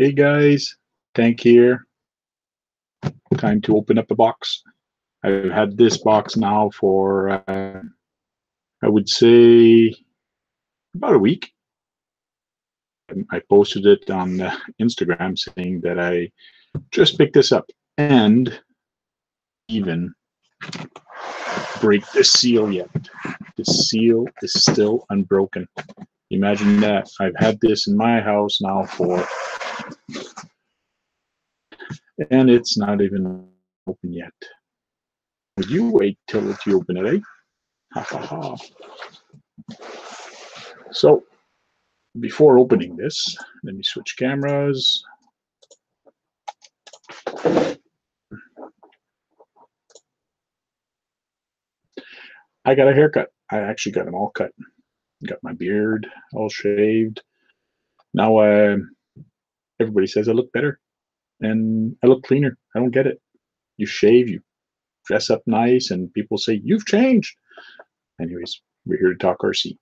Hey guys, Tank here. Time to open up the box. I've had this box now for, I would say, about a week. I posted it on Instagram saying that I just picked this up and even break the seal yet. The seal is still unbroken. Imagine that. I've had this in my house now and it's not even open yet. Would you wait till you open it, eh? Ha ha ha. So before opening this, let me switch cameras. I got a haircut. I actually got them all cut. Got my beard all shaved. Now everybody says I look better and I look cleaner. I don't get it. You shave, you dress up nice, and people say you've changed. Anyways, we're here to talk RC.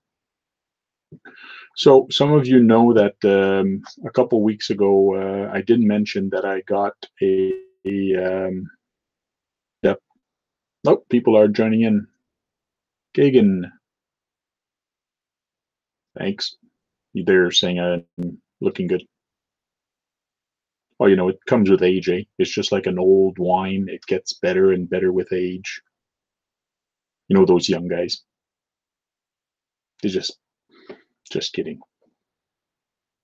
So some of you know that a couple weeks ago I did mention that I got yep. Oh, people are joining in. Kagan, thanks. They're saying I'm looking good. Well, you know, it comes with age, eh? It's just like an old wine. It gets better and better with age. You know, those young guys. They're just kidding.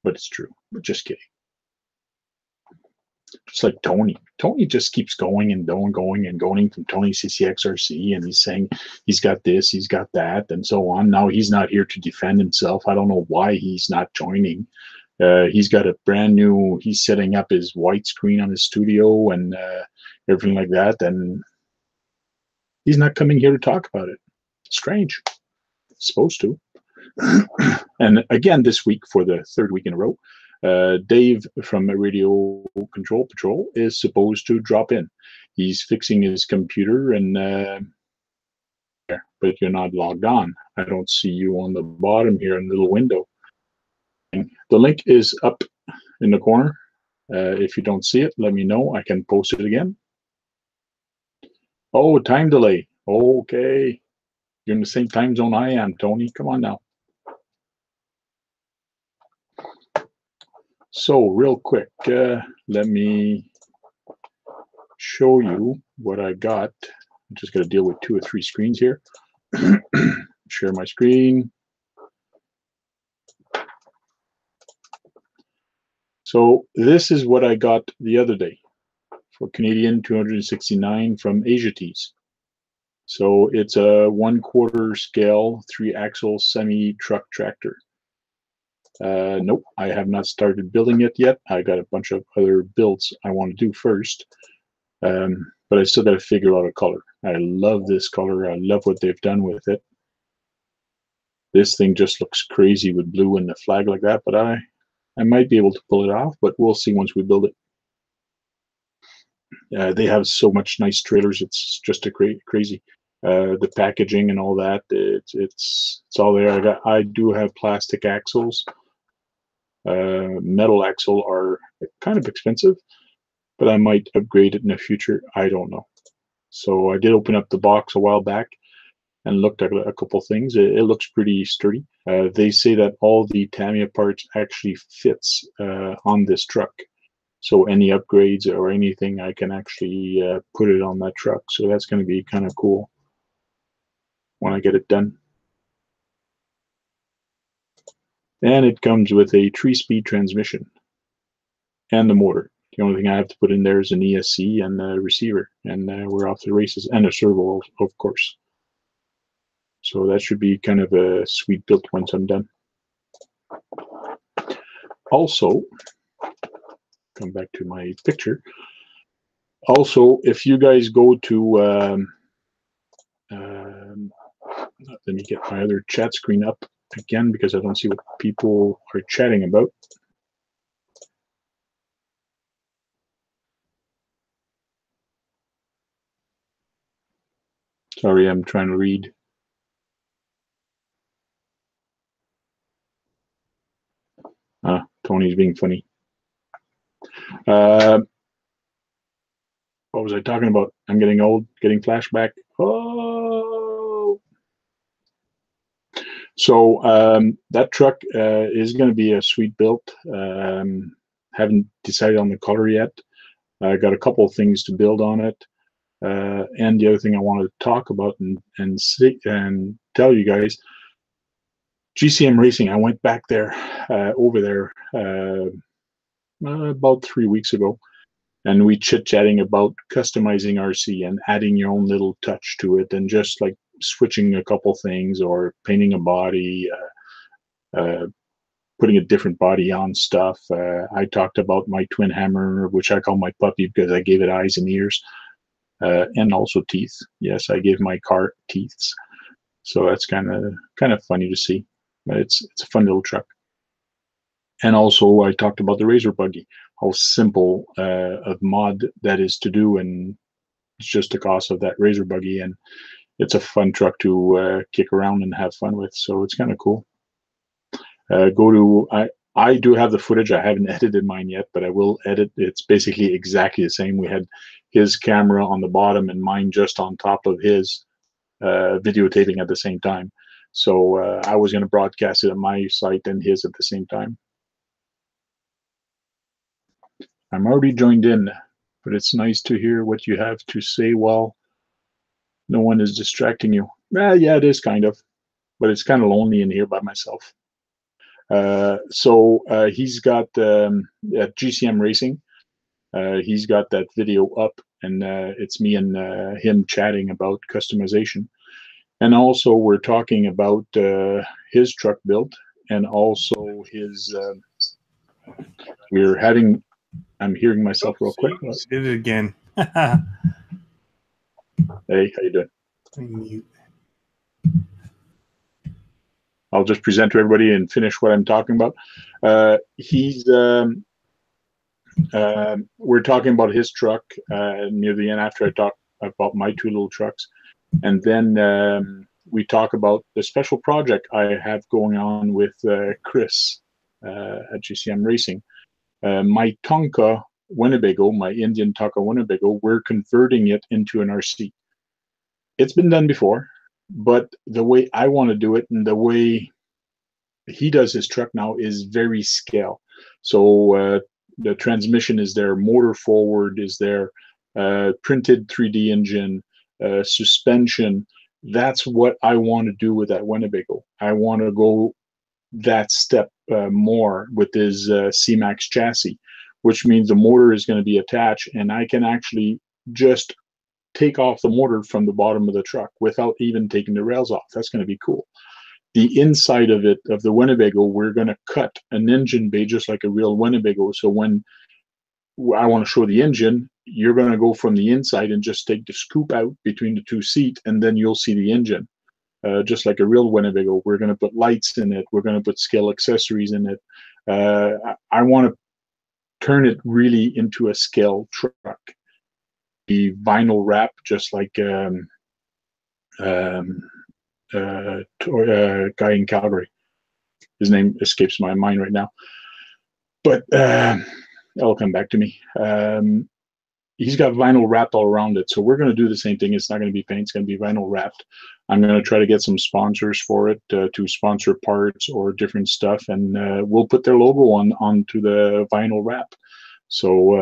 But it's true. But just kidding. Just like Tony. Tony just keeps going and going from Tony CCXRC, and he's saying he's got this, he's got that, and so on. Now he's not here to defend himself. I don't know why he's not joining. He's got a brand new, he's setting up his white screen on his studio and everything like that, and he's not coming here to talk about it. Strange. Supposed to. And again, this week, for the third week in a row, Dave from Radio Control Patrol is supposed to drop in. He's fixing his computer, and but you're not logged on. I don't see you on the bottom here in the little window. The link is up in the corner. If you don't see it, let me know. I can post it again. Oh, time delay. Okay. You're in the same time zone I am, Tony. Come on now. So real quick, let me show you what I got. I'm just going to deal with 2 or 3 screens here. Share my screen. So this is what I got the other day for Canadian 269 from AsiaTees. So it's a 1/4 scale 3-axle semi-truck tractor. Nope, I have not started building it yet. I got a bunch of other builds I want to do first. But I still got to figure out a color. I love this color. I love what they've done with it. This thing just looks crazy with blue and the flag like that, but I might be able to pull it off, but we'll see once we build it. They have so much nice trailers. It's just a crazy. The packaging and all that, it's all there. I do have plastic axles. Metal axle are kind of expensive, but I might upgrade it in the future. I don't know. So I did open up the box a while back and looked at a couple things. It looks pretty sturdy. They say that all the Tamiya parts actually fits on this truck. So any upgrades or anything, I can actually put it on that truck. So that's going to be kind of cool when I get it done. And it comes with a 3-speed transmission and the motor. The only thing I have to put in there is an ESC and a receiver, and we're off to the races, and a servo, of course. So that should be kind of a sweet build once I'm done. Also, come back to my picture. Also, if you guys go to, let me get my other chat screen up again because I don't see what people are chatting about. Sorry, I'm trying to read. Tony's being funny. What was I talking about? I'm getting old, getting flashback. Oh, so that truck is going to be a sweet build. Haven't decided on the color yet. I got a couple of things to build on it. And the other thing I wanted to talk about and tell you guys, GCM Racing. I went back there, over there, about 3 weeks ago, and we chit-chatting about customizing RC and adding your own little touch to it, and just like switching a couple things or painting a body, putting a different body on stuff. I talked about my twin hammer, which I call my puppy because I gave it eyes and ears, and also teeth. Yes, I gave my car teeth. So that's kind of funny to see. But it's a fun little truck. And also I talked about the Razor Buggy, how simple of mod that is to do, and it's just the cost of that Razor Buggy, and it's a fun truck to kick around and have fun with. So it's kind of cool. I do have the footage. I haven't edited mine yet, but I will edit. It's basically exactly the same. We had his camera on the bottom and mine just on top of his, videotaping at the same time. So I was going to broadcast it on my site and his at the same time. I'm already joined in, but it's nice to hear what you have to say while no one is distracting you. Yeah, it is kind of, but it's kind of lonely in here by myself. So he's got at GCM Racing, he's got that video up, and it's me and him chatting about customization. And also we're talking about his truck build, and also his, we're having, I'm hearing myself real quick. Did it again. Hey, how you doing? Mute. I'll just present to everybody and finish what I'm talking about. We're talking about his truck near the end after I talk about my two little trucks. And then we talk about the special project I have going on with Chris at GCM Racing. My Tonka Winnebago, my Indian Tonka Winnebago, we're converting it into an RC. It's been done before, but the way I want to do it and the way he does his truck now is very scale. So the transmission is there, motor forward is there, printed 3D engine, suspension. That's what I want to do with that Winnebago. I want to go that step more with his C-Max chassis, which means the motor is going to be attached, and I can actually just take off the motor from the bottom of the truck without even taking the rails off. That's going to be cool. The inside of it, of the Winnebago, we're going to cut an engine bay just like a real Winnebago. So when I want to show the engine, you're going to go from the inside and just take the scoop out between the two seats, and then you'll see the engine. Just like a real Winnebago, we're going to put lights in it. We're going to put scale accessories in it. I want to turn it really into a scale truck. The vinyl wrap, just like guy in Calgary. His name escapes my mind right now, but it'll come back to me. He's got vinyl wrapped all around it, so we're going to do the same thing. It's not going to be paint; it's going to be vinyl wrapped. I'm going to try to get some sponsors for it to sponsor parts or different stuff, and we'll put their logo onto the vinyl wrap. So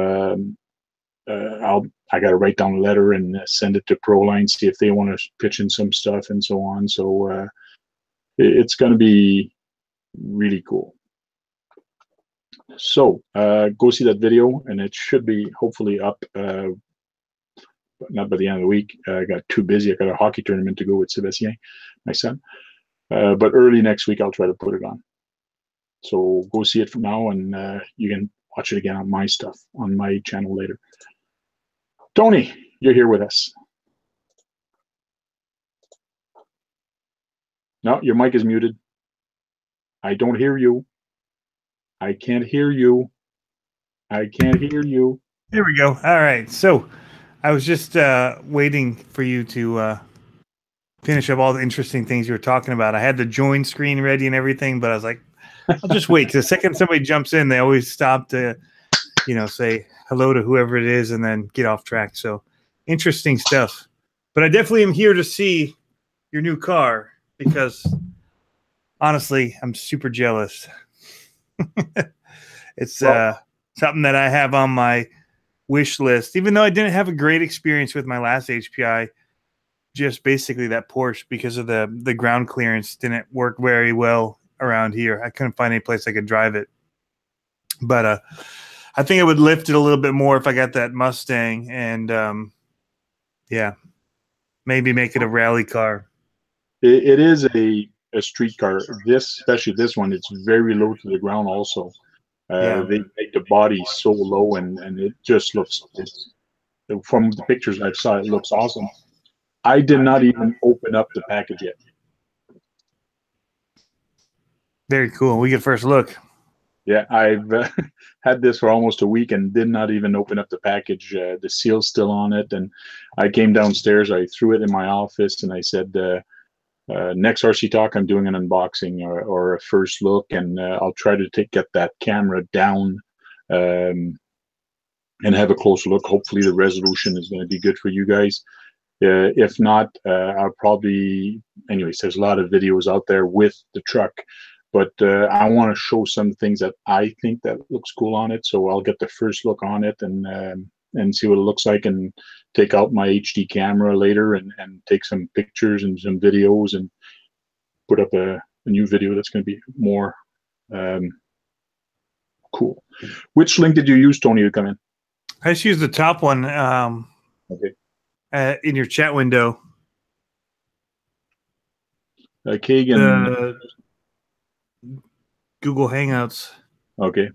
I got to write down a letter and send it to Proline, see if they want to pitch in some stuff and so on. So it's going to be really cool. So go see that video, and it should be hopefully up, but not by the end of the week. I got too busy. I got a hockey tournament to go with Sebastien, my son. But early next week, I'll try to put it on. So go see it from now, and you can watch it again on my stuff, on my channel later. Tony, you're here with us. No, your mic is muted. I don't hear you. I can't hear you. I can't hear you. There we go. All right. So I was just waiting for you to finish up all the interesting things you were talking about. I had the join screen ready and everything, but I was like, I'll just wait. The second somebody jumps in, they always stop to say hello to whoever it is and then get off track. So interesting stuff. But I definitely am here to see your new car because honestly, I'm super jealous. It's something that I have on my wish list, even though I didn't have a great experience with my last HPI. Just basically that Porsche, because of the ground clearance, didn't work very well around here. I couldn't find any place I could drive it. But I think I would lift it a little bit more if I got that Mustang, and yeah, maybe make it a rally car. It is a street car. Especially this one, it's very low to the ground also. They make the body so low, and it just looks, from the pictures I've saw, it looks awesome. I did not even open up the package yet. Very cool. We get first look. Yeah, I've had this for almost a week and did not even open up the package. The seal's still on it, and I came downstairs. I threw it in my office, and I said, next RC Talk, I'm doing an unboxing or a first look, and I'll try to get that camera down and have a closer look. Hopefully the resolution is going to be good for you guys. If not, I'll probably, anyways, there's a lot of videos out there with the truck, but I want to show some things that I think that looks cool on it. So I'll get the first look on it and see what it looks like, and take out my HD camera later and take some pictures and some videos and put up a new video that's going to be more cool. Which link did you use, Tony, to come in? I just used the top one Okay. In your chat window. Kagan. Google Hangouts. Okay.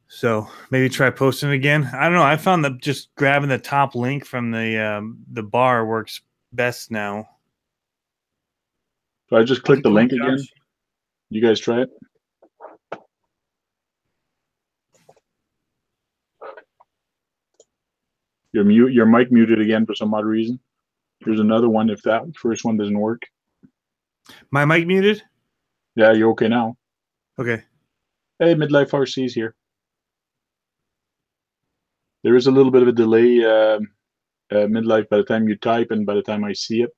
So maybe try posting it again. I don't know. I found that just grabbing the top link from the bar works best now. So I just click the link again. You guys try it. Your mic muted again for some odd reason. Here's another one if that first one doesn't work. My mic muted? Yeah, you're okay now. Okay. Hey, Midlife RC's here. There is a little bit of a delay, Midlife, by the time you type and by the time I see it.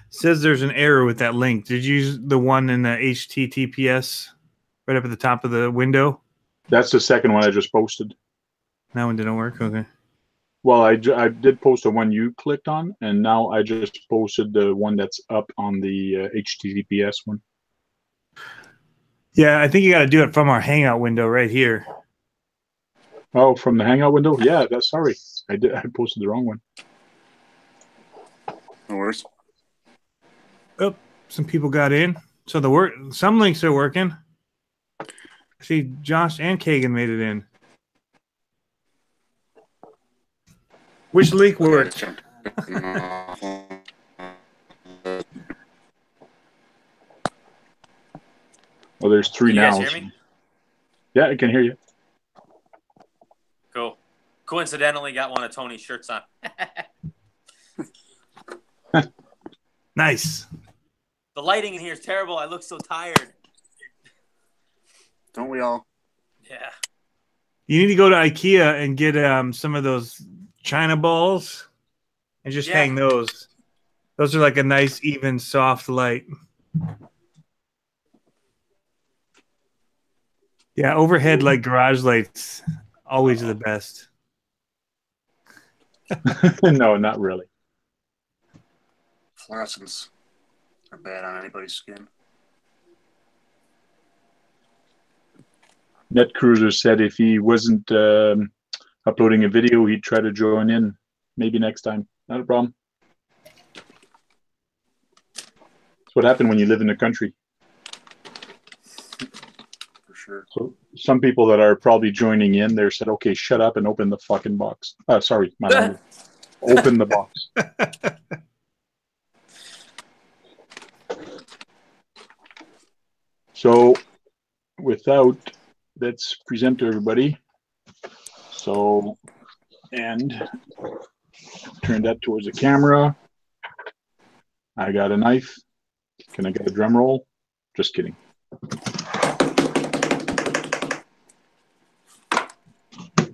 Says there's an error with that link. Did you use the one in the HTTPS right up at the top of the window? That's the second one I just posted. That one didn't work? Okay. Well, I did post the one you clicked on, and now I just posted the one that's up on the HTTPS one. Yeah, I think you got to do it from our Hangout window right here. Oh, from the Hangout window? Yeah, that's sorry. I posted the wrong one. No worries. Oh, some people got in. So some links are working. I see Josh and Kagan made it in. Which link worked? Well, there's three now. Can you guys hear me? Yeah, I can hear you. Cool. Coincidentally, got one of Tony's shirts on. Nice. The lighting in here is terrible. I look so tired. Don't we all? Yeah. You need to go to IKEA and get some of those China balls and just hang those. Those are like a nice, even, soft light. Yeah, overhead like garage lights, always the best. No, not really. Fluorescents are bad on anybody's skin. NetCruiser said if he wasn't uploading a video, he'd try to join in. Maybe next time. Not a problem. That's what happened when you live in the country. For sure. So some people that are probably joining in there said, okay, shut up and open the fucking box. Sorry, my language. Open the box. So let's present to everybody. So, and turn that towards the camera. I got a knife. Can I get a drum roll? Just kidding.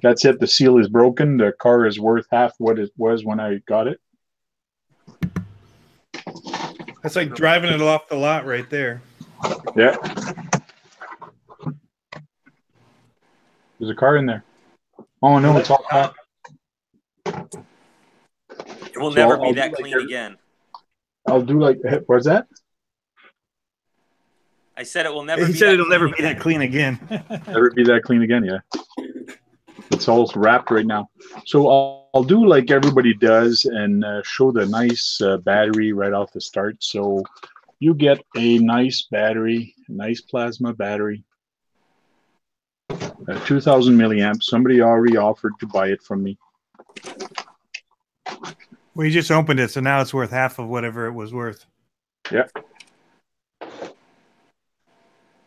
That's it. The seal is broken. The car is worth half what it was when I got it. That's like driving it off the lot right there. Yeah. There's a car in there. Oh no, it's all packed. It will never be that clean again. I'll do like, what's that? I said it will never. He said it'll never be that clean again. Never be that clean again. Yeah. It's all wrapped right now. So I'll do like everybody does and show the nice battery right off the start. So you get a nice battery, a nice plasma battery, 2,000 milliamps. Somebody already offered to buy it from me. Well, you just opened it, so now it's worth half of whatever it was worth. Yeah.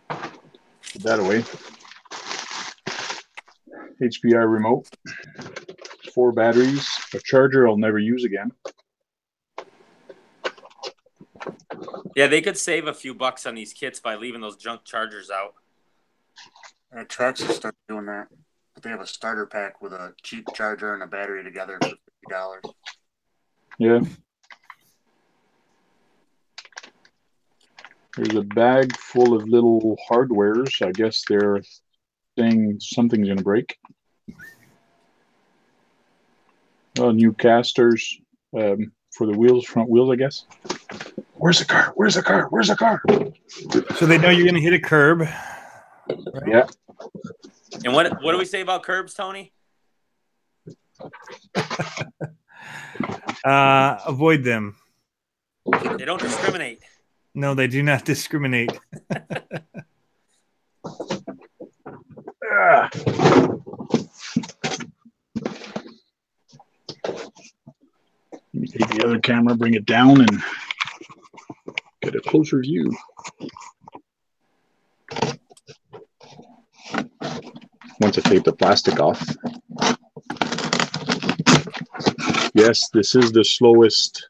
Put that away. HPI remote, 4 batteries, a charger I'll never use again. Yeah, they could save a few bucks on these kits by leaving those junk chargers out. Traxxas started doing that. But they have a starter pack with a cheap charger and a battery together for $50. Yeah. There's a bag full of little hardwares. I guess they're saying something's going to break. New casters for the wheels, front wheels, I guess. Where's the car? Where's the car? Where's the car? So they know you're going to hit a curb. Right? Yeah. And what do we say about curbs, Tony? Avoid them. They don't discriminate. No, they do not discriminate. Ah. Let me take the other camera, bring it down, and get a closer view. Once I take the plastic off. Yes, this is the slowest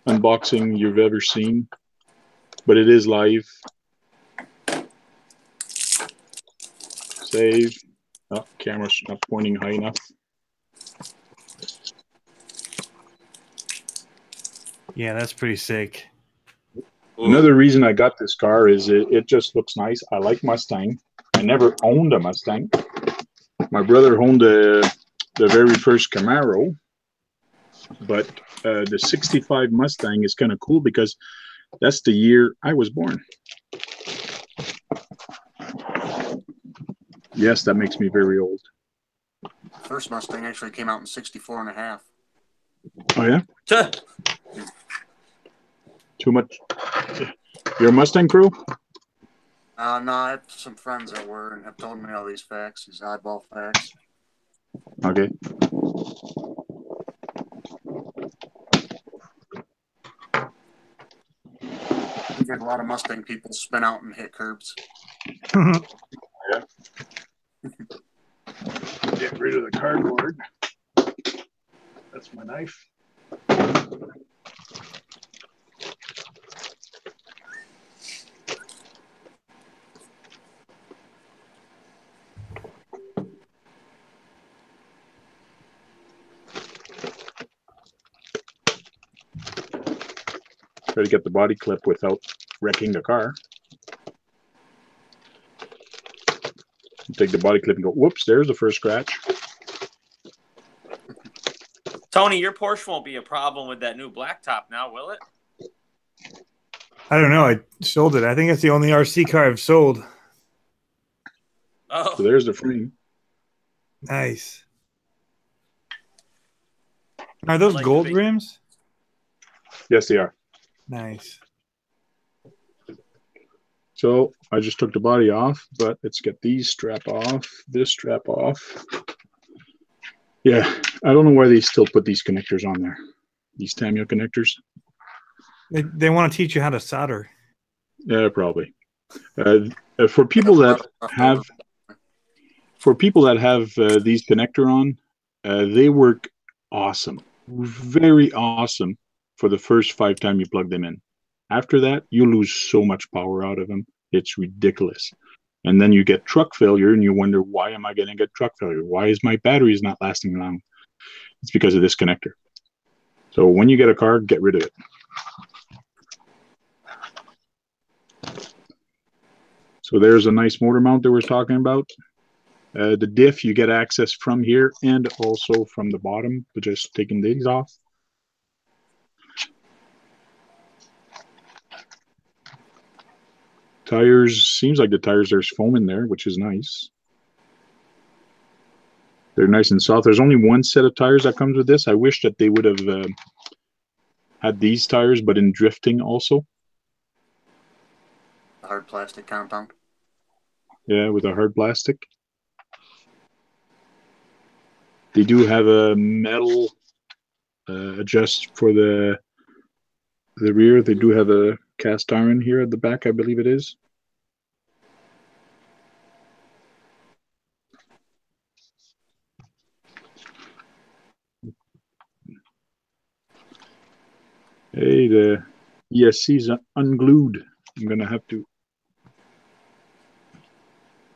unboxing you've ever seen, but it is live. Save. Oh, camera's not pointing high enough. Yeah, that's pretty sick. Another reason I got this car is it just looks nice. I like Mustang. I never owned a Mustang. My brother owned the very first Camaro, but the 65 Mustang is kind of cool because that's the year I was born. Yes, that makes me very old. First Mustang actually came out in 64 and a half. Oh, yeah? Too much. You're a Mustang crew? No, I have some friends that were and have told me all these facts, these oddball facts. Okay. We've had a lot of Mustang people spin out and hit curbs. Yeah. Get rid of the cardboard. That's my knife. Try to get the body clip without wrecking the car. Take the body clip and go, whoops, there's the first scratch. Tony, your Porsche won't be a problem with that new blacktop now, will it? I don't know. I sold it. I think it's the only RC car I've sold. Oh, So there's the frame. Nice. Are those like gold the big- rims? Yes, they are. Nice. So I just took the body off, but let's get these strap off, this strap off. Yeah, I don't know why they still put these connectors on there. These Tamiya connectors. They want to teach you how to solder. Yeah, probably. For people that have these connector on, they work awesome, very awesome for the first 5 times you plug them in. After that, you lose so much power out of them. It's ridiculous. And then you get truck failure and you wonder, why am I going to get truck failure? Why is my batteries not lasting long? It's because of this connector. So when you get a car, get rid of it. So there's a nice motor mount that we're talking about. The diff, you get access from here and also from the bottom, but just taking these off. Tires, seems like the tires, there's foam in there, which is nice. They're nice and soft. There's only one set of tires that comes with this. I wish that they would have had these tires, but in drifting also. A hard plastic compound. Yeah, with a hard plastic. They do have a metal adjust for the rear. They do have a cast iron here at the back, I believe it is. Hey, the ESC is unglued. I'm gonna have to.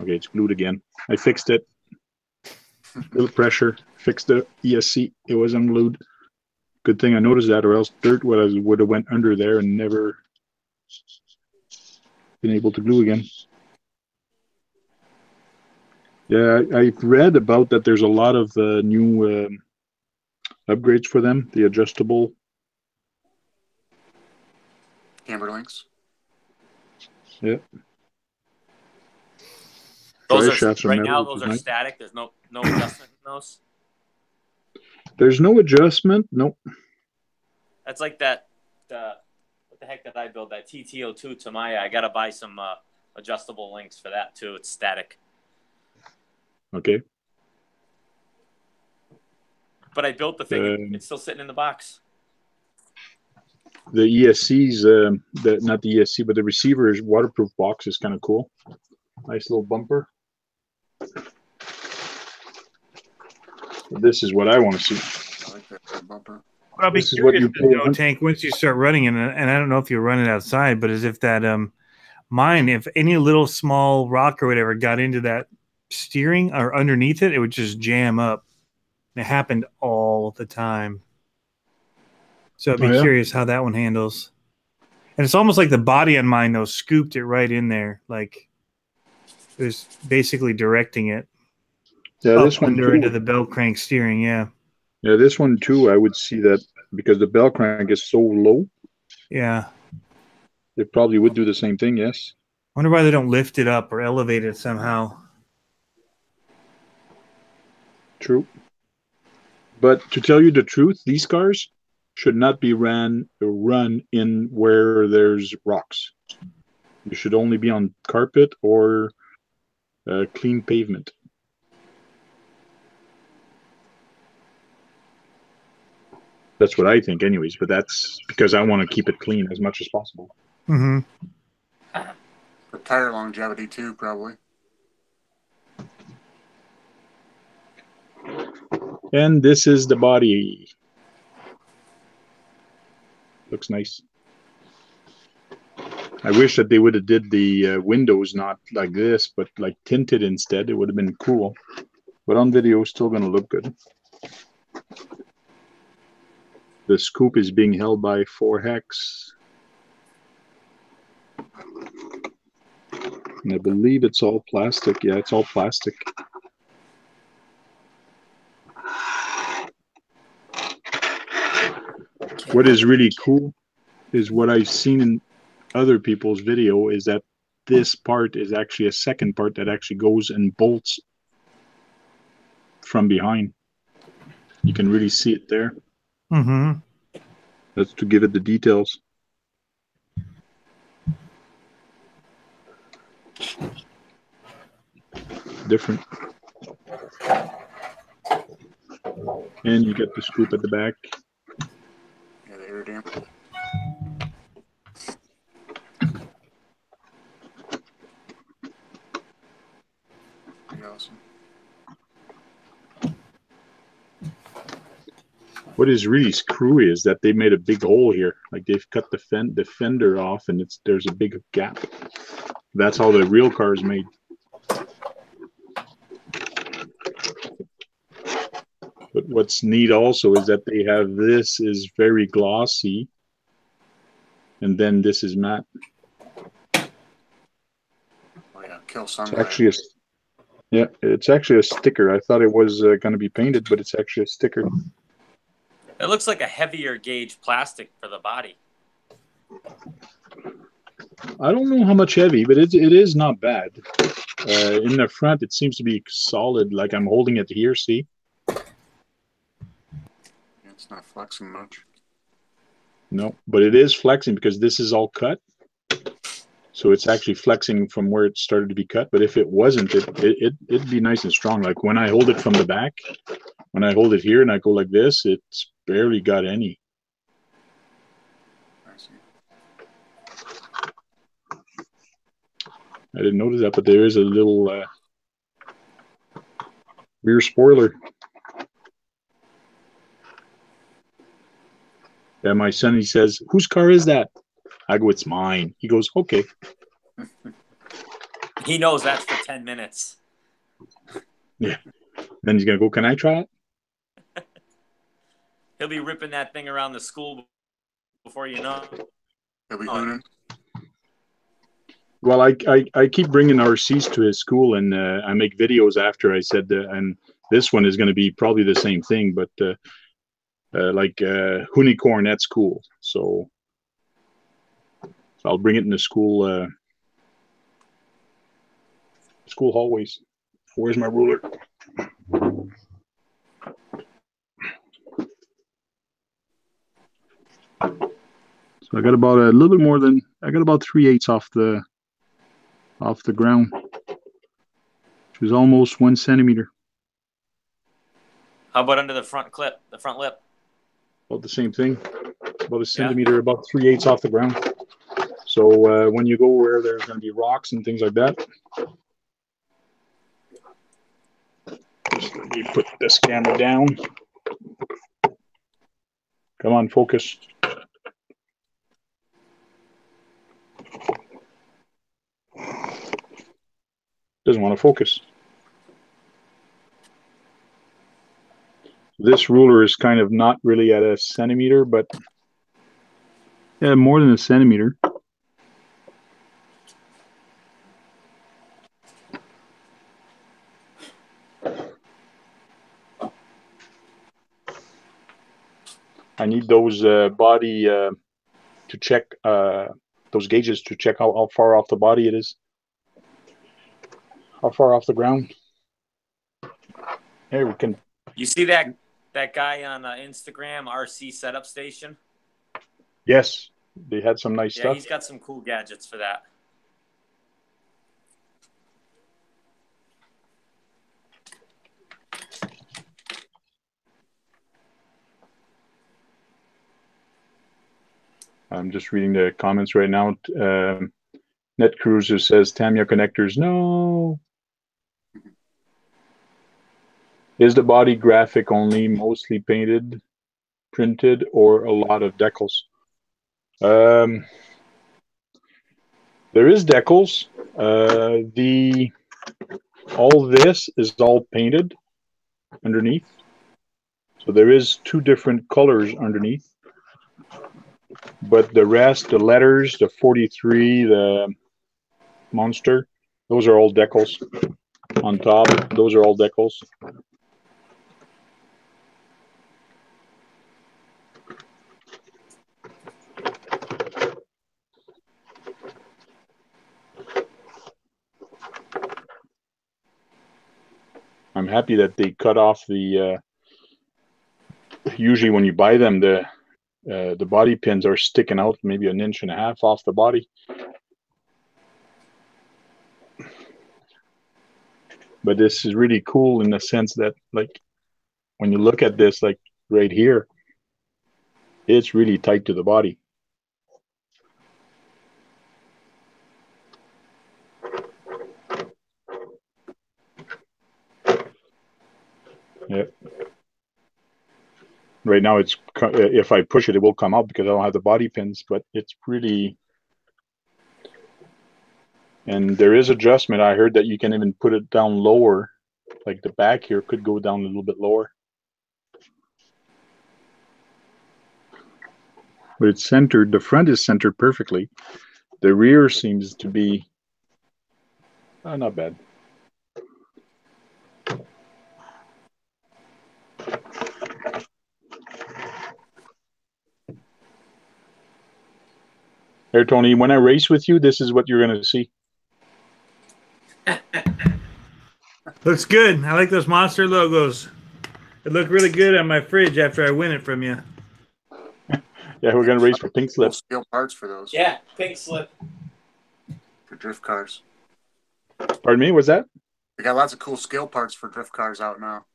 Okay, it's glued again. I fixed it. Little pressure. Fixed the ESC. It was unglued. Good thing I noticed that, or else dirt would have went under there and never been able to glue again. Yeah, I've read about that. There's a lot of new upgrades for them. The adjustable Camber links. Yeah. Those Drive are right metal, now. Those are nice. static. There's no adjustment in those. There's no adjustment. Nope. That's like that. What the heck did I build? That TT02 Tamaya. I gotta buy some adjustable links for that too. It's static. Okay. But I built the thing. It's still sitting in the box. The ESC's, not the ESC, but the receiver's waterproof box is kind of cool. Nice little bumper. This is what I want to see. I like that bumper. What I'll be This is what curious you to know, pull. Tank, once you start running it, and I don't know if you run it outside, but as if that mine, if any little small rock or whatever got into that steering or underneath it, it would just jam up. It happened all the time. So I'd be curious how that one handles. And it's almost like the body on mine, though, scooped it right in there. Like it was basically directing it. Yeah, this one under too. into the bell crank steering, yeah. Yeah, this one too, I would see that because the bell crank is so low. Yeah. It probably would do the same thing, yes. I wonder why they don't lift it up or elevate it somehow. True. But to tell you the truth, these cars should not be run in where there's rocks. You should only be on carpet or clean pavement. That's what I think anyways, but that's because I want to keep it clean as much as possible. Mm-hmm. For tire longevity too, probably. And this is the body. Looks nice. I wish that they would have did the windows not like this, but like tinted instead. It would have been cool. But on video, still going to look good. The scoop is being held by 4-hex. And I believe it's all plastic. Yeah, it's all plastic. What is really cool is what I've seen in other people's video is that this part is actually a second part that actually goes and bolts from behind. You can really see it there. Mm-hmm. That's to give it the details. Different. And you get the scoop at the back. Yeah, the air damp. Pretty awesome. What is really screwy is that they made a big hole here. Like they've cut the fender off, and there's a big gap. That's how the real car is made. But what's neat also is that they have this is very glossy, and then this is matte. Oh yeah, kill It's sunglasses. actually it's actually a sticker. I thought it was going to be painted, but it's actually a sticker. It looks like a heavier gauge plastic for the body. I don't know how much heavy, but it is not bad. In the front, it seems to be solid. Like I'm holding it here. See? It's not flexing much. No, but it is flexing because this is all cut. So it's actually flexing from where it started to be cut. But if it wasn't, it'd be nice and strong. Like when I hold it from the back, when I hold it here and I go like this, it's barely got any. I see. I didn't notice that, but there is a little rear spoiler. Yeah, my son, he says, "Whose car is that?" I go, "It's mine." He goes, "Okay." He knows that's for 10 minutes. Yeah. Then he's gonna go, "Can I try it?" He'll be ripping that thing around the school before you know. He'll be hooning. Well, I keep bringing RCs to his school, and I make videos after I said that, and this one is going to be probably the same thing, but like Hoonicorn at school. So I'll bring it in the school school hallways. Where's my ruler? So I got about a little bit more than I got about 3/8 off the ground, which is almost 1 centimeter. How about under the front clip, the front lip? About the same thing, about a centimeter, about 3/8 off the ground. So when you go where there's going to be rocks and things like that, just let me put this camera down. Come on, focus. Doesn't want to focus. This ruler is kind of not really at a centimeter, but yeah, more than a centimeter. I need those body to check those gauges to check how far off the body it is. How far off the ground? Here we can. You see that guy on Instagram, RC Setup Station? Yes, they had some nice stuff. Yeah, he's got some cool gadgets for that. I'm just reading the comments right now. Net Cruiser says Tamiya connectors. No. Is the body graphic only, mostly painted, printed, or a lot of decals? There is decals. All this is all painted underneath. So there is 2 different colors underneath. But the rest, the letters, the 43, the Monster, those are all decals. On top, those are all decals. I'm happy that they cut off the. Usually, when you buy them, the body pins are sticking out maybe 1.5 inches off the body. But this is really cool in the sense that, like, when you look at this, like right here, it's really tight to the body. Yeah. Right now, it's if I push it, it will come out because I don't have the body pins. But it's really, and there is adjustment. I heard that you can even put it down lower, like the back here could go down a little bit lower. but it's centered. The front is centered perfectly. The rear seems to be not bad. There, Tony, when I race with you, this is what you're going to see. Looks good. I like those monster logos. It looked really good on my fridge after I win it from you. Yeah, we're going to race for pink slip. Steel parts for those. Yeah, pink slip. For drift cars. Pardon me, what's that? They got lots of cool scale parts for drift cars out now.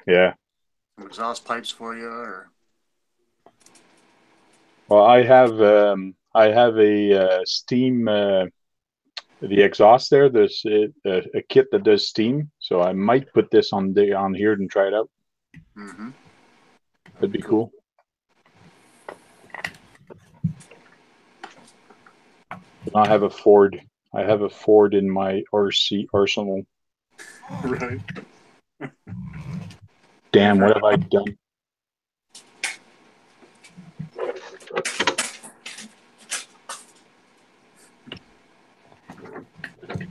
Yeah. Some exhaust pipes for you, or Well, I have a steam the exhaust there. There's a kit that does steam, so I might put this on here and try it out. mm-hmm. That'd be cool. I have a Ford. I have a Ford in my RC arsenal. Right. Damn, what have I done?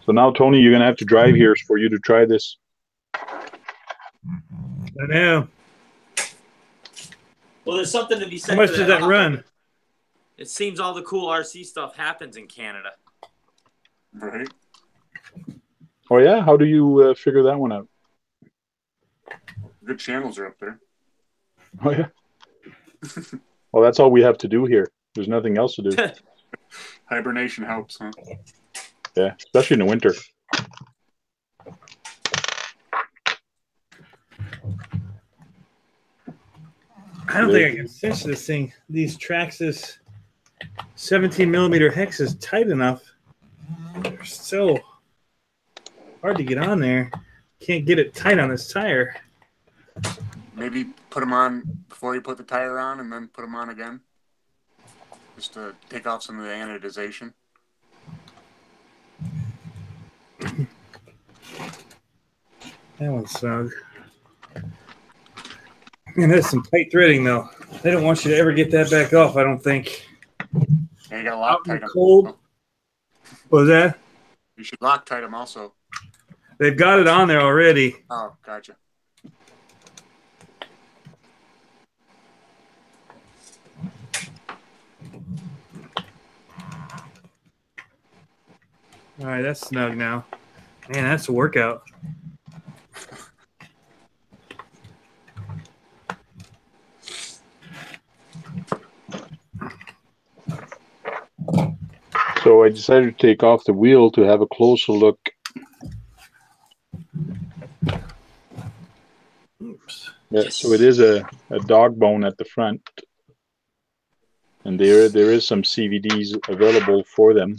So now, Tony, you're going to have to drive here for you to try this. I know. Well, there's something to be said. How much for does that run? It seems all the cool RC stuff happens in Canada. Right. Oh, yeah? How do you figure that one out? Good channels are up there. Oh, yeah? Well, that's all we have to do here. There's nothing else to do. Hibernation helps, huh? Yeah, especially in the winter. I don't think I can cinch this thing. These Traxxas 17 millimeter hex is tight enough. They're so hard to get on there. Can't get it tight on this tire. Maybe put them on before you put the tire on, and then put them on again, just to take off some of the anodization. That one snug. Man, that's some tight threading, though. They don't want you to ever get that back off, I don't think. And you got Out in Loctite the them. cold. What was that? You should Loctite them also. They've got it on there already. Oh, gotcha. All right, that's snug now. Man, that's a workout. So I decided to take off the wheel to have a closer look. Oops. Yeah, Yes. so it is a dog bone at the front. And there is some CVDs available for them.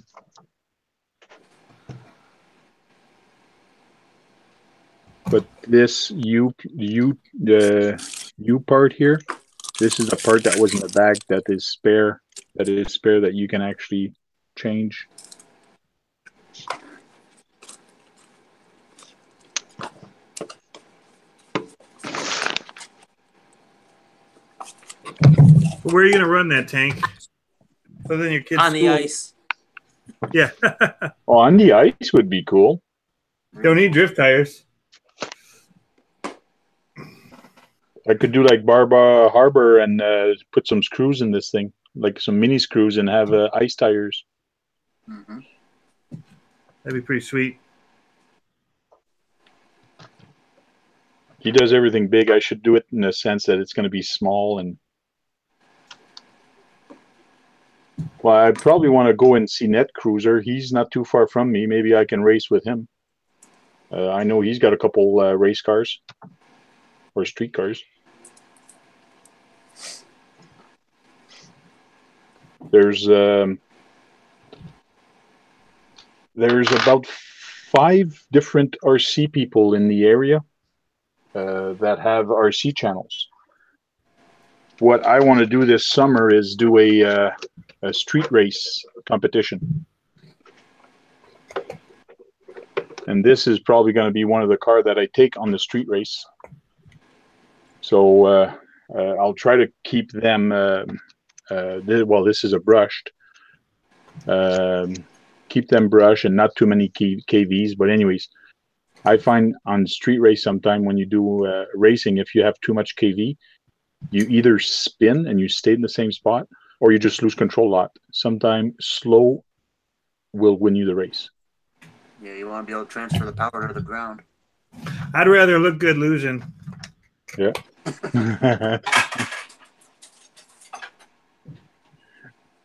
But this the U part here, this is a part that was in the bag that is spare. That you can actually change. Where are you going to run that tank? Other than your kids' On the school? ice. Yeah. Oh, on the ice would be cool. Don't need drift tires. I could do like Barba Harbor and put some screws in this thing, like some mini screws, and have ice tires. Mm-hmm. That'd be pretty sweet. He does everything big. I should do it in a sense that it's going to be small. And well, I probably want to go and see Net Cruiser. He's not too far from me. Maybe I can race with him. I know he's got a couple race cars or street cars. There's about 5 different RC people in the area that have RC channels. What I want to do this summer is do a street race competition. And this is probably going to be one of the car that I take on the street race. So I'll try to keep them this is a brushed. Keep them brushed and not too many KVs. But anyways, I find on street race sometime when you do racing, if you have too much KV, you either spin and you stay in the same spot, or you just lose control a lot. Sometimes slow will win you the race. Yeah, you want to be able to transfer the power to the ground. I'd rather look good losing. Yeah.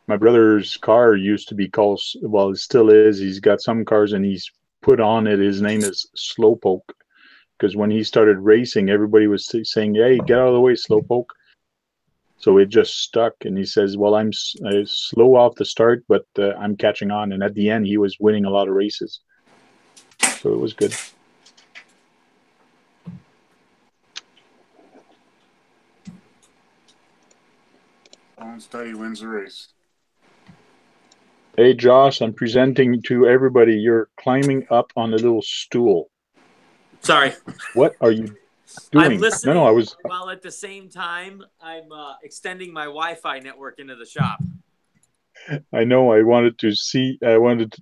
My brother's car used to be called, well, it still is. He's got some cars and he's put on it. His name is Slowpoke. Because when he started racing, everybody was saying, hey, get out of the way, Slowpoke. So it just stuck. And he says, well, I'm slow off the start, but I'm catching on. And at the end, he was winning a lot of races. So it was good. Don't study wins the race. Hey, Josh, I'm presenting to everybody. You're climbing up on a little stool. Sorry. What are you doing? I'm listening No, I was. while at the same time I'm extending my Wi-Fi network into the shop. I know. I wanted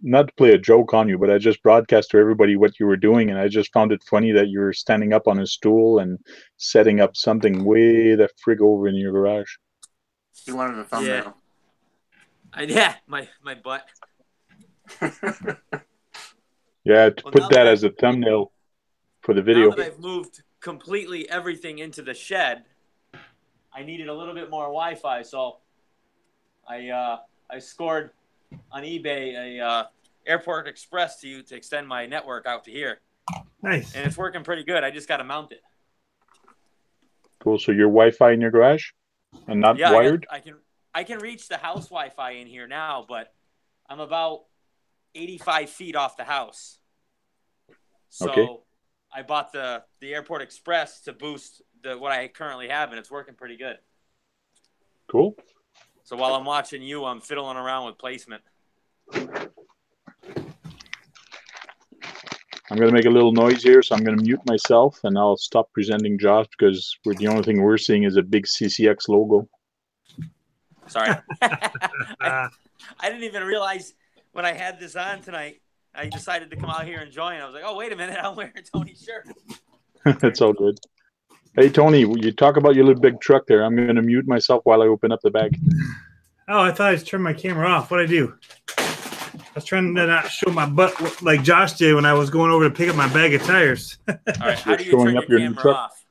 not to play a joke on you, but I just broadcast to everybody what you were doing, and I just found it funny that you were standing up on a stool and setting up something way the frig over in your garage. You wanted a thumbnail. Yeah, my butt. Yeah, put that as a thumbnail for the video. Now that I've moved completely everything into the shed, I needed a little bit more Wi-Fi, so I scored on eBay a Airport Express to extend my network out to here. Nice. And it's working pretty good. I just got to mount it. Cool. So your Wi-Fi in your garage and not wired? I can reach the house Wi-Fi in here now, but I'm about 85 feet off the house. So okay. I bought the Airport Express to boost what I currently have, and it's working pretty good. Cool. So while I'm watching you, I'm fiddling around with placement. I'm going to make a little noise here, so I'm going to mute myself, and I'll stop presenting Josh because the only thing we're seeing is a big CCX logo. Sorry. I didn't even realize when I had this on tonight, I decided to come out here and join. I was like, oh, wait a minute, I'm wearing Tony's shirt. It's all good. Hey, Tony, you talk about your little big truck there. I'm going to mute myself while I open up the bag. Oh, I thought I just turned my camera off. What'd I do? I was trying to not show my butt like Josh did when I was going over to pick up my bag of tires. All right, how do you turn your camera off?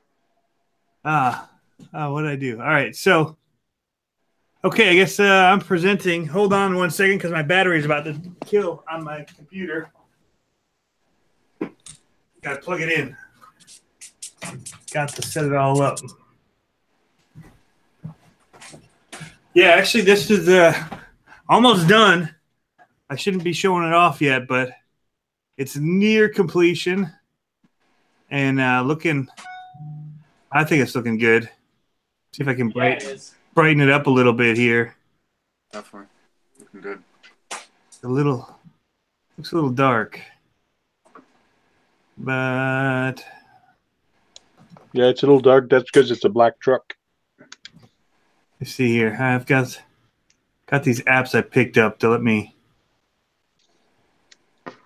What did I do? All right, so, okay, I guess I'm presenting. Hold on 1 second because my battery is about to kill on my computer. Got to plug it in. Got to set it all up. Yeah, actually, this is almost done. I shouldn't be showing it off yet, but it's near completion. And looking, I think it's looking good. See if I can brighten it up a little bit here. Definitely. Looking good. Looks a little dark. But yeah, it's a little dark. That's because it's a black truck. Let's see here. I've got these apps I picked up to let me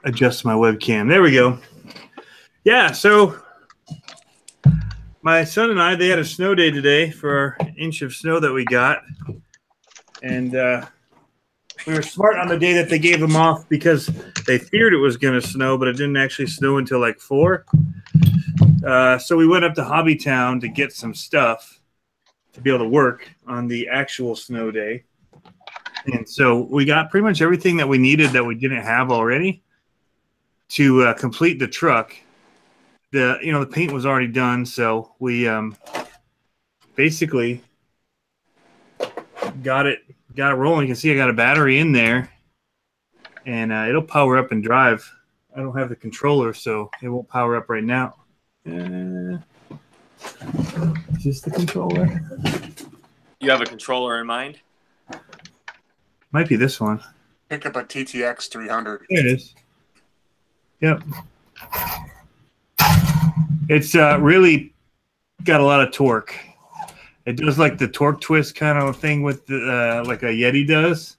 adjust my webcam. There we go. Yeah, so my son and I, they had a snow day today for our inch of snow that we got. And we were smart on the day that they gave them off because they feared it was going to snow, but it didn't actually snow until like 4. So we went up to Hobbytown to get some stuff to be able to work on the actual snow day. And so we got pretty much everything that we needed that we didn't have already to complete the truck. The paint was already done, so we basically got it rolling. You can see I got a battery in there, and it'll power up and drive. I don't have the controller, so it won't power up right now. Is this the controller? You have a controller in mind? Might be this one. Pick up a TTX 300. There it is. Yep. It's really got a lot of torque. It does like the torque twist kind of thing with the, like a Yeti does.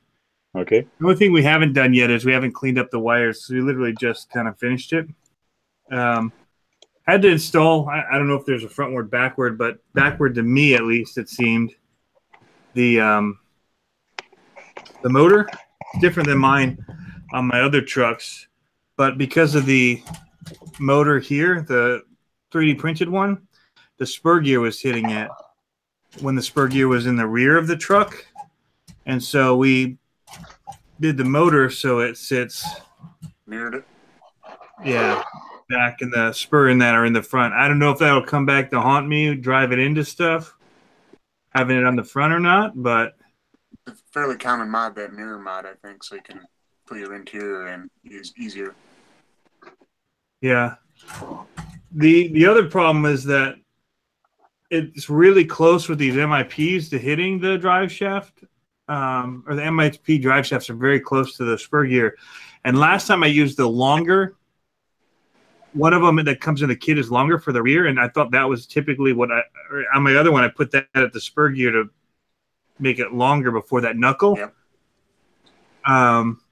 Okay. The only thing we haven't done yet is we haven't cleaned up the wires. So we literally just kind of finished it. Had to install, I don't know if there's a frontward, backward, but backward to me at least, it seemed. The motor is different than mine on my other trucks. But because of the motor here, the 3D printed one, the spur gear was hitting it when the spur gear was in the rear of the truck. And so we did the motor so it sits. Mirrored it. Yeah. Back in the spur in that or in the front. I don't know if that'll come back to haunt me, drive it into stuff, having it on the front or not, but It's a fairly common mod, that mirror mod, I think, so you can put your interior in easier. yeah. The other problem is that it's really close with these MIPs to hitting the drive shaft, or the MIP drive shafts are very close to the spur gear. And last time I used the longer, one of them that comes in the kit is longer for the rear, and I thought that was typically what on my other one, I put that at the spur gear to make it longer before that knuckle. Yep.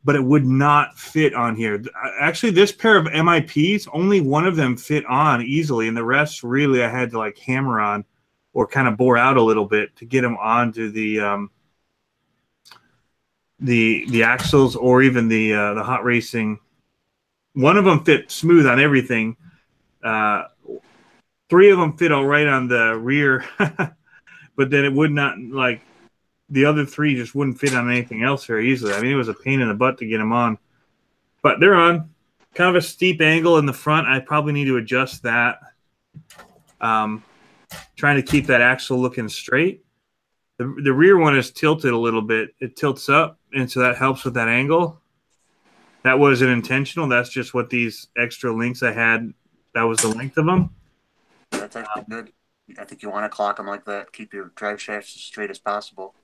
But it would not fit on here. Actually, this pair of MIPs, only one of them fit on easily, and the rest really I had to like hammer on or kind of bore out a little bit to get them onto the axles or even the hot racing. One of them fit smooth on everything. 3 of them fit all right on the rear, but then it would not, like, the other 3 just wouldn't fit on anything else very easily. I mean, it was a pain in the butt to get them on. But they're on. Kind of a steep angle in the front. I probably need to adjust that. Trying to keep that axle looking straight. The rear one is tilted a little bit. It tilts up, and so that helps with that angle. That wasn't intentional. That's just what these extra links I had. That was the length of them. That's actually good. I think you want to clock them like that. Keep your drive shafts as straight as possible.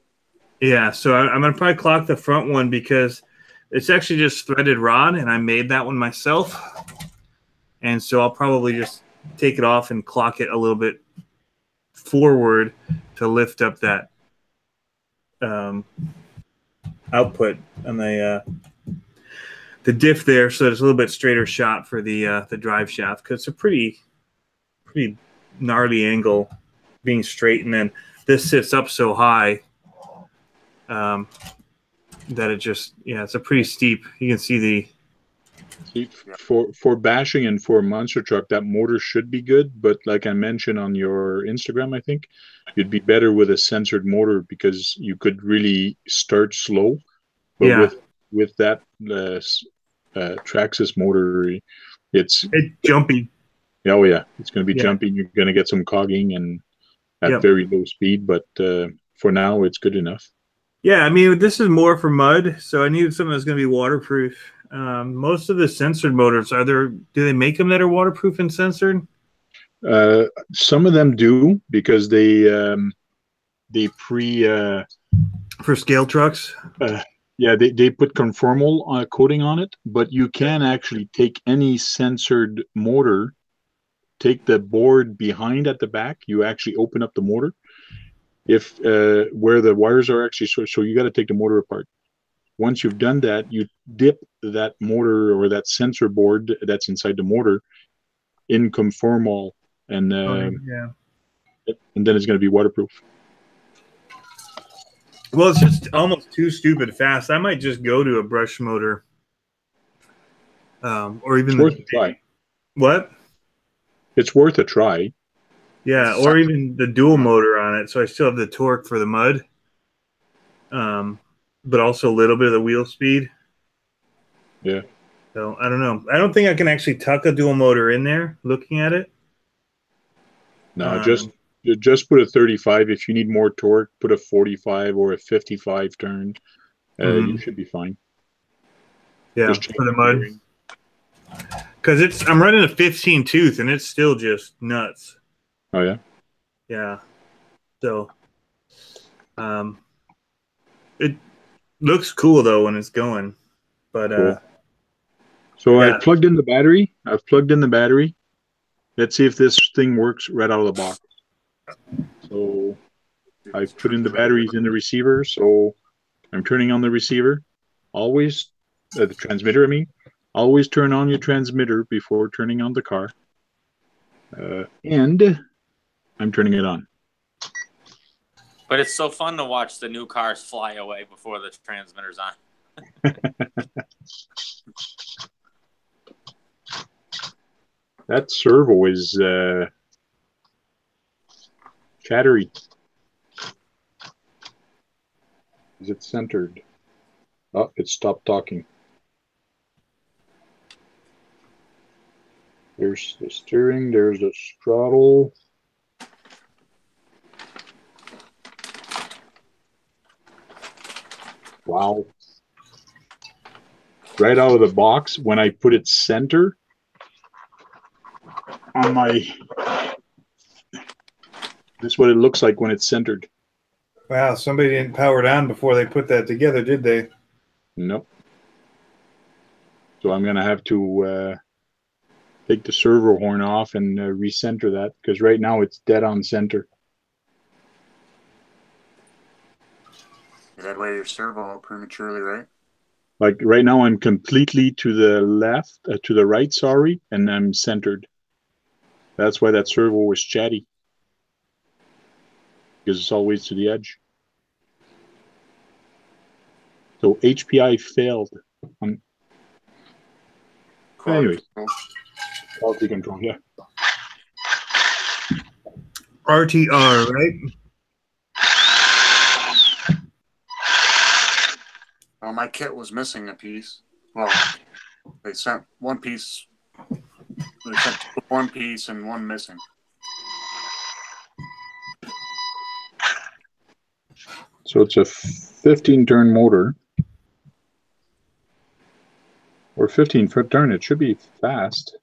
Yeah, so I'm going to probably clock the front one because it's actually just threaded rod, and I made that one myself. And so I'll probably just take it off and clock it a little bit forward to lift up that output on the diff there, so it's a little bit straighter shot for the drive shaft, because it's a pretty gnarly angle being straight, and then this sits up so high that it just, yeah, it's a pretty steep. You can see for bashing and for a monster truck, that motor should be good, but like I mentioned on your Instagram, I think you'd be better with a censored motor because you could really start slow, but Yeah. with that Traxxas motor, it's jumpy. Oh yeah, it's going to be Yeah. jumpy. You're going to get some cogging and at Yep. very low speed, but for now it's good enough. Yeah, I mean, this is more for mud, so I needed something that's going to be waterproof. Most of the censored motors, do they make them that are waterproof and censored? Some of them do because they For scale trucks? yeah, they put conformal coating on it, but you can actually take any censored motor, take the board behind at the back, you actually open up the motor. If where the wires are actually, so you got to take the motor apart. Once you've done that, you dip that motor or that sensor board that's inside the motor in conformal, and Yeah. and then it's going to be waterproof. Well, it's just almost too stupid fast. I might just go to a brush motor, or even It's worth a try. What? It's worth a try. Yeah, or even the dual motor on it, so I still have the torque for the mud, but also a little bit of the wheel speed. Yeah. So I don't know. I don't think I can actually tuck a dual motor in there. Looking at it. No, just put a 35. If you need more torque, put a 45 or a 55 turn. You should be fine. Yeah, Just for the mud. Because I'm running a 15 tooth and it's still just nuts. Oh yeah. Yeah. So, it looks cool though when it's going, but Cool. So yeah. I've plugged in the battery. Let's see if this thing works right out of the box. So I've put in the batteries in the receiver, so I'm turning on the receiver. Always, the transmitter, I mean. Always turn on your transmitter before turning on the car. And I'm turning it on. But it's so fun to watch the new cars fly away before the transmitter's on. That servo is chattery. Is it centered? Oh, it stopped talking. There's the steering, there's the throttle. Wow. Right out of the box, when I put it center on my, this is what it looks like when it's centered. Wow, somebody didn't power it on before they put that together, did they? Nope. So I'm going to have to take the servo horn off and recenter that, because right now it's dead on center. That way your servo prematurely, right? Like right now I'm completely to the left, to the right, sorry, and I'm centered. That's why that servo was chatty. Because it's always to the edge. So HPI failed. Anyway, quality control, yeah. RTR, right? Well, my kit was missing a piece. Well, they sent one piece. They sent one piece and one missing. So it's a 15-turn motor. Or 15-foot turn. It should be fast.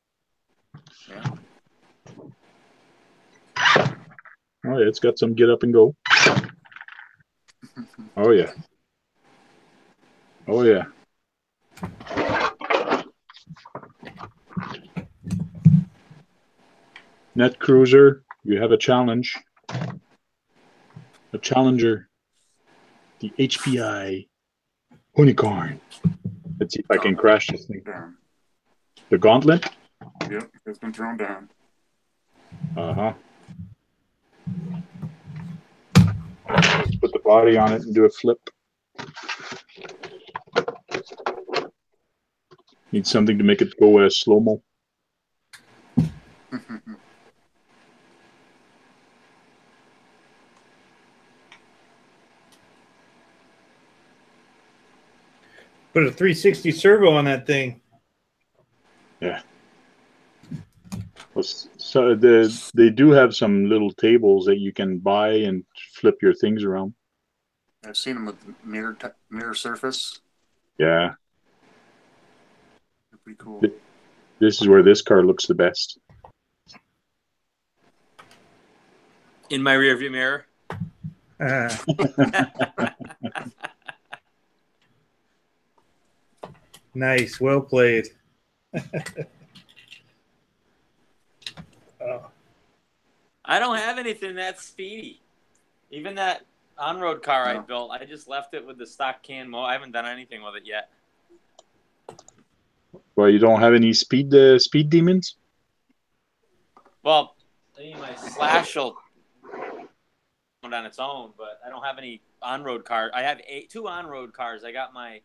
Yeah. Oh, yeah, it's got some get up and go. Oh, yeah. Oh, yeah. Net Cruiser, you have a challenge. A challenger. The HPI Hoonicorn. Let's see if I can crash this thing. Down. The gauntlet? Yep, it's been thrown down. Uh-huh. Let's put the body on it and do a flip. Need something to make it go slow-mo. Put a 360 servo on that thing. Yeah. Well, so they do have some little tables that you can buy and flip your things around. I've seen them with mirror surface. Yeah. They're pretty cool. This is where this car looks the best. In my rearview mirror. Nice, well played. Oh. I don't have anything that speedy. Even that on-road car I No. built, I just left it with the stock can motor. I haven't done anything with it yet. Well, you don't have any speed demons? Well, I mean, my Slash will on its own, but I don't have any on-road car. I have two on-road cars. I got my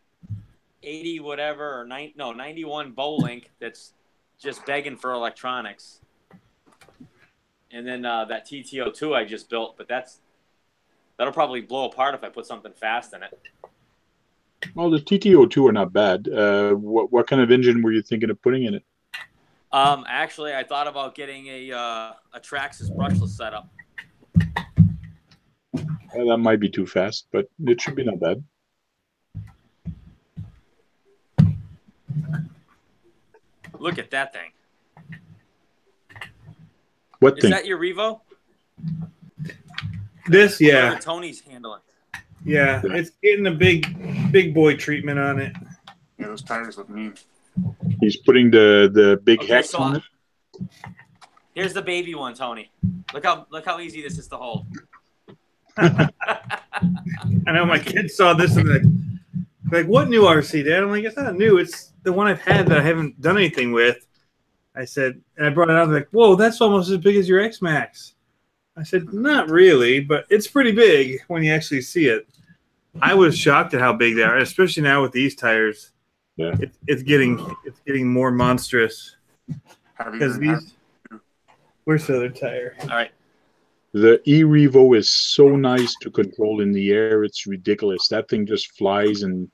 80 whatever or 91 Bowlink that's just begging for electronics, and then that TTO2 I just built, but that'll probably blow apart if I put something fast in it. Well, the TTO2 are not bad. What kind of engine were you thinking of putting in it? Actually, I thought about getting a Traxxas brushless setup. Well, that might be too fast, but it should be not bad. Look at that thing. What Is thing? that your Revo? This, yeah. Whatever Tony's handling. Yeah, it's getting a big boy treatment on it. Yeah, those tires look mean. He's putting the big Okay, hex so on it. here's the baby one, Tony. Look how easy this is to hold. I know my kids saw this and they're like, what new RC, Dad? I'm like, it's not new. It's the one I've had that I haven't done anything with. I said, and I brought it out. They're like, whoa, that's almost as big as your X-Max. I said, not really, but it's pretty big when you actually see it. I was shocked at how big they are, especially now with these tires. Yeah. It's getting more monstrous. Because these, where's the other tire? All right. The E-Revo is so nice to control in the air. It's ridiculous. That thing just flies, and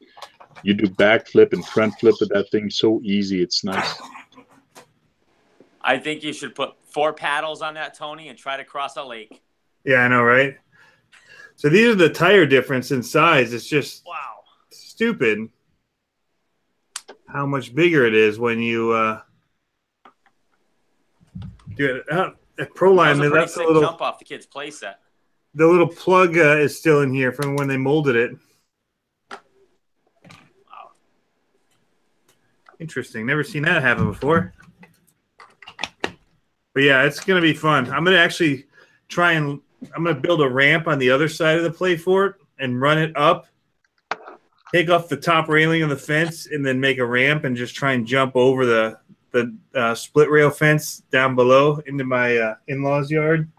you do backflip and front flip with that thing so easy. It's nice. I think you should put 4 paddles on that, Tony, and try to cross a lake. Yeah, I know, right? So these are the tire difference in size. It's just stupid how much bigger it is when you do it. At Proline, they left a little jump off the kid's playset. The little plug is still in here from when they molded it. Wow. Interesting. Never seen that happen before. But yeah, it's going to be fun. I'm going to actually I'm going to build a ramp on the other side of the play fort and run it up, take off the top railing of the fence, and then make a ramp and just try and jump over the split rail fence down below into my in-laws yard.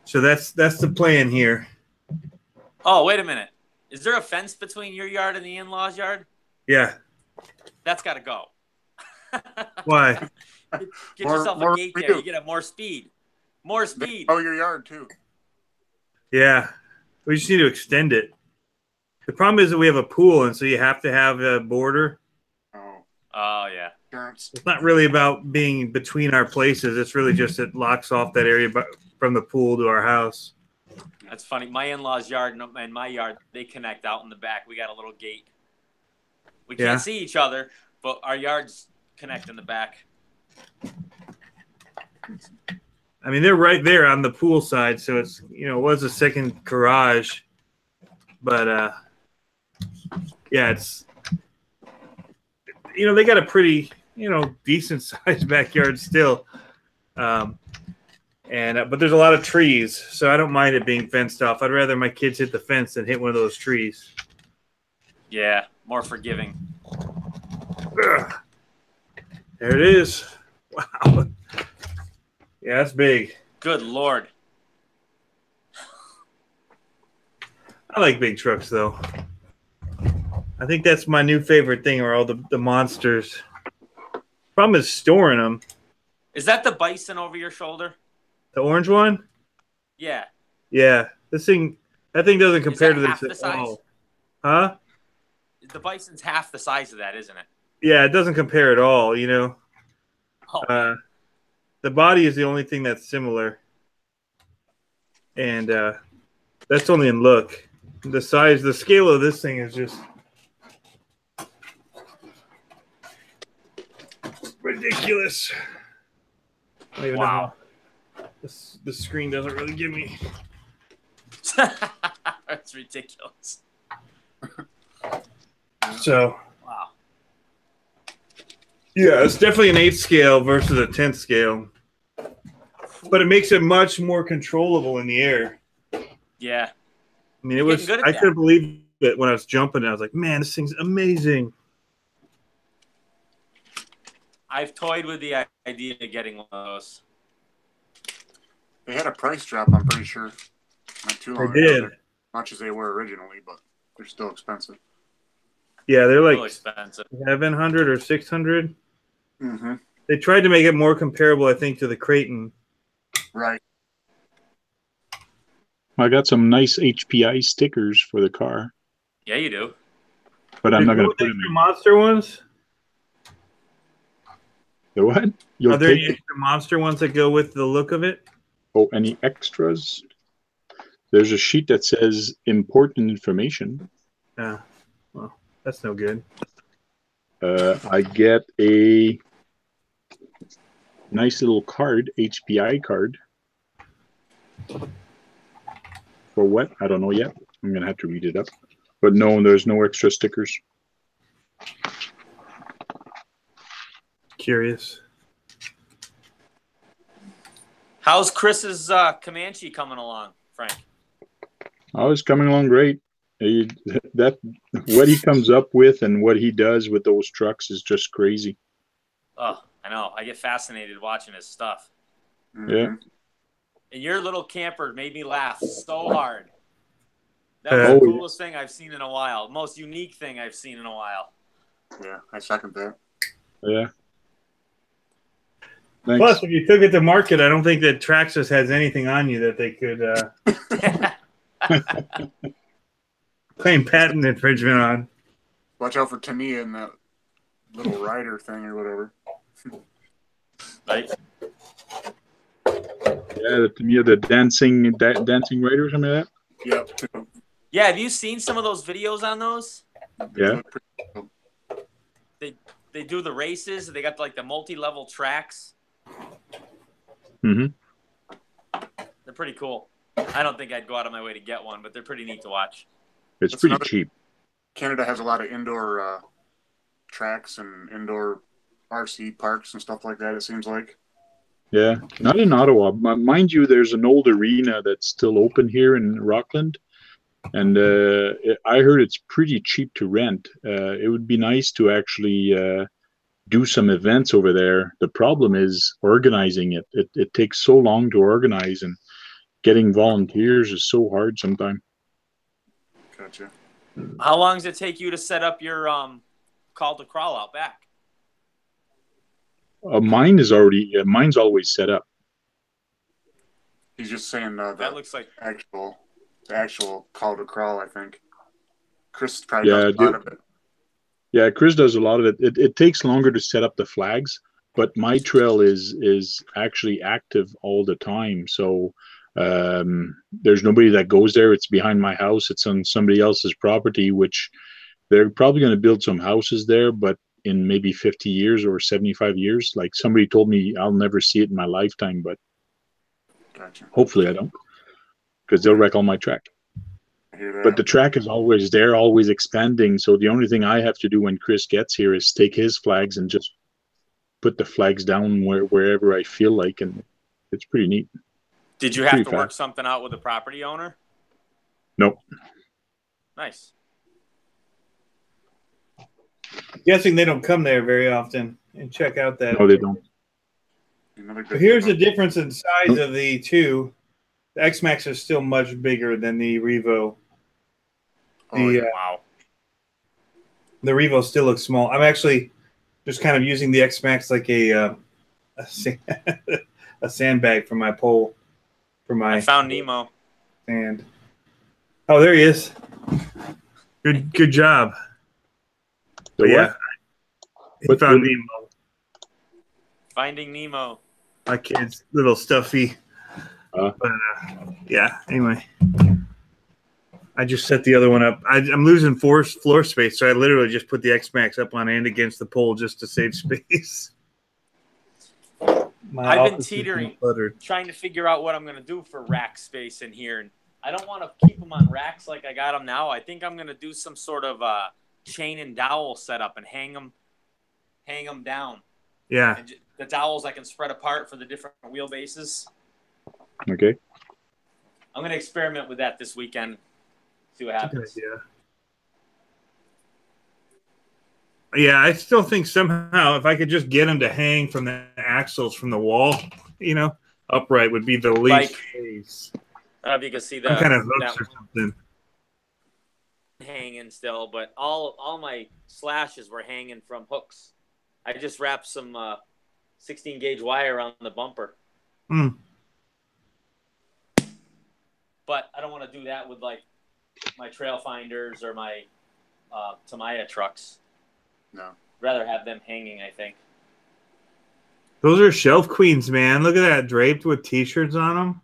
So that's the plan here. Oh, wait a minute. Is there a fence between your yard and the in-laws yard? Yeah. That's got to go. Why? Get yourself a gate there. You get more speed. More speed. Oh, your yard too. Yeah. We just need to extend it. The problem is that we have a pool, and so you have to have a border. Oh, yeah. It's not really about being between our places. It's really just it locks off that area from the pool to our house. That's funny. My in-laws' yard and my yard, they connect out in the back. We got a little gate. We can't see each other, but our yards connect in the back. I mean, they're right there on the pool side, so it's, it was a second garage. But, yeah, it's, they got a pretty, decent sized backyard still. But there's a lot of trees, so I don't mind it being fenced off. I'd rather my kids hit the fence than hit one of those trees. Yeah, more forgiving. Ugh. There it is. Wow. Yeah, that's big. Good Lord. I like big trucks, though. I think that's my new favorite thing, are all the monsters. Problem is storing them. Is that the Bison over your shoulder? The orange one? Yeah. Yeah. That thing doesn't compare to this at all. Huh? The Bison's half the size of that, isn't it? Yeah, it doesn't compare at all, Oh, the body is the only thing that's similar. And that's only in look. The size, the scale of this thing is just ridiculous. I don't even know. The screen doesn't really give me. That's ridiculous. So, wow. Yeah, it's definitely an 8th scale versus a 10th scale. But it makes it much more controllable in the air. Yeah. I mean, I couldn't believe it when I was jumping. I was like, man, this thing's amazing. I've toyed with the idea of getting one of those. They had a price drop, I'm pretty sure. Not too long ago. They did. Much as they were originally, but they're still expensive. Yeah, they're like Really expensive. 700 or 600. Mm-hmm. They tried to make it more comparable, I think, to the Creighton. Right. I got some nice HPI stickers for the car. Yeah, you do. But I'm not going to put them in. in. Monster ones? The what? Are there any extra monster ones that go with the look of it? Oh, any extras? There's a sheet that says important information. Yeah. Well, that's no good. I get a nice little card, HPI card. For what? I don't know yet. I'm going to have to read it up. But no, there's no extra stickers. Curious. How's Chris's Comanche coming along? Frank? Oh, it's coming along great. That what he comes up with and what he does with those trucks is just crazy. Oh, I know. I get fascinated watching his stuff. Yeah. And your little camper made me laugh so hard. That was the coolest thing I've seen in a while. Most unique thing I've seen in a while. Yeah, I second that. Yeah. Thanks. Plus, if you took it to market, I don't think that Traxxas has anything on you that they could claim patent infringement on. Watch out for Tania and that little rider thing or whatever. Right? Yeah, the dancing rider or something like that. Yep. Yeah, have you seen some of those videos on those? Yeah. They do the races. They got like the multi-level tracks. Mm-hmm. They're pretty cool. I don't think I'd go out of my way to get one, but they're pretty neat to watch. It's pretty cheap. Canada has a lot of indoor tracks and indoor RC parks and stuff like that, it seems like. Yeah, not in Ottawa. Mind you, there's an old arena that's still open here in Rockland. And I heard it's pretty cheap to rent. It would be nice to actually do some events over there. The problem is organizing it. It takes so long to organize, and getting volunteers is so hard sometimes. Gotcha. How long does it take you to set up your call to crawl out back? Mine's always set up. He's just saying that looks like the actual call to crawl, I think. Chris probably does a lot of it. Yeah, Chris does a lot of it. It takes longer to set up the flags, but my trail is actually active all the time. So there's nobody that goes there. It's behind my house. It's on somebody else's property, which they're probably going to build some houses there, but in maybe 50 years or 75 years. Like somebody told me, I'll never see it in my lifetime, but gotcha. Hopefully I don't, because they'll wreck all my track. But the track is always there, always expanding. So the only thing I have to do when Chris gets here is take his flags and just put the flags down wherever I feel like, and it's pretty neat. Did you have to work something out with the property owner? Nope. Nice. Guessing they don't come there very often and check out that. No, they don't. But here's the difference in size of the two. The X-Max is still much bigger than the Revo. Wow. The Revo still looks small. I'm actually just kind of using the X-Max like a sandbag for my pole. I found Nemo. Sand. Oh, there he is. Good job. But yeah, he found Nemo. Finding Nemo. My kid's little stuffy. But yeah, anyway. I just set the other one up. I'm losing floor space, so I literally just put the X-Max up on end against the pole just to save space. I've been teetering, trying to figure out what I'm going to do for rack space in here. And I don't want to keep them on racks like I got them now. I think I'm going to do some sort of chain and dowel setup and hang them down. Yeah. And the dowels I can spread apart for the different wheelbases. Okay. I'm going to experiment with that this weekend. See what happens. Yeah, I still think somehow if I could just get them to hang from the axles from the wall, upright would be the least case. I don't know if you can see that. Some kind of hooks or something. Hanging still, but all my slashes were hanging from hooks. I just wrapped some 16 gauge wire around the bumper. But I don't want to do that with like my trail finders or my Tamiya trucks. No. Rather have them hanging, I think. Those are shelf queens, man. Look at that, draped with T-shirts on them.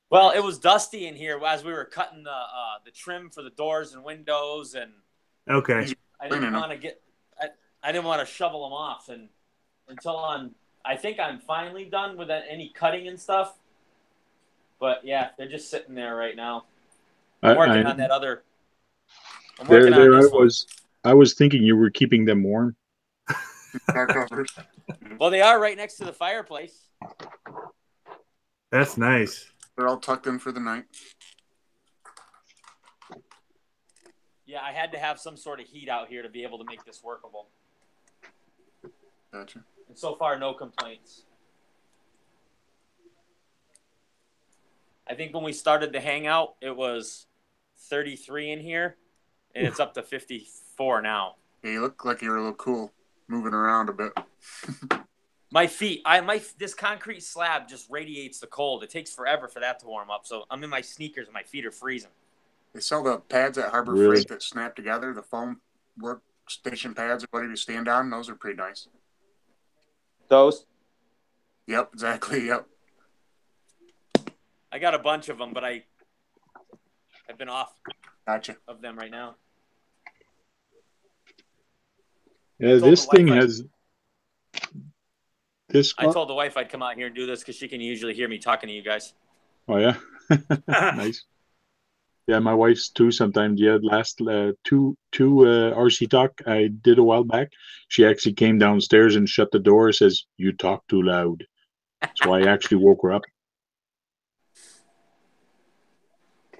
Well, it was dusty in here as we were cutting the trim for the doors and windows, and okay. I didn't want to I didn't want to shovel them off, and I think I'm finally done with any cutting and stuff. But yeah, they're just sitting there right now. I'm working on that other. I'm working on this one. I was thinking you were keeping them warm. Well, they are right next to the fireplace. That's nice. They're all tucked in for the night. Yeah, I had to have some sort of heat out here to be able to make this workable. Gotcha. And so far, no complaints. I think when we started the hangout, it was 33 in here, and it's up to 54 now. Yeah, you look like you're a little cool, moving around a bit. My feet, this concrete slab just radiates the cold. It takes forever for that to warm up. So I'm in my sneakers and my feet are freezing. They sell the pads at Harbor Really? Freight that snap together, the foam workstation pads or whatever you stand on. Those are pretty nice. Those? Yep, exactly. Yep. I got a bunch of them, but I've been off Gotcha. of them right now. Yeah, this thing has this. I told the wife I'd come out here and do this because she can usually hear me talking to you guys. Oh yeah, nice. Yeah, my wife's too sometimes. Yeah, last two RC talk I did a while back. She actually came downstairs and shut the door. Says you talk too loud. So I actually woke her up.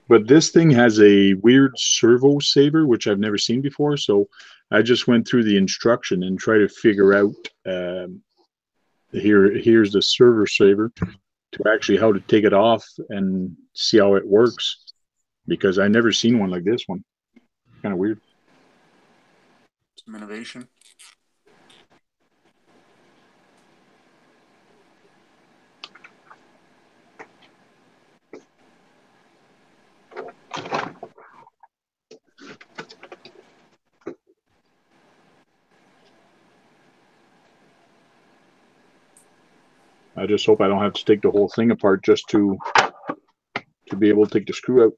But this thing has a weird servo saver, which I've never seen before. So I just went through the instruction and tried to figure out. Here's the servo saver to actually how to take it off and see how it works, because I never seen one like this one. Kind of weird. Some innovation. I just hope I don't have to take the whole thing apart just to be able to take the screw out.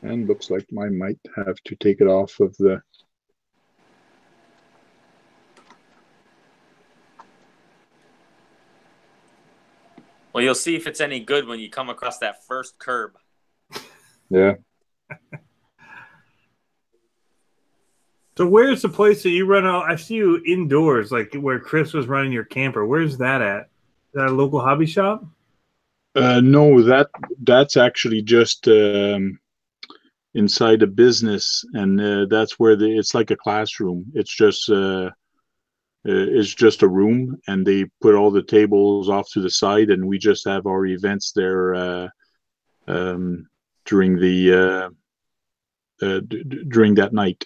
And looks like I might have to take it off of the. Well, you'll see if it's any good when you come across that first curb. Yeah. So where's the place that you run out? I see you indoors, like where Chris was running your camper. Where's that at? Is that a local hobby shop? No, that's actually just inside a business, and that's where it's like a classroom. It's just a room, and they put all the tables off to the side, and we just have our events there during during that night.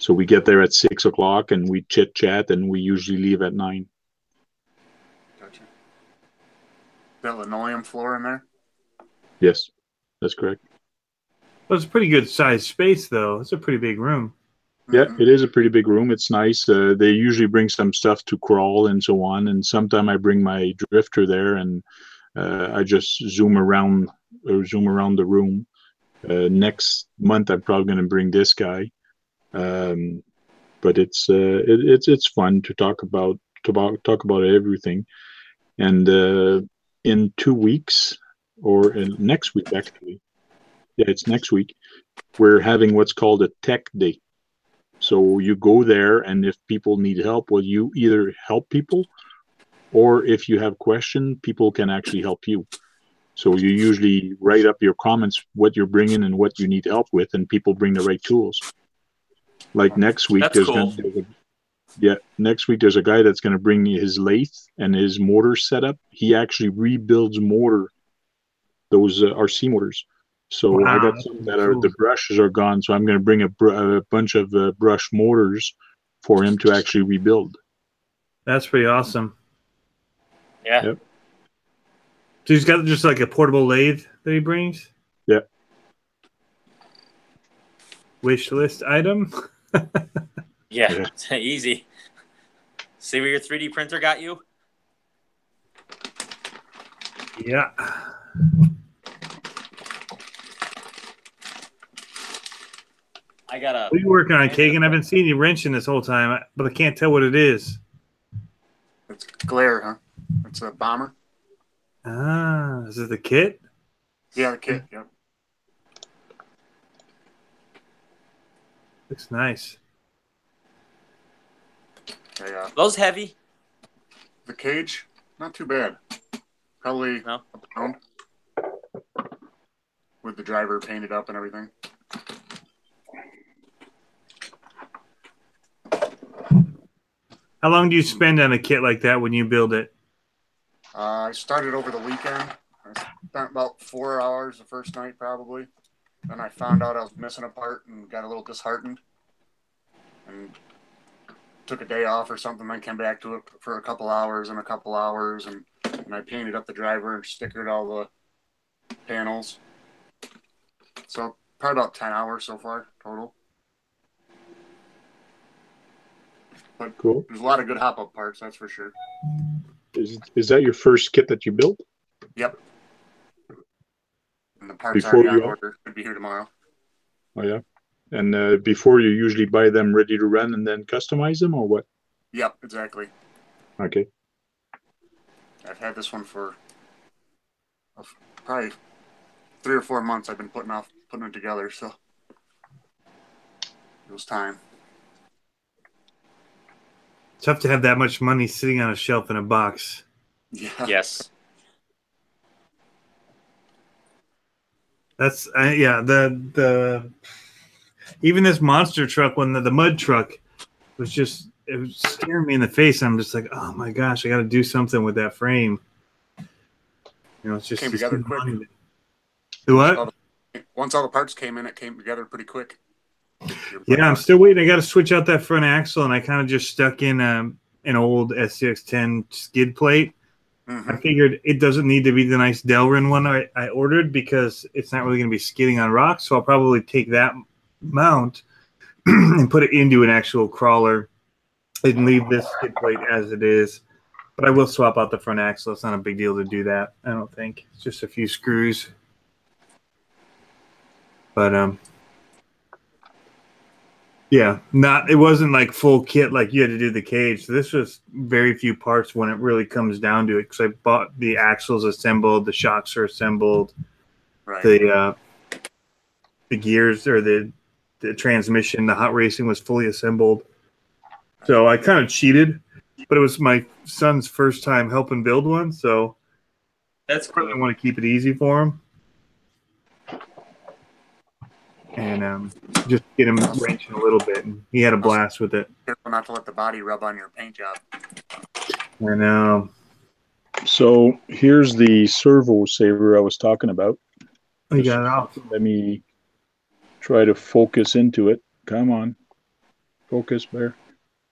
So we get there at 6 o'clock and we chit chat, and we usually leave at 9. Gotcha. That linoleum floor in there? Yes, that's correct. Well, it's a pretty good sized space, though. It's a pretty big room. Yeah, it is a pretty big room. It's nice. They usually bring some stuff to crawl and so on, and sometime I bring my drifter there, and I just zoom around the room. Next month I'm probably going to bring this guy. But it's fun to talk about everything, and in 2 weeks or next week actually, yeah, it's next week, we're having what's called a tech day. So you go there, and if people need help, well, you either help people, or if you have questions, people can actually help you. So you usually write up your comments, what you're bringing and what you need help with, and people bring the right tools. Like next week, That's cool. Next week there's a guy that's going to bring me his lathe and his motor setup. He actually rebuilds those RC motors. So wow, I got some that are the brushes are gone, so I'm going to bring a bunch of brush motors for him to actually rebuild. That's pretty awesome. Yeah. Yep. So he's got just like a portable lathe that he brings? Yeah. Wish list item? Yeah, easy. See where your 3D printer got you? Yeah. I got a. What are you working on, Kagan? I've been seeing you wrenching this whole time, but I can't tell what it is. It's glare, huh? It's a bomber. Ah, is it the kit? Yeah, the kit. Yep. Looks nice. I Those heavy? The cage, not too bad. Probably No? a pound with the driver painted up and everything. How long do you spend on a kit like that when you build it? I started over the weekend. I spent about 4 hours the first night, probably. Then I found out I was missing a part and got a little disheartened. And took a day off or something, then came back to it for a couple hours, and I painted up the driver and stickered all the panels. So probably about 10 hours so far total. But Cool. there's a lot of good hop-up parts, that's for sure. Is that your first kit that you built? Yep. And the parts Before already on you- order. Should be here tomorrow. Oh yeah. And before you usually buy them ready to run and then customize them, or what? Yep, exactly. Okay. I've had this one for probably 3 or 4 months. I've been putting it together, so it was time. Tough to have that much money sitting on a shelf in a box. Yeah. Yes. That's yeah. The even this monster truck, when the mud truck was just, it was staring me in the face. I'm just like, oh my gosh, I got to do something with that frame. You know, it's just Came it's together quick. money. The what? Once all the parts came in, it came together pretty quick. Yeah, I'm still waiting. I got to switch out that front axle, and I kind of just stuck in an old SCX10 skid plate. Mm-hmm. I figured it doesn't need to be the nice Delrin one I ordered, because it's not really going to be skidding on rocks. So I'll probably take that mount and put it into an actual crawler and leave this skid plate as it is. But I will swap out the front axle. It's not a big deal to do that, I don't think. It's just a few screws. But yeah, it wasn't like full kit like you had to do the cage. So this was very few parts when it really comes down to it, because I bought the axles assembled, the shocks are assembled, Right. the gears, or the transmission, the hot racing was fully assembled. So I kind of cheated, but it was my son's first time helping build one, so That's I really cool. want to keep it easy for him. And just get him wrenching a little bit. And he had a blast with it. Careful not to let the body rub on your paint job. I know. So here's the servo saver I was talking about. Oh, you got it off. Let me try to focus into it. Come on. Focus, Bear.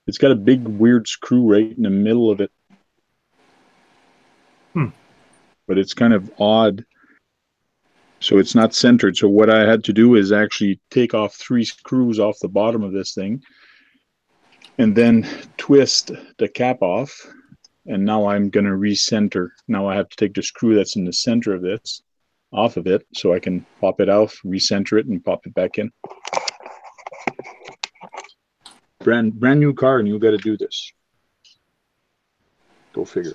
It's got a big weird screw right in the middle of it. But it's kind of odd. So it's not centered. So what I had to do is actually take off 3 screws off the bottom of this thing and then twist the cap off. And now I'm going to recenter. Now I have to take the screw that's in the center of this off of it so I can pop it off, recenter it, and pop it back in. Brand new car, and you got to do this. Go figure.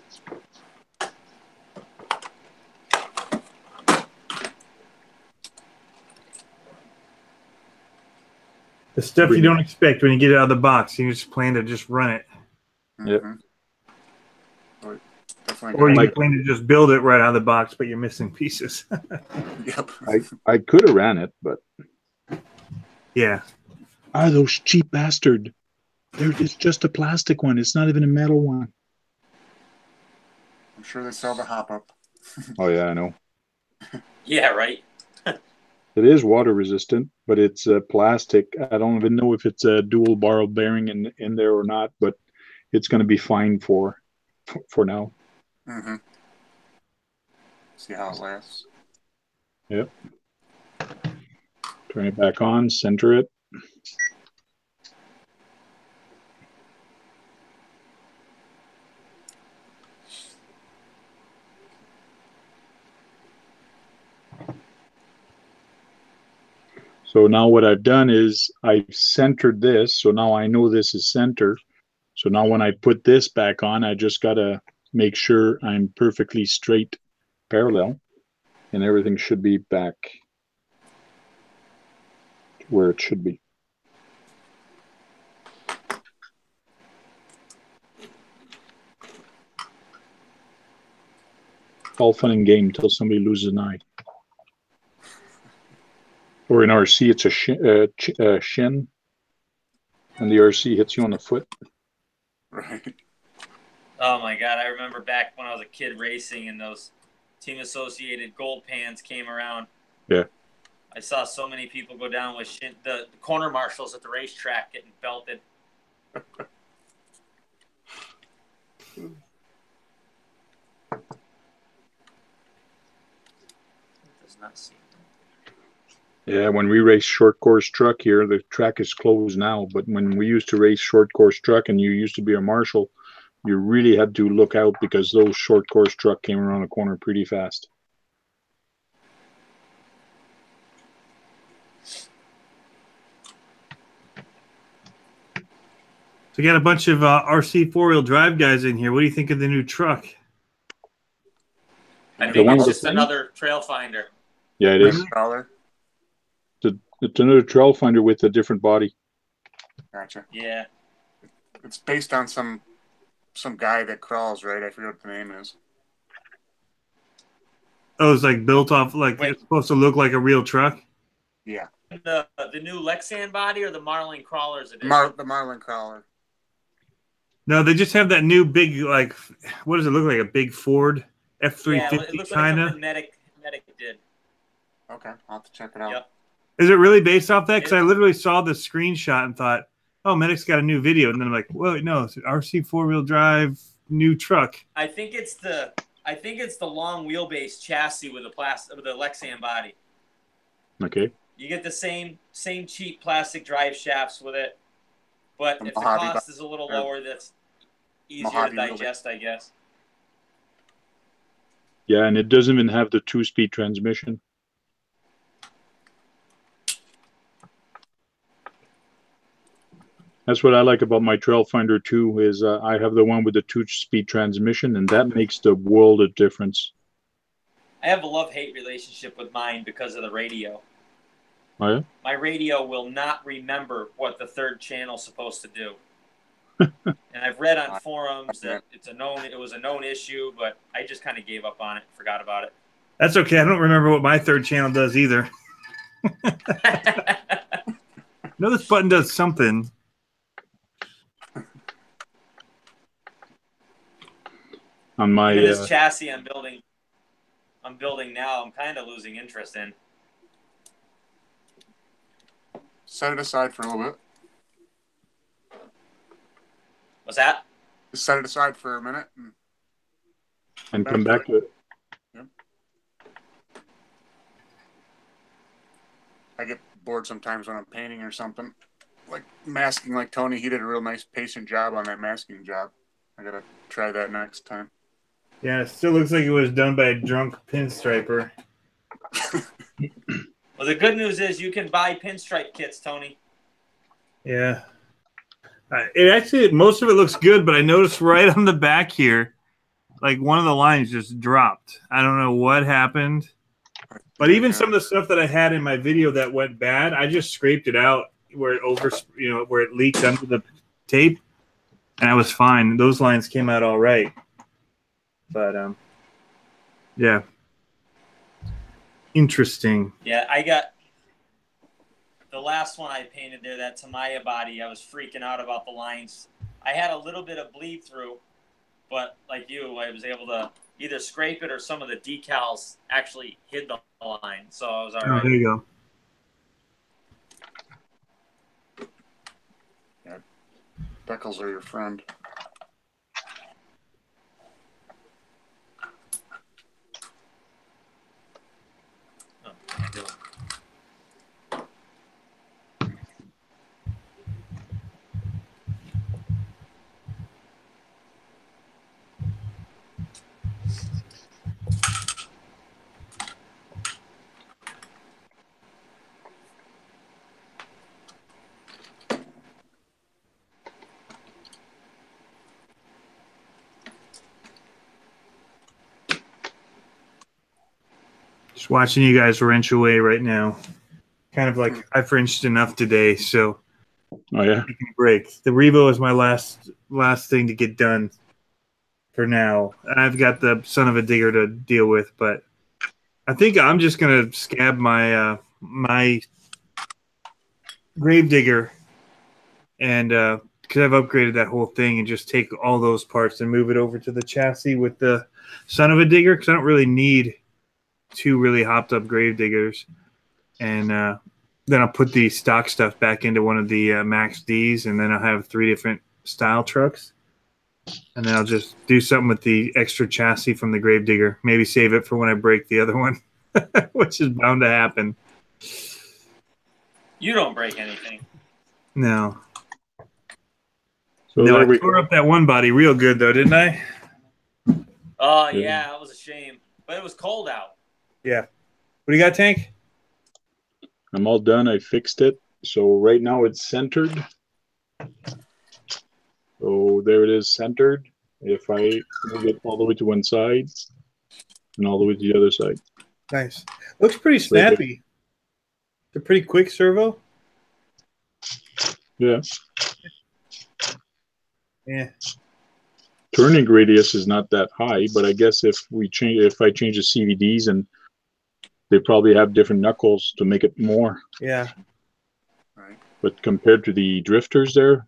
The stuff you don't expect when you get it out of the box. You just plan to just run it. Yep. Or you plan to just build it right out of the box, but you're missing pieces. Yep. I could have ran it, but yeah. Ah, those cheap bastard. It's just a plastic one. It's not even a metal one. I'm sure they sell the hop-up. Oh, yeah, I know. Yeah, right. It is water resistant, but it's plastic. I don't even know if it's a dual barrel bearing in there or not, but it's going to be fine for now. Mm-hmm. See how it lasts. Yep. Turn it back on, center it. So now what I've done is I've centered this. So now I know this is center. So now when I put this back on, I just got to make sure I'm perfectly straight parallel, and everything should be back where it should be. all fun and game until somebody loses an eye. Or in RC, it's a shin, and the RC hits you on the foot. Right. Oh my God! I remember back when I was a kid racing, and those team associated gold pans came around. Yeah. I saw so many people go down with the corner marshals at the racetrack getting belted. Does not seem. Yeah, when we race short course truck here, the track is closed now. But when we used to race short course truck, and you used to be a marshal, you really had to look out because those short course truck came around the corner pretty fast. So you got a bunch of RC four-wheel drive guys in here. What do you think of the new truck? I think it's just another trail finder. Yeah, it is. It's another trail finder with a different body. Gotcha. Yeah. It's based on some guy that crawls, right? I forget what the name is. Oh, it's like built off, like it's supposed to look like a real truck? Yeah. The new Lexan body or the Marlin Crawlers edition? The Marlin Crawler. No, they just have that new big, like, what does it look like? A big Ford F-350 yeah, it looks like kind of? something Medic did. Okay, I'll have to check it out. Yep. Is it really based off that? Because I literally saw the screenshot and thought, oh, Medic's got a new video. And then I'm like, well, no, it's an RC four-wheel drive new truck. I think it's the long wheelbase chassis with the Lexan body. Okay. You get the same cheap plastic drive shafts with it, but if the cost is a little lower, that's easier to digest, I guess. Yeah, and it doesn't even have the 2-speed transmission. That's what I like about my Trail Finder too, is I have the one with the 2-speed transmission, and that makes the world of difference. I have a love-hate relationship with mine because of the radio. Oh, yeah? My radio will not remember what the third channel's supposed to do. And I've read on forums that it was a known issue, but I just kind of gave up on it, forgot about it. That's okay. I don't remember what my third channel does either. No, this button does something. On my this chassis I'm building now, I'm kind of losing interest in. Set it aside for a little bit. What's that? Just set it aside for a minute and come back to it. Yep. I get bored sometimes when I'm painting or something. Like masking, like Tony, he did a real nice patient job on that masking job. I gotta try that next time. Yeah, it still looks like it was done by a drunk pinstriper. Well, the good news is you can buy pinstripe kits, Tony. Yeah. Most of it looks good, but I noticed right on the back here, like one of the lines just dropped. I don't know what happened. But even some of the stuff that I had in my video that went bad, I just scraped it out where it leaked under the tape, and I was fine. Those lines came out all right. But yeah. Interesting. Yeah, I got the last one I painted there, that Tamiya body. I was freaking out about the lines. I had a little bit of bleed through, but like you, I was able to either scrape it or some of the decals actually hid the line. So I was all right. Oh, there you go. Yeah. Decals are your friend. Just watching you guys wrench away right now. Kind of like I've wrenched enough today, so oh yeah, taking a break. The Revo is my last thing to get done. for now. I've got the son of a digger to deal with, but I think I'm just gonna scab my my grave digger and because I've upgraded that whole thing and just take all those parts and move it over to the chassis with the son of a digger because I don't really need two really hopped up grave diggers. And then I'll put the stock stuff back into one of the Max Ds, and then I'll have 3 different style trucks. And then I'll just do something with the extra chassis from the grave digger. Maybe save it for when I break the other one, which is bound to happen. You don't break anything. No. So No, I there we tore go. up that one body real good, though, didn't I? Oh, yeah, that was a shame. But it was cold out. Yeah. What do you got, Tank? I'm all done. I fixed it. So right now it's centered. So there it is, centered. If I move it all the way to one side and all the way to the other side. Nice. Looks pretty snappy. It's a pretty quick servo. Yeah. Yeah. Turning radius is not that high, but I guess if I change the CVDs, and they probably have different knuckles to make it more. Yeah. Right. But compared to the drifters there,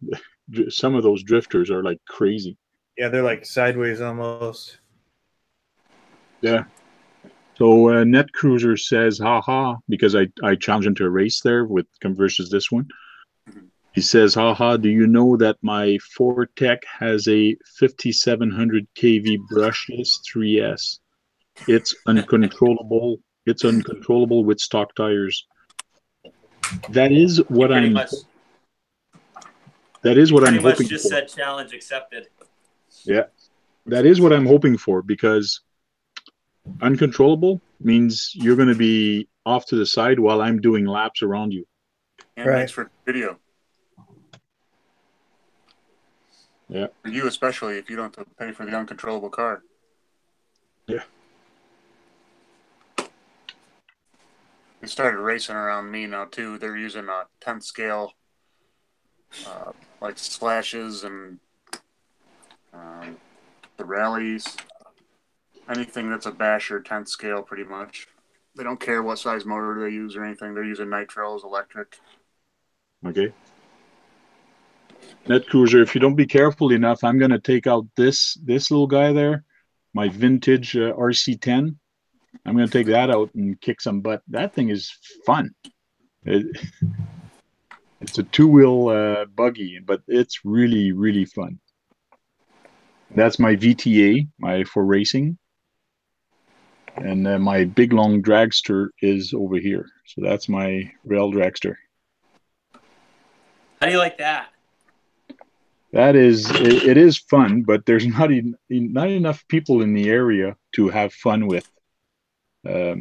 some of those drifters are like crazy. Yeah, they're like sideways almost. Yeah. So Net Cruiser says, haha, because I challenged him to a race there with versus this one. He says, haha, do you know that my Ford Tech has a 5700 kV brushless 3S? It's uncontrollable. It's uncontrollable with stock tires. That is what Pretty I'm. much, That is what I'm pretty much hoping just for. said challenge accepted. Yeah, that is what I'm hoping for, because uncontrollable means you're going to be off to the side while I'm doing laps around you. And Right. thanks for the video. Yeah. For you especially, if you don't have to pay for the uncontrollable car. Yeah. They started racing around me now too. They're using a 10th scale, like slashes and the rallies. Anything that's a basher 10th scale, pretty much. They don't care what size motor they use or anything. They're using nitros, electric. Okay. Net Cruiser, if you don't be careful enough, I'm going to take out this little guy there, my vintage RC10. I'm going to take that out and kick some butt. That thing is fun. It's a 2-wheel buggy, but it's really, really fun. That's my VTA, for racing. And my big long dragster is over here. So that's my rail dragster. How do you like that? That is, it is fun, but there's not enough people in the area to have fun with. There's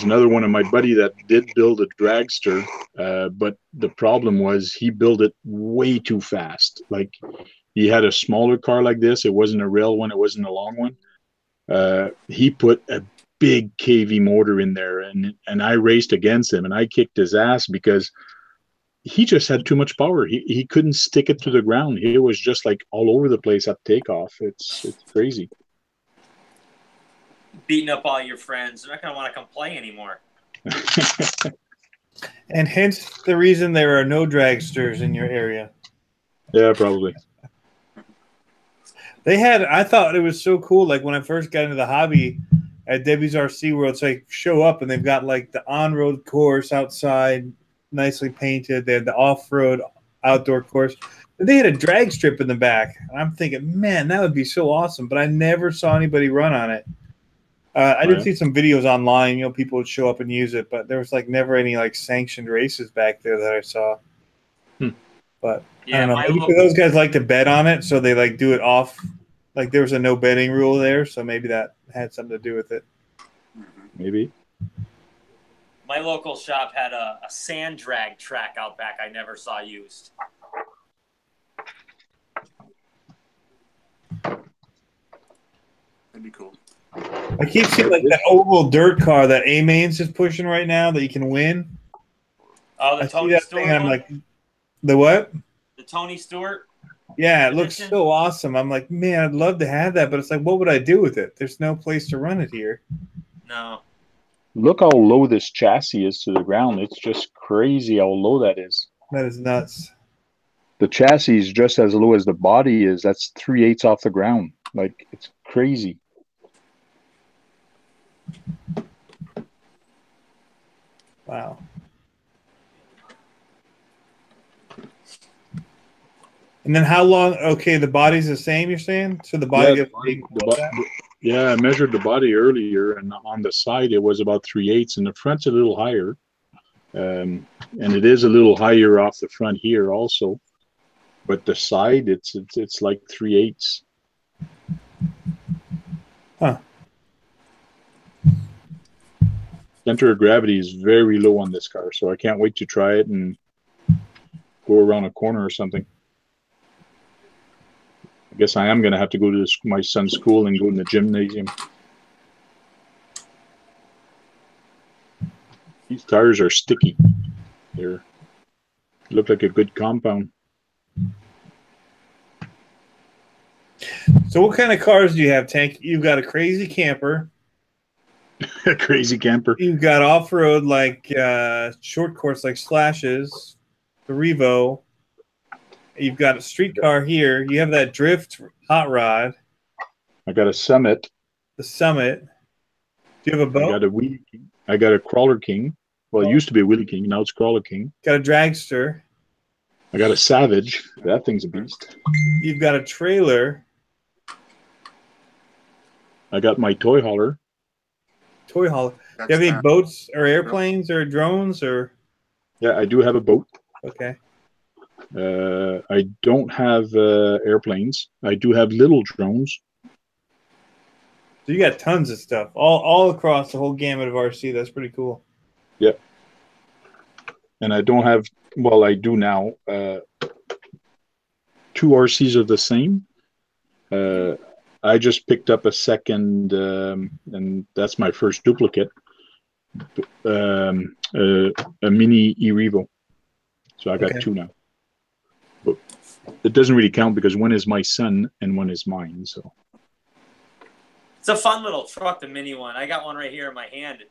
another one of my buddy that did build a dragster, but the problem was he built it way too fast. Like, he had a smaller car like this. It wasn't a rail one. It wasn't a long one. He put a big KV motor in there, and I raced against him, and I kicked his ass because he just had too much power. He couldn't stick it to the ground. He was just like all over the place at takeoff. It's crazy. Beating up all your friends. They're not going to want to come play anymore. And hence the reason there are no dragsters in your area. Yeah, probably. I thought it was so cool. Like when I first got into the hobby at Debbie's RC World, it's like show up and they've got like the on-road course outside, nicely painted. They had the off-road outdoor course. And they had a drag strip in the back. And I'm thinking, man, that would be so awesome. But I never saw anybody run on it. I did see some videos online. You know, people would show up and use it, but there was like never any like sanctioned races back there that I saw. But Yeah, I don't know. Maybe those guys like to bet on it, so they like do it off. Like there was a no betting rule there, so maybe that had something to do with it. Maybe. My local shop had a sand drag track out back I never saw used. That'd be cool. I keep seeing like that oval dirt car that A-Mains is pushing right now that you can win. Oh, the I Tony see that Stewart thing, and I'm one? like, the what? The Tony Stewart? Yeah, it looks so awesome. I'm like, man, I'd love to have that, but it's like, what would I do with it? There's no place to run it here. No. Look how low this chassis is to the ground. It's just crazy how low that is. That is nuts. The chassis is just as low as the body is. That's 3/8 off the ground. Like, it's crazy. Wow. And then how long? Okay, the body's the same, you're saying? So the body gets big. Yeah, I measured the body earlier, and on the side it was about 3/8, and the front's a little higher. And it is a little higher off the front here also. But the side, it's like 3/8. Huh. Center of gravity is very low on this car, so I can't wait to try it and go around a corner or something. I guess I am going to have to go to my son's school and go in the gymnasium. These tires are sticky. They look like a good compound. So what kind of cars do you have, Tank? You've got a crazy camper. A crazy camper. You've got off-road, like short course, like Slashes, the Revo. You've got a street car here. You have that drift hot rod. I got a Summit. The Summit. Do you have a boat? I got a Crawler King. Well, it used to be a Wheelie King. Now it's Crawler King. Got a dragster. I got a Savage. That thing's a beast. You've got a trailer. I got my toy hauler. Toy hauler. Do you have any boats or airplanes or drones or? Yeah, I do have a boat. Okay. I don't have airplanes. I do have little drones. So you got tons of stuff all across the whole gamut of RC. That's pretty cool. Yeah. And I don't have, well, I do now. 2 RCs are the same. I just picked up a second, and that's my first duplicate, a mini E-Revo. So I got 2 now. But it doesn't really count because one is my son and one is mine. So it's a fun little truck, the mini one. I got one right here in my hand.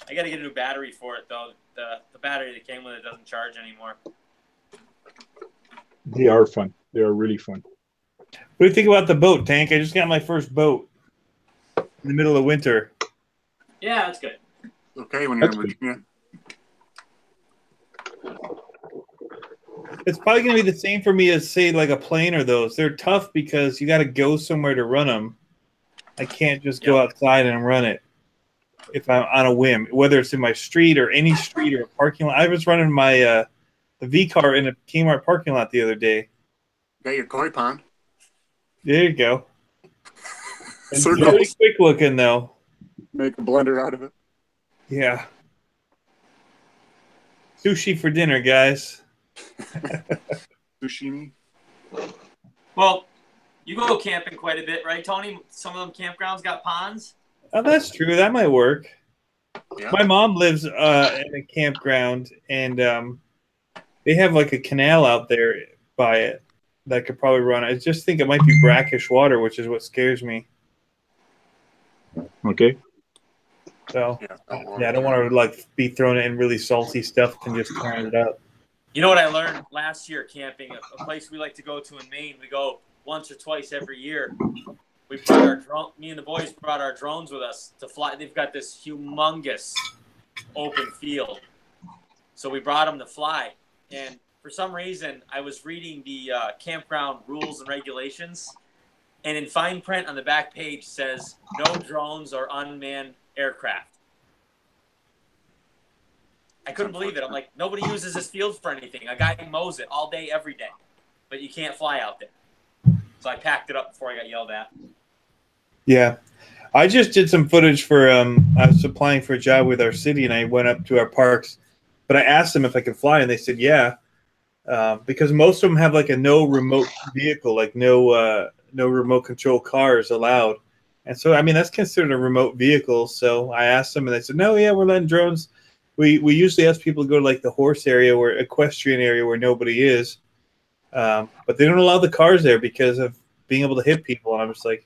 I got to get a new battery for it, though. The battery that came with it doesn't charge anymore. They are fun. They are really fun. What do you think about the boat, Tank? I just got my first boat in the middle of winter. Yeah, that's good. Okay, when you're in Virginia. It's probably going to be the same for me as, say, like a plane or those. They're tough because you got to go somewhere to run them. I can't just go outside and run it if I'm on a whim, whether it's in my street or any street or a parking lot. I was running my the V car in a Kmart parking lot the other day. Got your koi pond. There you go. It's really quick looking, though. Make a blender out of it. Yeah. Sushi for dinner, guys. Sushimi. Well, you go camping quite a bit, right, Tony? Some of them campgrounds got ponds. Oh, that's true. That might work. Yeah. My mom lives in a campground, and they have like a canal out there by it that could probably run. I just think it might be brackish water, which is what scares me. Okay. So, yeah, I don't want to like be thrown in really salty stuff and just turn it up. You know what I learned last year camping? A place we like to go to in Maine. We go once or twice every year. We brought our drone. Me and the boys brought our drones with us to fly. They've got this humongous open field, so we brought them to fly. And for some reason, I was reading the campground rules and regulations, and in fine print on the back page says no drones or unmanned aircraft. I couldn't believe it. I'm like, nobody uses this field for anything. A guy mows it all day, every day, but you can't fly out there. So I packed it up before I got yelled at. Yeah. I just did some footage for, I was applying for a job with our city, and I went up to our parks, but I asked them if I could fly, and they said, yeah, because most of them have like a no remote vehicle, like no remote control cars allowed. And so, I mean, that's considered a remote vehicle. So I asked them, and they said, no, yeah, we're letting drones. We usually ask people to go to like the horse area or equestrian area where nobody is. But they don't allow the cars there because of being able to hit people. And I'm just like,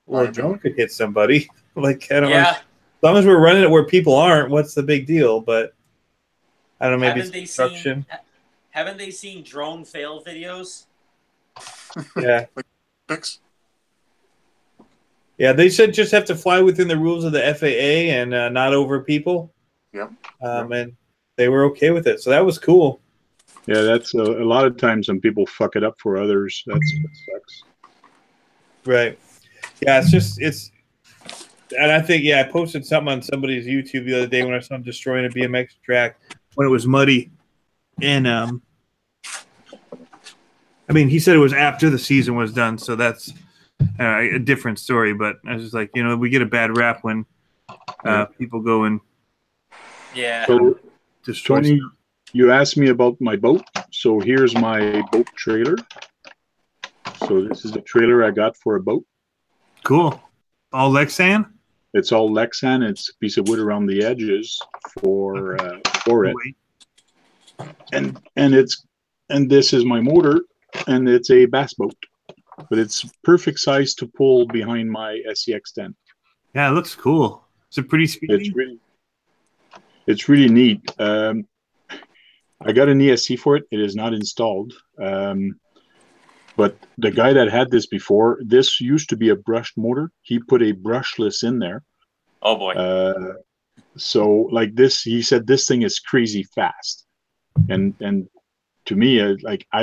well, a drone could hit somebody. Like, I don't know. As long as we're running it where people aren't, what's the big deal? But I don't know, maybe it's construction. Haven't they seen drone fail videos? Yeah. Fix. Yeah, they said just have to fly within the rules of the FAA and not over people. Yep. And they were okay with it. So that was cool. Yeah, that's a lot of times when people fuck it up for others. That sucks. Right. Yeah, and I think, I posted something on somebody's YouTube the other day when I saw him destroying a BMX track when it was muddy. And, I mean, he said it was after the season was done, so that's a different story. But I was just like, we get a bad rap when people go and So, destroy Tony, stuff. you asked me about my boat. So here's my boat trailer. So this is the trailer I got for a boat. Cool. All Lexan? It's all Lexan. It's a piece of wood around the edges for it. And this is my motor, and it's a bass boat, but it's perfect size to pull behind my SCX10. Yeah, it looks cool. Is it pretty speedy? It's really neat. I got an ESC for it. It is not installed. But the guy that had this before, this used to be a brushed motor. He put a brushless in there. Oh boy. So like this, he said this thing is crazy fast. And to me, I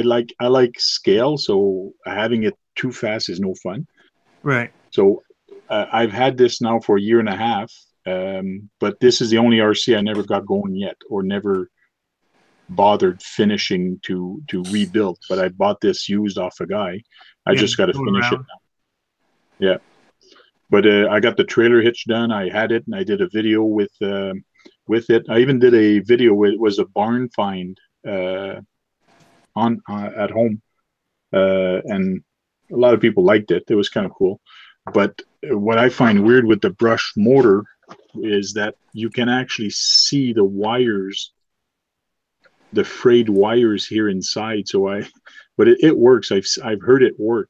like scale, so having it too fast is no fun. Right. So I've had this now for a year and a half, but this is the only RC I never got going yet, or never bothered finishing to rebuild. But I bought this used off a guy. I just got to finish it now. Yeah. But I got the trailer hitch done. I had it, and I did a video with it. I even did a video. It was a barn find at home, and a lot of people liked it. It was kind of cool. But what I find weird with the brush motor is that you can actually see the wires, the frayed wires here inside. But it works. I've heard it work.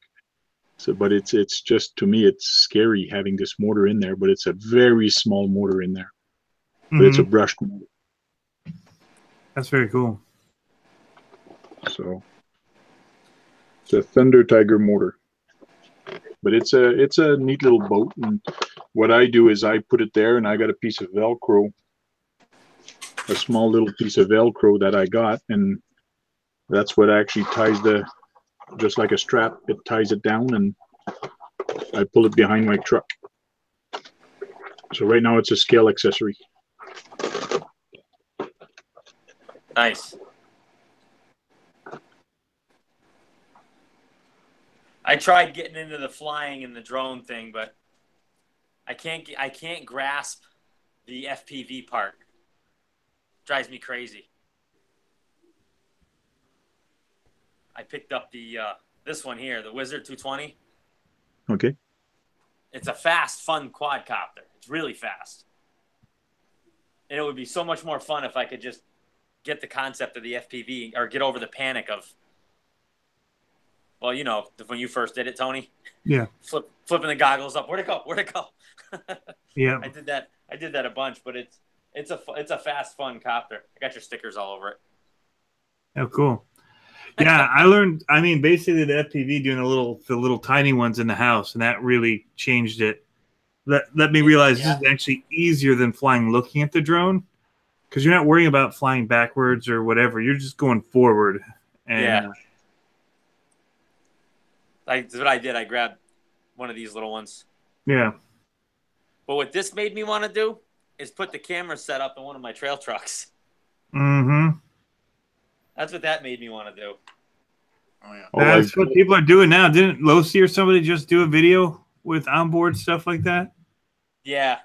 So, but it's just, to me, it's scary having this motor in there. But it's a very small motor in there. But it's a brushed motor. That's very cool. So it's a Thunder Tiger motor. But it's a neat little boat. And what I do is I put it there, and I got a piece of Velcro, a small little piece of Velcro that I got, and that's what actually ties just like a strap, it ties it down, and I pull it behind my truck. So right now it's a scale accessory. Nice. I tried getting into the flying and the drone thing, but I can't grasp the FPV part. Drives me crazy. I picked up the this one here, the Wizard 220. Okay. It's a fast, fun quadcopter. It's really fast. And it would be so much more fun if I could just get the concept of the FPV, or get over the panic of, well, when you first did it, Tony. Yeah. Flipping the goggles up. Where'd it go? Yeah. I did that a bunch, but it's a fast, fun copter. I got your stickers all over it. Oh, cool. Yeah, I learned. I mean, basically the FPV doing the little tiny ones in the house, and that really changed it. Let me realize this is actually easier than flying looking at the drone, because you're not worrying about flying backwards or whatever. You're just going forward. And, that's what I did. I grabbed one of these little ones. Yeah. But what this made me want to do is put the camera set up in one of my trail trucks. Mm-hmm. That's what that made me want to do. Oh yeah. That's what people are doing now. Didn't Losi or somebody just do a video with onboard stuff like that? Yeah.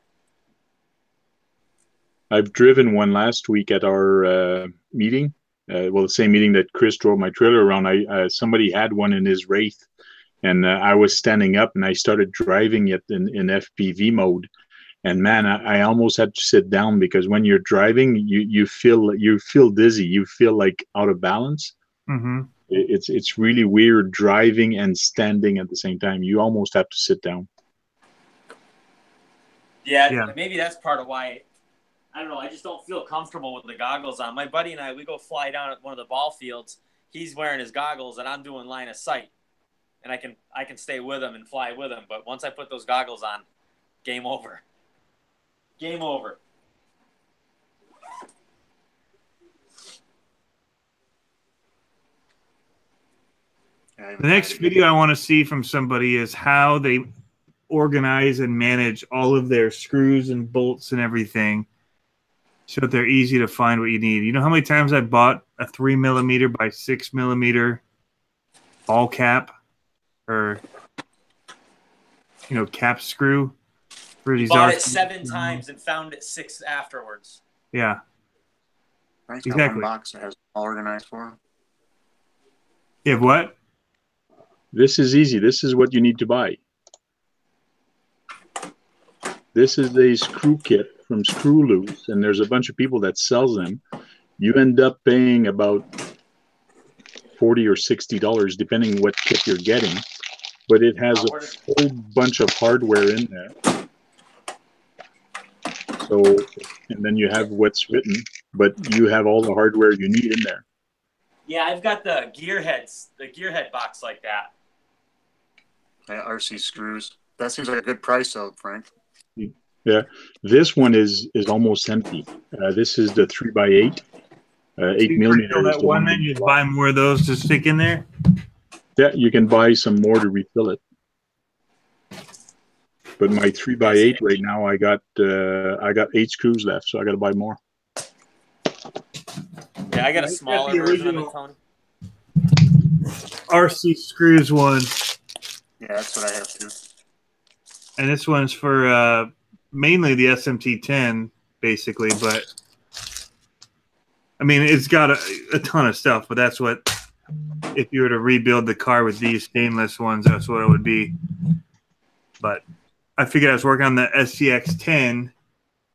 I've driven one last week at our meeting. The same meeting that Chris drove my trailer around. Somebody had one in his Wraith, and I was standing up, and I started driving it in FPV mode. And man, I almost had to sit down, because when you're driving, you feel dizzy. You feel like out of balance. Mm-hmm. It's really weird driving and standing at the same time. You almost have to sit down. Yeah, maybe that's part of why. I don't know. I just don't feel comfortable with the goggles on. My buddy and I, we go fly down at one of the ball fields. He's wearing his goggles, and I'm doing line of sight, and I can stay with him and fly with him. But once I put those goggles on, game over. Game over. The next video I want to see from somebody is how they organize and manage all of their screws and bolts and everything so that they're easy to find what you need. You know how many times I bought a 3mm by 6mm ball cap or, cap screw for these bought it 7 times and found it 6 afterwards. Yeah. Nice. Exactly. One box that has all organized for them. You have what? This is easy. This is what you need to buy. This is a screw kit from Screw Loose, and there's a bunch of people that sells them. You end up paying about $40 or $60, depending what kit you're getting. But it has a whole bunch of hardware in there. So, and then you have what's written, but you have all the hardware you need in there. Yeah, I've got the gearhead box like that. Yeah, RC screws. That seems like a good price, though, Frank. Yeah, this one is almost empty. This is the 3x8, 8mm. That one, then you buy more of those to stick in there. Yeah, you can buy some more to refill it. But my 3x8 right now, I got 8 screws left, so I got to buy more. Yeah, I got a smaller version of it, Tony. RC screws one. Yeah, that's what I have too. And this one's for mainly the SMT10, basically. But I mean, it's got a ton of stuff. But that's what, if you were to rebuild the car with these stainless ones, that's what it would be. But I figured I was working on the SCX10.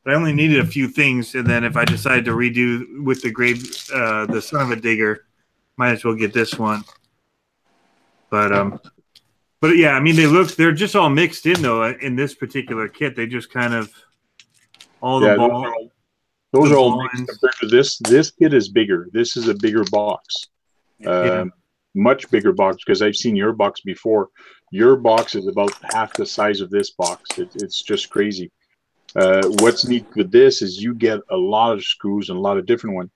But I only needed a few things, and then if I decided to redo with the son of a digger, might as well get this one. But yeah, I mean they're just all mixed in though in this particular kit. They just kind of those are all mixed compared to this. This kit is bigger. This is a bigger box, much bigger box, because I've seen your box before. Your box is about half the size of this box. It's just crazy. What's neat with this is you get a lot of screws and a lot of different ones.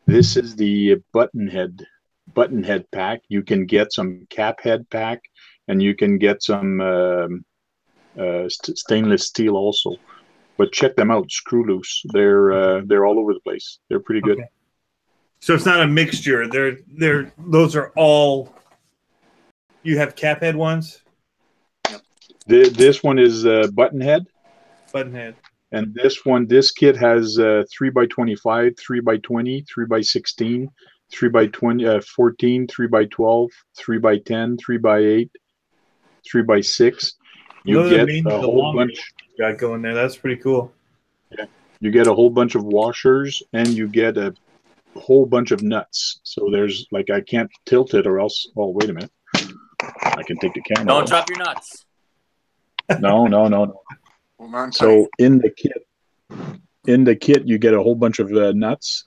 This is the button head pack. You can get some cap head pack, and you can get some stainless steel also. But check them out, Screw Loose. They're all over the place. They're pretty good. Okay. So it's not a mixture. Those are all. You have cap head ones. This one is button head. Button head. And this kit has 3x25, 3x20, 3x16, 3x14, 3x12, 3x10, 3x8, 3x6. You get a whole bunch. Got going there. That's pretty cool. Yeah, you get a whole bunch of washers, and you get a whole bunch of nuts. So there's I can't tilt it, or else. Oh, wait a minute. I can take the camera. Don't drop your nuts. No. So in the kit, you get a whole bunch of nuts,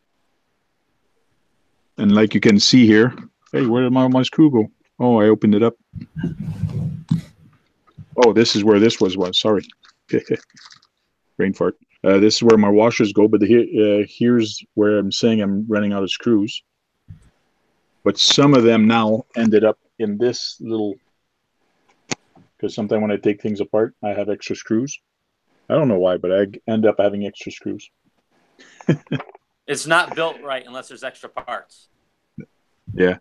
and like you can see here. Hey, where did my screw go? Oh, I opened it up. Oh, this is where this was. Sorry, brain fart. This is where my washers go, but here's where I'm saying I'm running out of screws. But some of them now ended up in this little. Because sometimes when I take things apart, I have extra screws. I don't know why, but I end up having extra screws. It's not built right unless there's extra parts. Yeah.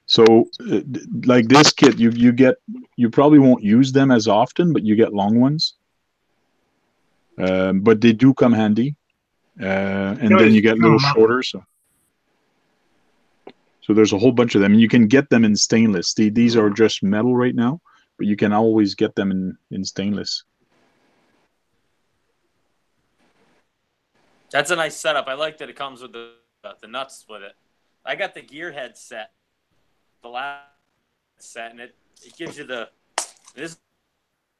So like this kit, you probably won't use them as often, but you get long ones. But they do come handy. And then you get little shorter. So there's a whole bunch of them. And you can get them in stainless. These are just metal right now, but you can always get them in stainless. That's a nice setup. I like that it comes with the nuts with it. I got the gearhead set the last set, and it gives you the. This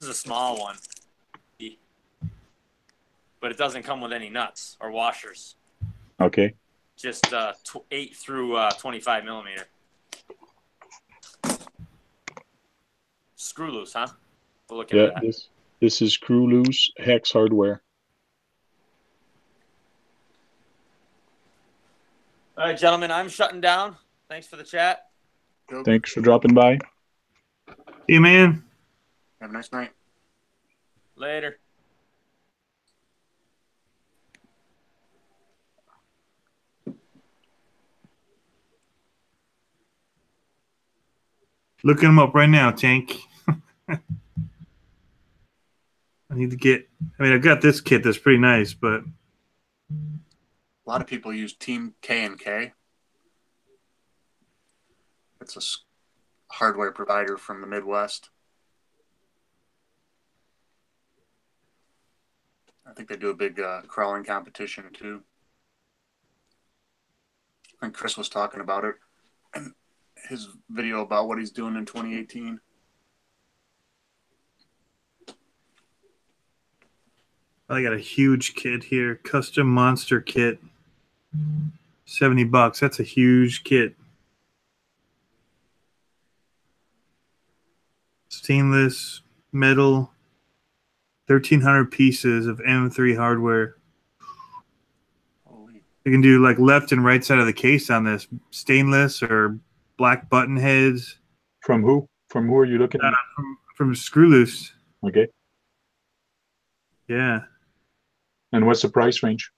is a small one, but it doesn't come with any nuts or washers. Okay. Just 8 through 25 millimeter. Screw loose, huh? We'll look into that. This is screw loose hex hardware. All right, gentlemen, I'm shutting down. Thanks for the chat. Thanks for dropping by. See you, man. Have a nice night. Later. Looking them up right now, Tank. I need to get. I mean, I've got this kit that's pretty nice, but A lot of people use Team K&K. It's a hardware provider from the Midwest. I think they do a big crawling competition too. I think Chris was talking about it in his video about what he's doing in 2018. I got a huge kit here. Custom monster kit. $70. That's a huge kit. Stainless metal. 1,300 pieces of M3 hardware. Holy. You can do like left and right side of the case on this. Stainless or black button heads. From who? From who are you looking at? From Screw Loose. Okay. Yeah. And what's the price range?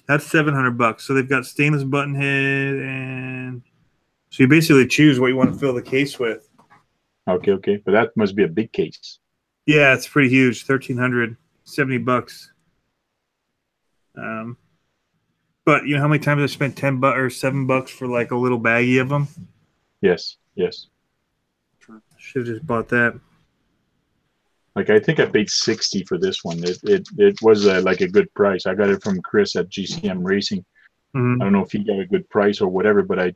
That's $700. So they've got stainless button head, and so you basically choose what you want to fill the case with. Okay, okay. But that must be a big case. Yeah, it's pretty huge. $1,370. But you know how many times I spent $10 or $7 for like a little baggie of them? Yes, yes. Should have just bought that. Like I think I paid $60 for this one. It was like a good price. I got it from Chris at GCM Racing. Mm-hmm. I don't know if he got a good price or whatever, but I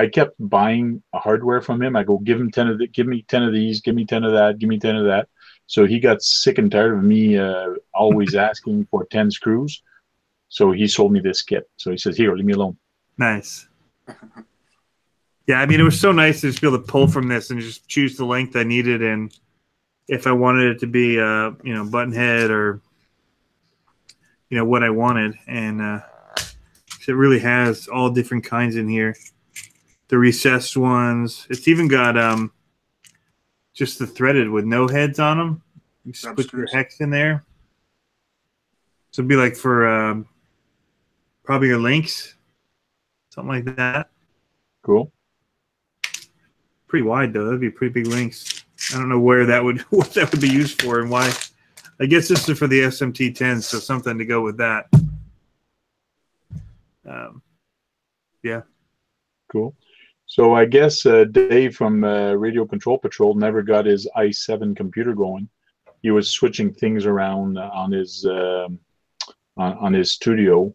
kept buying a hardware from him. I go, give me 10 of these, give me 10 of that, give me 10 of that. So he got sick and tired of me always asking for 10 screws. So he sold me this kit. So he says, here, leave me alone. Nice. Yeah, I mean, it was so nice to just be able to pull from this and just choose the length I needed, and if I wanted it to be, button head or, what I wanted. And it really has all different kinds in here. The recessed ones. It's even got just the threaded with no heads on them. You just put your hex in there. So it'd be like for probably your links, something like that. Cool. Pretty wide though. That'd be pretty big links. I don't know what that would be used for and why. I guess this is for the SMT10, so something to go with that. Yeah. Cool. So I guess Dave from Radio Control Patrol never got his i7 computer going. He was switching things around on his studio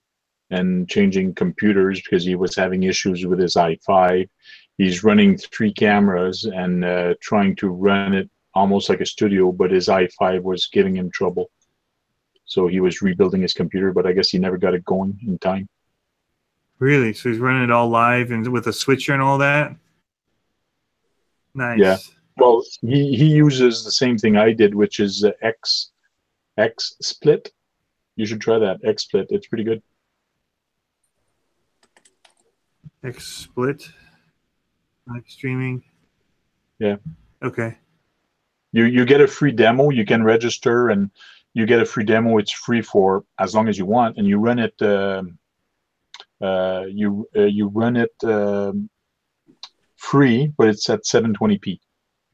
and changing computers because he was having issues with his i5. He's running 3 cameras and trying to run it almost like a studio, but his i5 was giving him trouble. So he was rebuilding his computer, but I guess he never got it going in time. Really? So he's running it all live and with a switcher and all that? Nice. Yeah. Well, he uses the same thing I did, which is X Split. You should try that, X Split. It's pretty good. X Split. Live streaming. Yeah. Okay. You get a free demo. You can register and you get a free demo. It's free for as long as you want, and you run it. You run it free, but it's at 720p.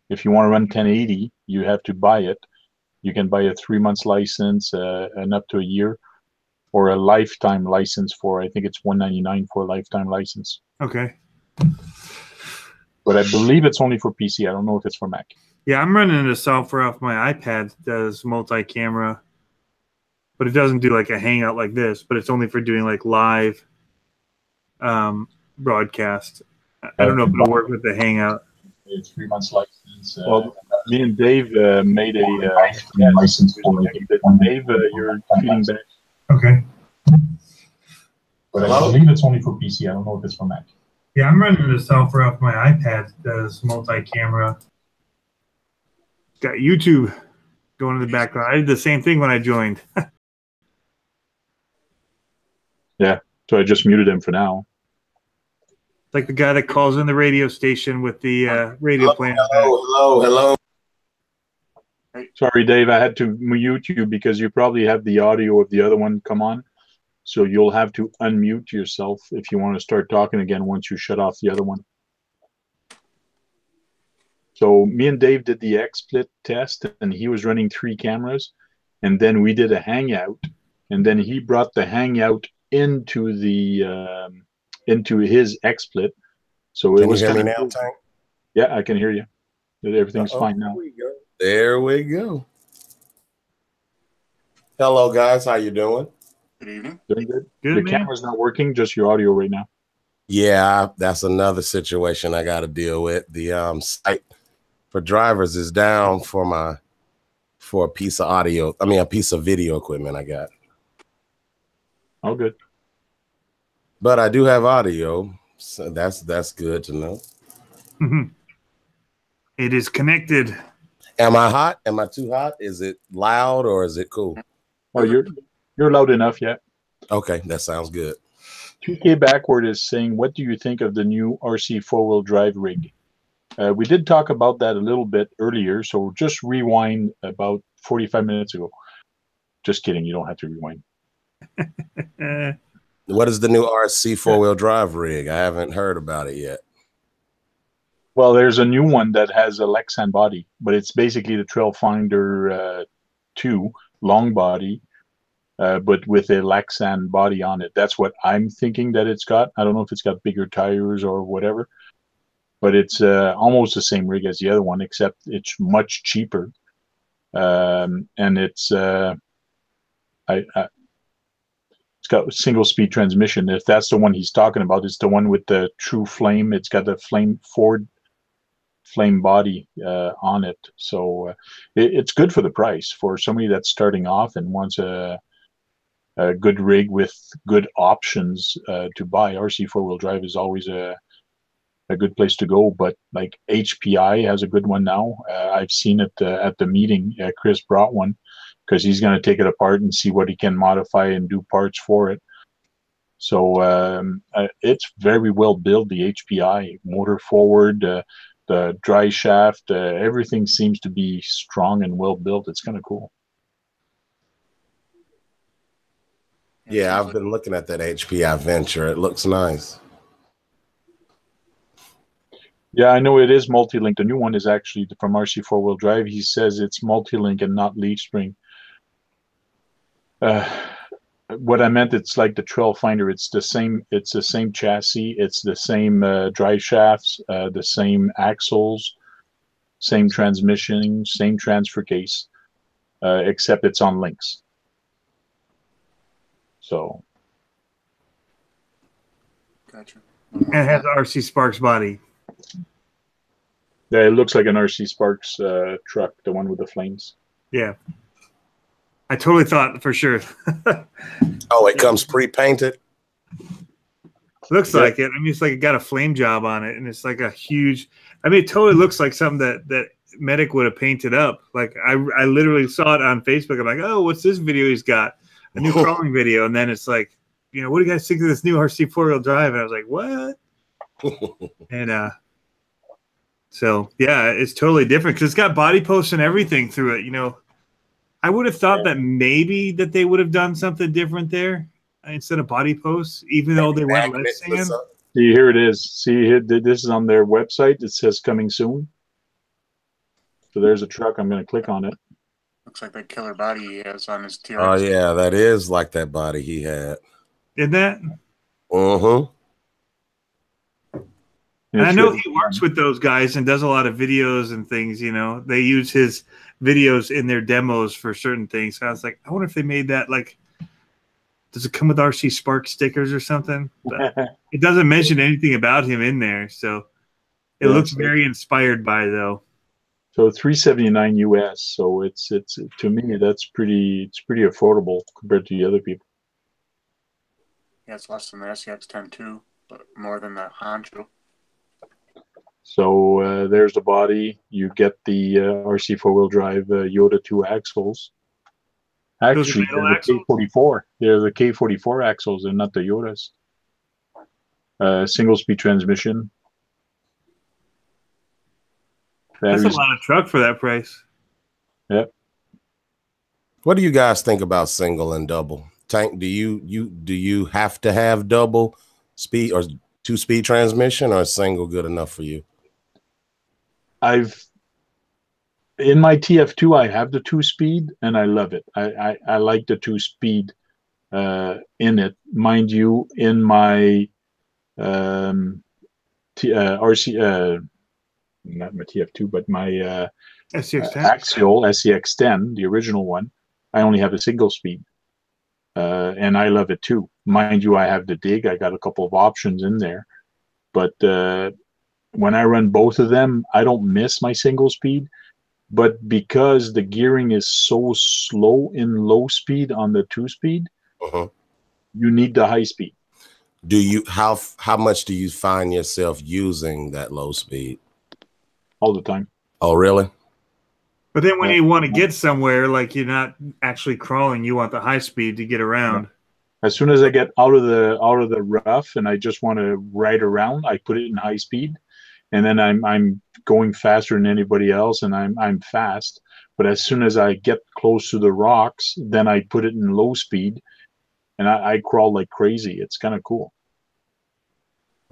If you want to run 1080, you have to buy it. You can buy a 3 months license and up to a year, or a lifetime license for, I think it's $199 for a lifetime license. Okay. But I believe it's only for PC. I don't know if it's for Mac. Yeah, I'm running the software off my iPad that does multi-camera, but it doesn't do like a hangout like this, but it's only for doing like live broadcast. I don't know if it'll work with the Hangout. It's 3 months license. Well, me and Dave made a license for it. Dave, you're feeding back. Okay. But I believe it's only for PC. I don't know if it's for Mac. Yeah, I'm running the software off my iPad that does multi-camera. Got YouTube going in the background. I did the same thing when I joined. Yeah, so I just muted him for now. Like the guy that calls in the radio station with the radio playing. Hello. Sorry, Dave, I had to mute you because you probably have the audio of the other one come on. So you'll have to unmute yourself if you want to start talking again once you shut off the other one. So me and Dave did the XSplit test, and he was running 3 cameras. And then we did a Hangout, and then he brought the Hangout into the into his XSplit. So it was Can you hear kind me of now, Tank? Yeah, I can hear you. Everything's fine now. There we go. Hello, guys. How you doing? Good evening. Doing good. Good, The man. camera's not working, just your audio right now. Yeah, that's another situation I got to deal with. The site for drivers is down for a piece of audio. I mean, a piece of video equipment I got. Oh, good. But I do have audio, so that's good to know. It is connected. Am I hot? Am I too hot? Is it loud or is it cool? Oh, you're loud enough, yeah. Okay, that sounds good. 2K Backward is saying, what do you think of the new RC four-wheel drive rig? We did talk about that a little bit earlier, so just rewind about 45 minutes ago. Just kidding, you don't have to rewind. What is the new RC four-wheel drive rig? I haven't heard about it yet. Well, there's a new one that has a Lexan body, but it's basically the Trailfinder 2 long body, but with a Lexan body on it. That's what I'm thinking that it's got. I don't know if it's got bigger tires or whatever, but it's almost the same rig as the other one, except it's much cheaper. And it's it's got a single-speed transmission. If that's the one he's talking about, it's the one with the true flame. It's got the Ford flame body on it. So it's good for the price for somebody that's starting off and wants a good rig with good options to buy. RC four-wheel drive is always a good place to go, but like HPI has a good one now. I've seen it at the meeting. Chris brought one because he's going to take it apart and see what he can modify and do parts for it. So it's very well built, the HPI, motor forward, the dry shaft, everything seems to be strong and well built. It's kind of cool. Yeah, I've been looking at that HPI Venture. It looks nice. Yeah, I know it is multi-link. The new one is actually from RC four-wheel drive. He says it's multi-link and not leaf spring. What I meant, it's like the Trailfinder. It's the same. It's the same chassis. It's the same drive shafts, the same axles, same transmission, same transfer case, except it's on links. So. Gotcha. And it has RC Sparks body. Yeah, it looks like an RC Sparks truck, the one with the flames. Yeah. I totally thought for sure. Oh, it comes pre-painted? Looks like it. I mean, it's like it got a flame job on it, and it's like a huge. I mean, it totally looks like something that Medic would have painted up. Like I literally saw it on Facebook. I'm like, oh, what's this video he's got? A new crawling video, and then it's like, you know, what do you guys think of this new RC four-wheel drive? And I was like, what? And so yeah, it's totally different because it's got body posts and everything through it. You know, I would have thought that maybe that they would have done something different there instead of body posts, even though they went left sand. See, here it is. See, here, this is on their website. It says coming soon. So there's a truck. I'm going to click on it. Looks like that killer body he has on his TRX. Oh, yeah, that is like that body he had. Isn't that? Uh-huh. And I know he works with those guys and does a lot of videos and things, you know. They use his videos in their demos for certain things. So I was like, I wonder if they made that like does it come with RC Spark stickers or something? But it doesn't mention anything about him in there, so it looks very inspired by though. So $379 US. So it's to me that's pretty affordable compared to the other people. Yeah, it's less than the SCX-10 too, but more than the Honcho. So there's the body. You get the RC four-wheel drive Yoda 2 axles. Actually, they're the K44. They're the K44 axles and not the Yodas. Single-speed transmission. That's a lot of truck for that price. Yep. What do you guys think about single and double? Tank, do you have to have double speed or 2-speed transmission, or is single good enough for you? In my TF2, I have the 2-speed and I love it. I like the 2-speed in it. Mind you, in my RC, not my TF2, but my Axial SCX-10, the original one, I only have a single speed. And I love it too. Mind you, I have the dig. I got a couple of options in there. But when I run both of them, I don't miss my single speed. But because the gearing is so slow in low speed on the 2-speed, you need the high speed. Do you how much do you find yourself using that low speed? All the time. Oh, really? But then when you want to get somewhere, like you're not actually crawling, you want the high speed to get around. As soon as I get out of the rough and I just want to ride around, I put it in high speed, and then I'm going faster than anybody else, and I'm fast. But as soon as I get close to the rocks, then I put it in low speed, and I crawl like crazy. It's kind of cool.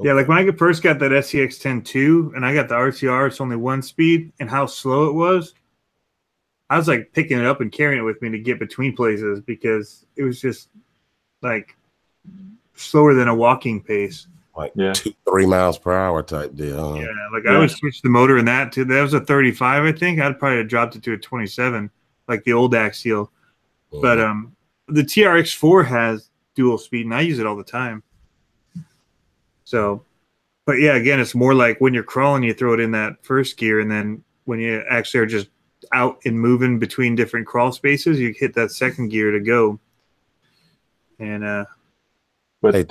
Yeah, like when I first got that SCX-10-2 and I got the RTR, it's only 1 speed, and how slow it was, I was like picking it up and carrying it with me to get between places because it was just like slower than a walking pace. Like 2-3 miles per hour type deal. Yeah, like I would switch the motor in that too. That was a 35, I think. I'd probably have dropped it to a 27, like the old Axial. But the TRX4 has dual speed, and I use it all the time. So, but yeah, again, it's more like when you're crawling, you throw it in that first gear, and then when you actually are just out and moving between different crawl spaces, you hit that second gear to go. And but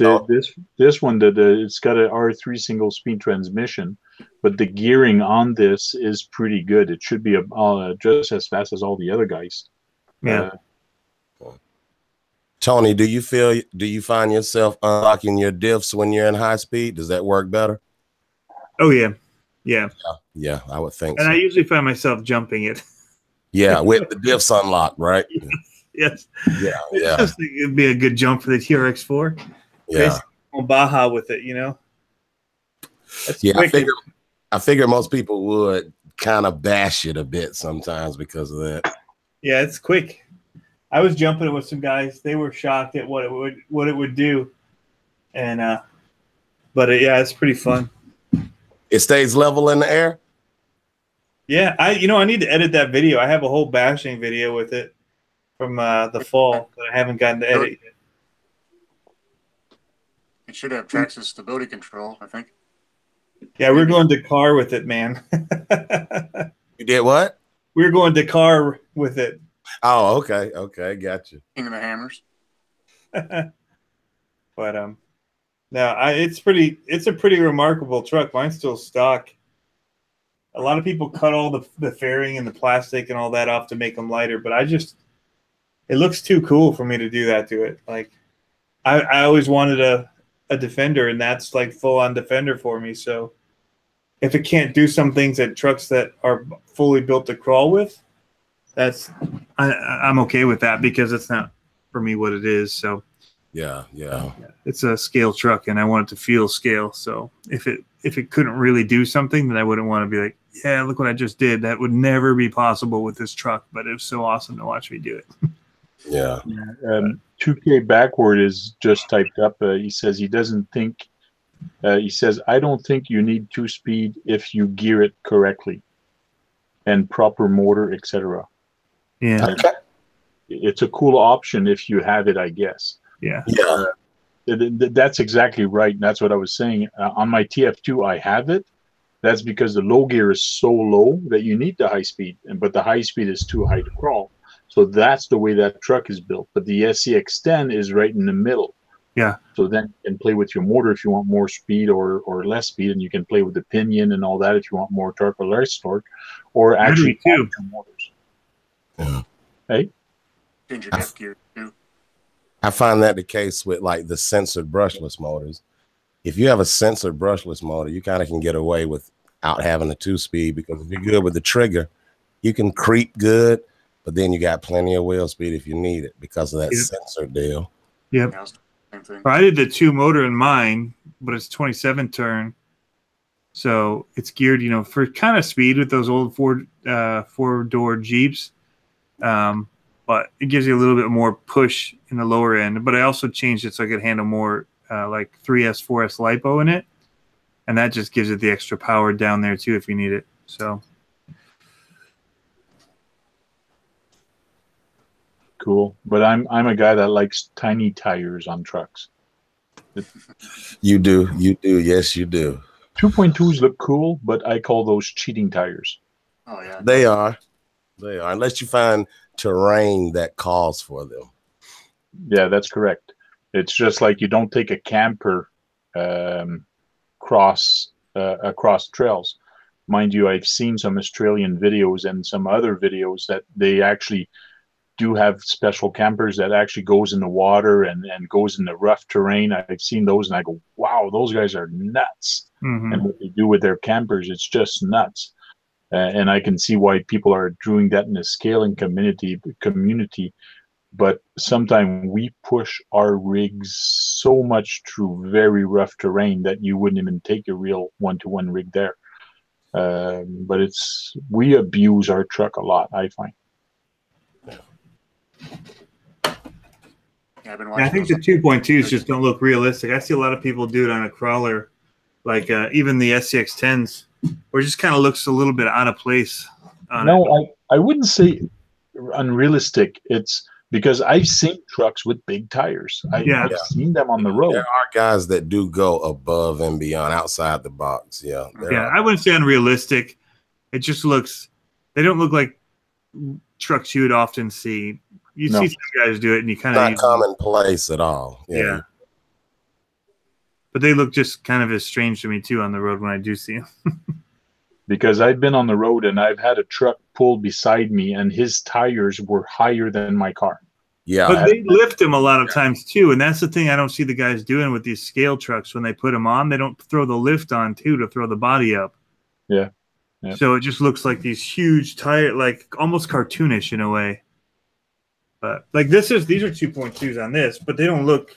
this one, it's got an R3 single speed transmission, but the gearing on this is pretty good. It should be just as fast as all the other guys. Yeah. Tony, do you find yourself unlocking your diffs when you're in high speed? Does that work better? Oh yeah. Yeah. Yeah, I would think and so. I usually find myself jumping it. Yeah, with the diffs unlocked, right? Yes. Yeah, yeah. I just think it'd be a good jump for the TRX4. Yeah. Basically on Baja with it, you know? That's yeah, I figure most people would kind of bash it a bit sometimes because of that. Yeah, it's quick. I was jumping it with some guys. They were shocked at what it would do. And yeah, it's pretty fun. It stays level in the air? Yeah, I need to edit that video. I have a whole bashing video with it from the fall that I haven't gotten to edit yet. It should have traction stability control, I think. Yeah, we're going Dakar with it, man. You did what? We're going Dakar with it. Oh, okay. Okay, got you. King of the Hammers. But no, it's a pretty remarkable truck. Mine's still stock. A lot of people cut all the fairing and the plastic and all that off to make them lighter, but it looks too cool for me to do that to it. Like I always wanted a Defender, and that's like full on Defender for me. So if it can't do some things that trucks that are fully built to crawl with, I'm okay with that because it's not for me what it is. So yeah, it's a scale truck, and I want it to feel scale. So if it couldn't really do something, then I wouldn't want to be like, yeah, look what I just did. That would never be possible with this truck, but it was so awesome to watch me do it. Yeah. 2K backward is just typed up. He says he doesn't think. He says, I don't think you need 2-speed if you gear it correctly and proper motor, etc. Yeah. Okay. It's a cool option if you have it, I guess. Yeah. Yeah. That's exactly right. And that's what I was saying. On my TF2, I have it. That's because the low gear is so low that you need the high speed, but the high speed is too high to crawl. So that's the way that truck is built. But the SCX10 is right in the middle. Yeah. So then you can play with your motor if you want more speed or less speed, and you can play with the pinion and all that if you want more torque or less torque, or actually too. add two motors. Yeah. Hey? Change your diff gear too. I find that the case with like the censored brushless motors. If you have a censored brushless motor, you kind of can get away without having a 2-speed, because if you're good with the trigger, you can creep good, but then you got plenty of wheel speed if you need it because of that censored deal. Yep. Same thing. I did the 2 motor in mine, but it's 27 turn. So it's geared, for kind of speed with those old four-door Jeeps. But it gives you a little bit more push in the lower end. But I also changed it so I could handle more like 3S, 4S LiPo in it. And that just gives it the extra power down there too if you need it. So Cool. But I'm a guy that likes tiny tires on trucks. You do. Yes, you do. 2.2s look cool, but I call those cheating tires. Oh yeah. They are. Unless you find terrain that calls for them. Yeah, that's correct. It's just like you don't take a camper across trails. Mind you, I've seen some Australian videos and some other videos that they actually do have special campers that actually goes in the water and goes in the rough terrain. I've seen those and I go, wow, those guys are nuts. mm-hmm. And what they do with their campers, it's just nuts. And I can see why people are doing that in the scaling community. But sometimes we push our rigs so much through very rough terrain that you wouldn't even take a real one-to-one rig there. But we abuse our truck a lot, I find. Yeah, I think the 2.2s just don't look realistic. I see a lot of people do it on a crawler, like even the SCX10s, where it just kind of looks a little bit out of place. I wouldn't say unrealistic. It's because I've seen trucks with big tires. I've seen them on the road. There are guys that do go above and beyond, outside the box. Yeah. I wouldn't say unrealistic. It just looks, they don't look like trucks you would often see. You see some guys do it and you kind of. Not commonplace at all. Yeah. But they look just kind of as strange to me too on the road when I do see them. Because I've been on the road and I've had a truck pull beside me and his tires were higher than my car. Yeah. But they lift them a lot of times too. And that's the thing I don't see the guys doing with these scale trucks. When they put them on, they don't throw the lift on too to throw the body up. Yeah. So it just looks like these huge tire, like almost cartoonish in a way. But like these are 2.2s on this, but they don't look.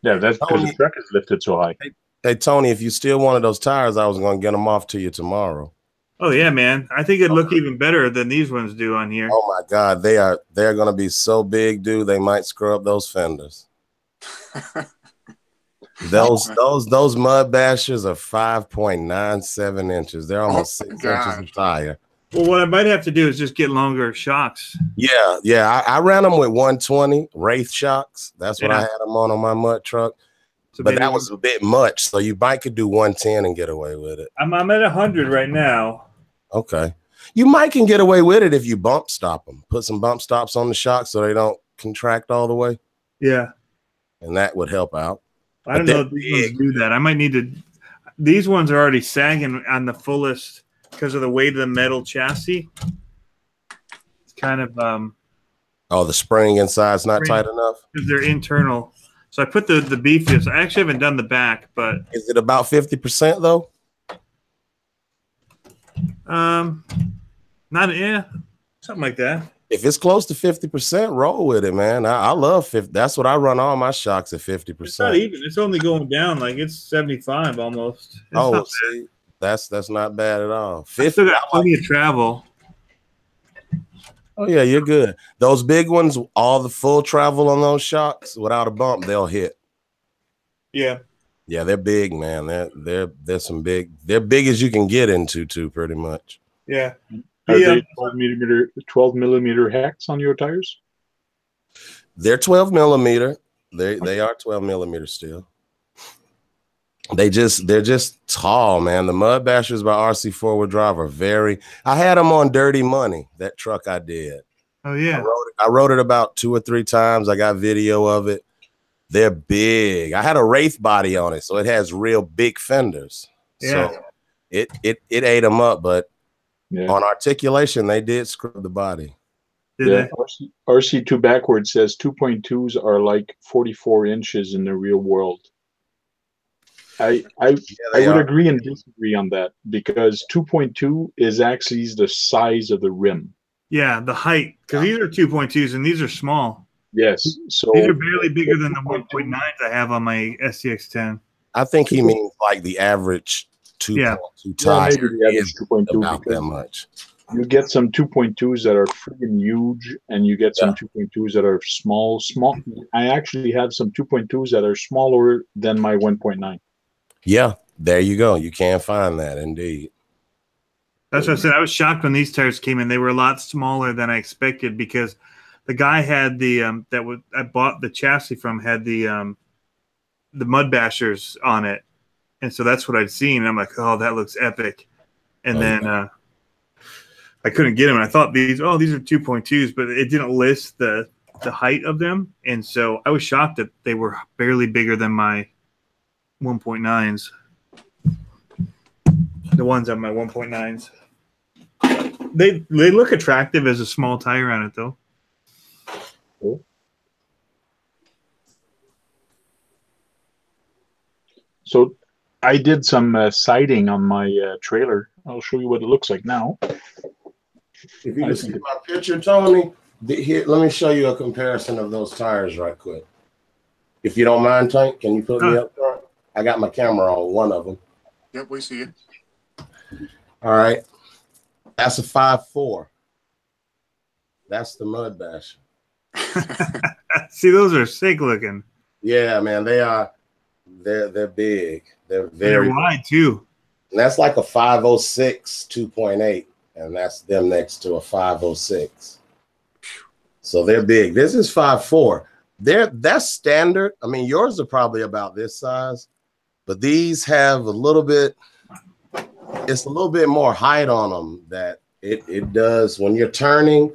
Yeah, that's because the truck is lifted so high. Hey, Tony, if you still wanted those tires, I was going to get them off to you tomorrow. Oh, yeah, man. I think it'd look even better than these ones do on here. Oh, my God. They're going to be so big, dude. They might screw up those fenders. Those mud bashers are 5.97 inches. They're almost 6 inches of tire. Well, what I might have to do is just get longer shocks. Yeah. I ran them with 120 Wraith shocks. That's what I had them on my mud truck. So but that was a bit much. So you might could do 110 and get away with it. I'm at 100 right now. Okay. You might can get away with it if you bump stop them. Put some bump stops on the shock so they don't contract all the way. Yeah. And that would help out. I don't know if these ones do that. I might need to. These ones are already sagging on the fullest because of the weight of the metal chassis. It's kind of. Oh, the spring inside's not tight enough? Because they're internal. So I put the beefiest. I actually haven't done the back, but. Is it about 50% though? Something like that. If it's close to 50%, roll with it, man. I love 50. That's what I run all my shocks at 50%. It's not even. It's only going down. Like it's 75 almost. See, that's not bad at all. 50. I still got plenty of travel. Oh yeah, you're good. Those big ones, all the full travel on those shocks without a bump, they'll hit. Yeah. Yeah, they're big, man. They're some big. They're big as you can get into, too, pretty much. Yeah. Are they 12 millimeter hex on your tires? They're 12 millimeter. They are 12 millimeter still. They're just tall, man. The Mud Bashers by RC Four-Wheel Drive are very. I had them on Dirty Money, that truck I did. Oh yeah. I rode it about 2 or 3 times. I got video of it. They're big. I had a Wraith body on it, so it has real big fenders. Yeah. So it ate them up, but Yeah. on articulation, they did scrub the body. Did RC2 backwards says 2.2s are like 44 inches in the real world. I would agree and disagree on that, because 2.2 is actually the size of the rim. Yeah, the height, because these are 2.2s and these are small. Yes, so these are barely bigger than the 1.9s I have on my SCX10. I think he means like the average 2.2 tire is about that much. You get some 2.2s that are freaking huge, and you get some 2.2s that are small. I actually have some 2.2s that are smaller than my 1.9. Yeah, there you go. You can find that indeed. That's what I said. I was shocked when these tires came in. They were a lot smaller than I expected, because the guy had the I bought the chassis from had the Mud Bashers on it, and so that's what I'd seen. And I'm like, oh, that looks epic. And then I couldn't get them. And I thought these are 2.2s, but it didn't list the height of them, and so I was shocked that they were barely bigger than my 1.9s. The ones on my 1.9s. They look attractive as a small tire on it, though. Cool. So I did some siding on my trailer. I'll show you what it looks like now. If you can see my picture, Tony, here, let me show you a comparison of those tires right quick. If you don't mind, Tank, can you put me up front? I got my camera on one of them. Yep, we see it. All right. That's a 5.4. That's the Mud Basher. See, those are sick looking. Yeah, man, they are. They're big. They're very wide too. And that's like a 506 2.8, and that's them next to a 506. So they're big. This is 5.4. That's standard. I mean, yours are probably about this size, but these have a little bit. It's a little bit more height on them that it does when you're turning.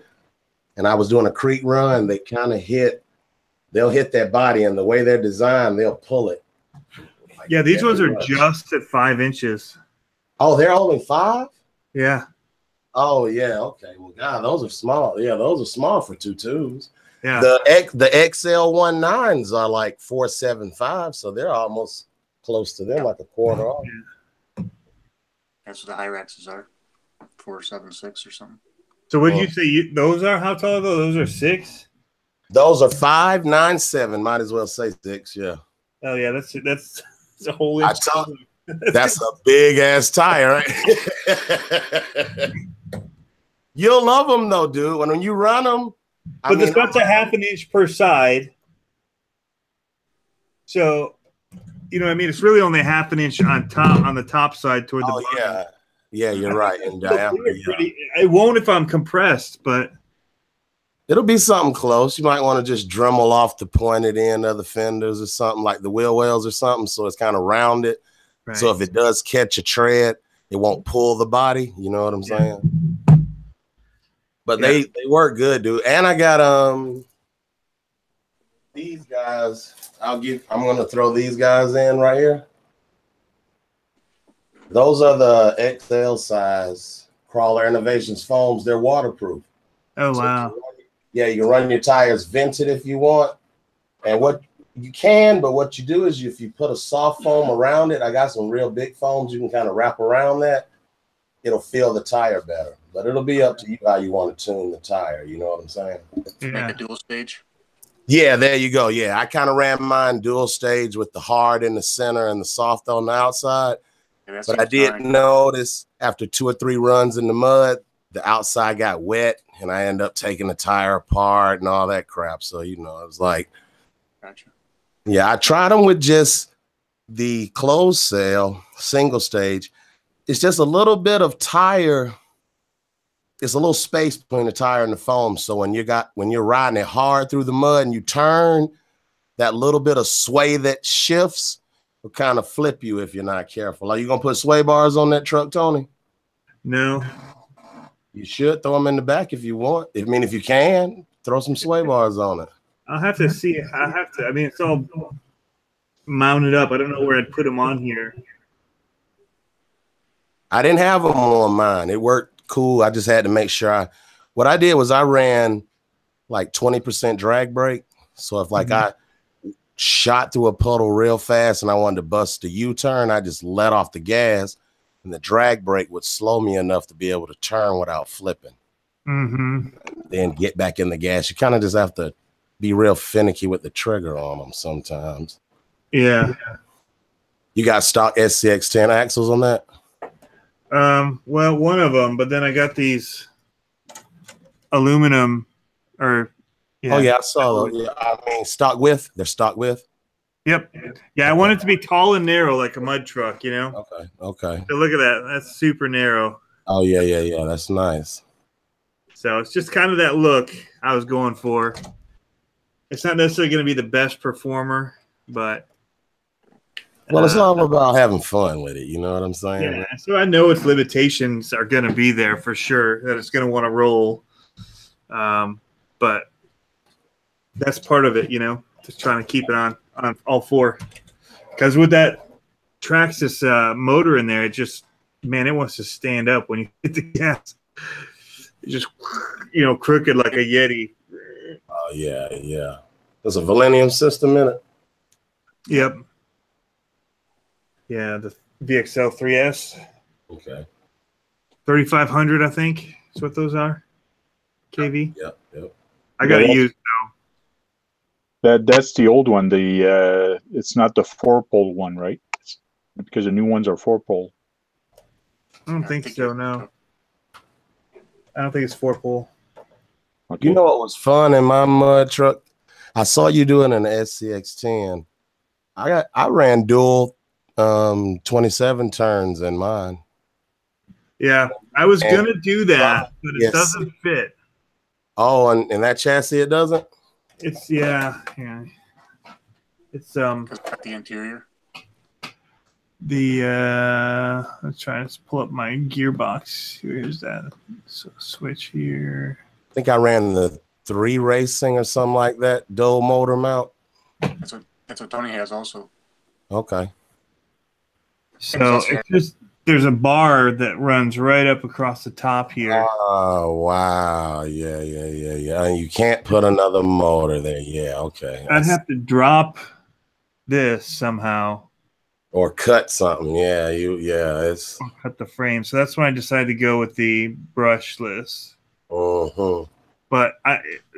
And I was doing a creek run, they kind of they'll hit that body, and the way they're designed, they'll pull it. Like yeah, these ones are just at 5 inches. Oh, they're only 5? Yeah. Oh, yeah. Okay. Well, God, those are small. Yeah, those are small for 2.2s. Yeah. The XL19s are like 4.75, so they're almost close to them, like a quarter off. Yeah. That's what the Irexes are, 4.76 or something. So what did you say? Those are how tall are those? Those are 6. Those are 5.97. Might as well say 6. Yeah. Oh yeah, that's a whole inch. That's a big ass tire, right? You'll love them though, dude. When you run them, but the front a 1/2 inch per side. So, you know what I mean? It's really only 1/2 inch on the top side toward the bottom. Yeah. Yeah, you're right. In diameter, it won't if I'm compressed, but it'll be something close. You might want to just Dremel off the pointed end of the fenders or something, like the wheel wells or something, so it's kind of rounded. Right. So if it does catch a tread, it won't pull the body. You know what I'm saying? But they work good, dude. And I got these guys. I'm gonna throw these guys in right here. Those are the XL size Crawler Innovations foams. They're waterproof. Oh, wow. You can run your tires vented if you want. And what you can, but what you do is if you put a soft foam around it, I got some real big foams you can kind of wrap around that. It'll feel the tire better. But it'll be up to you how you want to tune the tire. You know what I'm saying? Yeah. Make a dual stage. Yeah, there you go. Yeah, I kind of ran mine dual stage with the hard in the center and the soft on the outside. But I did notice after 2 or 3 runs in the mud, the outside got wet, and I ended up taking the tire apart and all that crap. So, you know, it was like, gotcha. Yeah, I tried them with just the closed cell, single stage. It's just a little bit of tire it's a little space between the tire and the foam. So when you're riding it hard through the mud and you turn, that little bit of sway that shifts will kind of flip you if you're not careful. Are you gonna put sway bars on that truck, Tony? No. You should throw them in the back if you want. I mean, if you can, throw some sway bars on it. I'll have to see. I mean, it's all mounted up. I don't know where I'd put them on here. I didn't have them on mine. It worked cool. I just had to make sure what I did was I ran like 20% drag brake. So if like I shot through a puddle real fast and I wanted to bust a U-turn, I just let off the gas and the drag brake would slow me enough to be able to turn without flipping. Then get back in the gas. You kind of just have to be real finicky with the trigger on them sometimes. Yeah. You got stock SCX10 axles on that? Well, one of them, but then I got these aluminum or yeah. Oh yeah, I saw those. Yeah, I mean stock width. They're stock width. Yep. Yeah, I want it to be tall and narrow like a mud truck, you know? Okay. So look at that. That's super narrow. Oh yeah. That's nice. So it's just kind of that look I was going for. It's not necessarily going to be the best performer, but well, it's all about having fun with it. You know what I'm saying? Yeah. So I know its limitations are going to be there for sure, that it's going to want to roll. But that's part of it, you know, just trying to keep it on all four. Because with that Traxxas motor in there, it just, man, it wants to stand up when you hit the gas. It's just, you know, crooked like a Yeti. Oh, yeah. There's a Millennium system in it. Yep. Yeah, the VXL 3S. Okay. 3500, I think, is what those are. KV. Yep. I got it used though. That's the old one. The it's not the 4-pole one, right? Because the new ones are 4-pole. I don't think so. No. I don't think it's 4-pole. Okay. You know what was fun in my mud truck? I saw you doing an SCX10. I ran dual 27 turns in mine. Yeah, I was gonna do that, but it doesn't fit. Oh, and that chassis it doesn't? It's yeah. It's the interior. Let's try to pull up my gearbox. Here's that. So switch here. I think I ran the 3 Racing or something like that, dual motor mount. That's what Tony has also. Okay. So it's just there's a bar that runs right up across the top here. Oh wow. Yeah. And you can't put another motor there. Yeah, okay. I'd have to drop this somehow. Or cut something. Yeah, it's or cut the frame. So that's when I decided to go with the brushless. But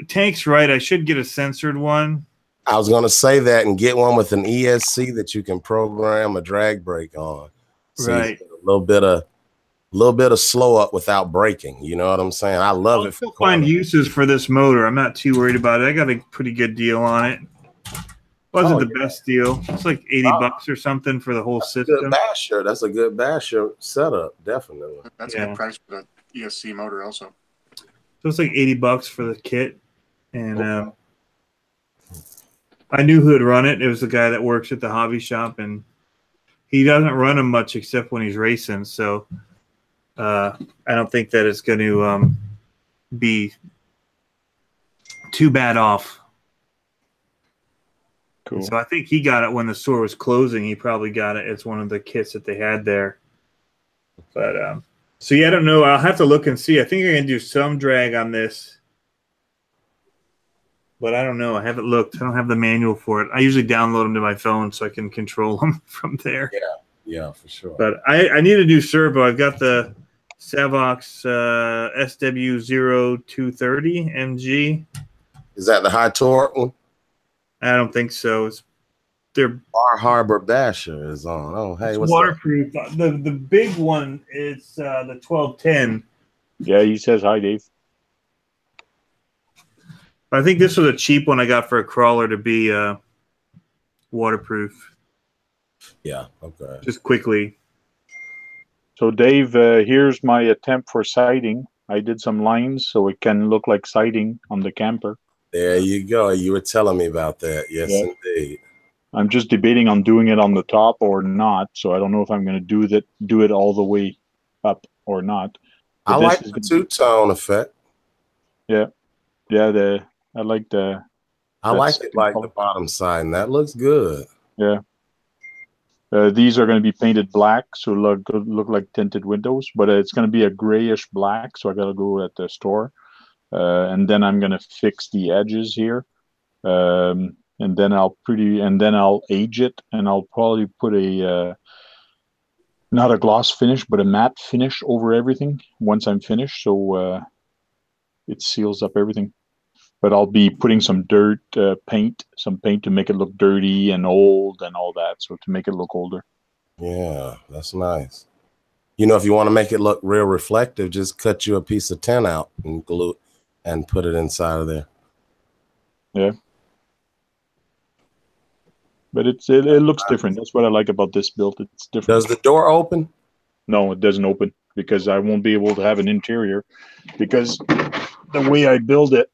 Tank's right. I should get a censored one. I was going to say that and get one with an ESC that you can program a drag brake on. So right. A little bit of slow up without braking. You know what I'm saying? I love it. I'll find uses for this motor. I'm not too worried about it. I got a pretty good deal on it. Wasn't the best deal. It's like $80 or something for the whole system. That's a good basher setup, definitely. That's a good price for the ESC motor also. So it's like $80 for the kit. And I knew who had run it. It was the guy that works at the hobby shop, and he doesn't run them much except when he's racing. So I don't think that it's going to be too bad off. Cool. So I think he got it when the store was closing. He probably got it as one of the kits that they had there. But so yeah, I don't know. I'll have to look and see. I think I can do some drag on this, but I don't know. I haven't looked. I don't have the manual for it. I usually download them to my phone so I can control them from there. Yeah, for sure. But I need a new servo. I've got the Savox SW0230 MG. Is that the high torque one? I don't think so. Their Bar Harbor Basher is on. Oh, hey, what's waterproof. The big one is the 1210. Yeah, he says hi, Dave. I think this was a cheap one I got for a crawler to be waterproof. Yeah, okay. Just quickly. So, Dave, here's my attempt for sighting. I did some lines so it can look like siding on the camper. There you go. You were telling me about that. Yes, Yeah. indeed. I'm just debating on doing it on the top or not. So I don't know if I'm going to do it all the way up or not. But I like the two-tone effect. Yeah. Yeah. I like the. I like it like the bottom side, and that looks good. Yeah. These are going to be painted black, so look like tinted windows, but it's going to be a grayish black. So I got to go at the store, and then I'm going to fix the edges here, and then I'll age it, and I'll probably put a not a gloss finish, but a matte finish over everything once I'm finished, so it seals up everything. But I'll be putting some paint to make it look dirty and old and all that, so to make it look older. Yeah, that's nice. You know, if you want to make it look real reflective, just cut you a piece of tin out and glue and put it inside of there. Yeah. But it looks different. That's what I like about this build. It's different. Does the door open? No, it doesn't open because I won't be able to have an interior because the way I build it,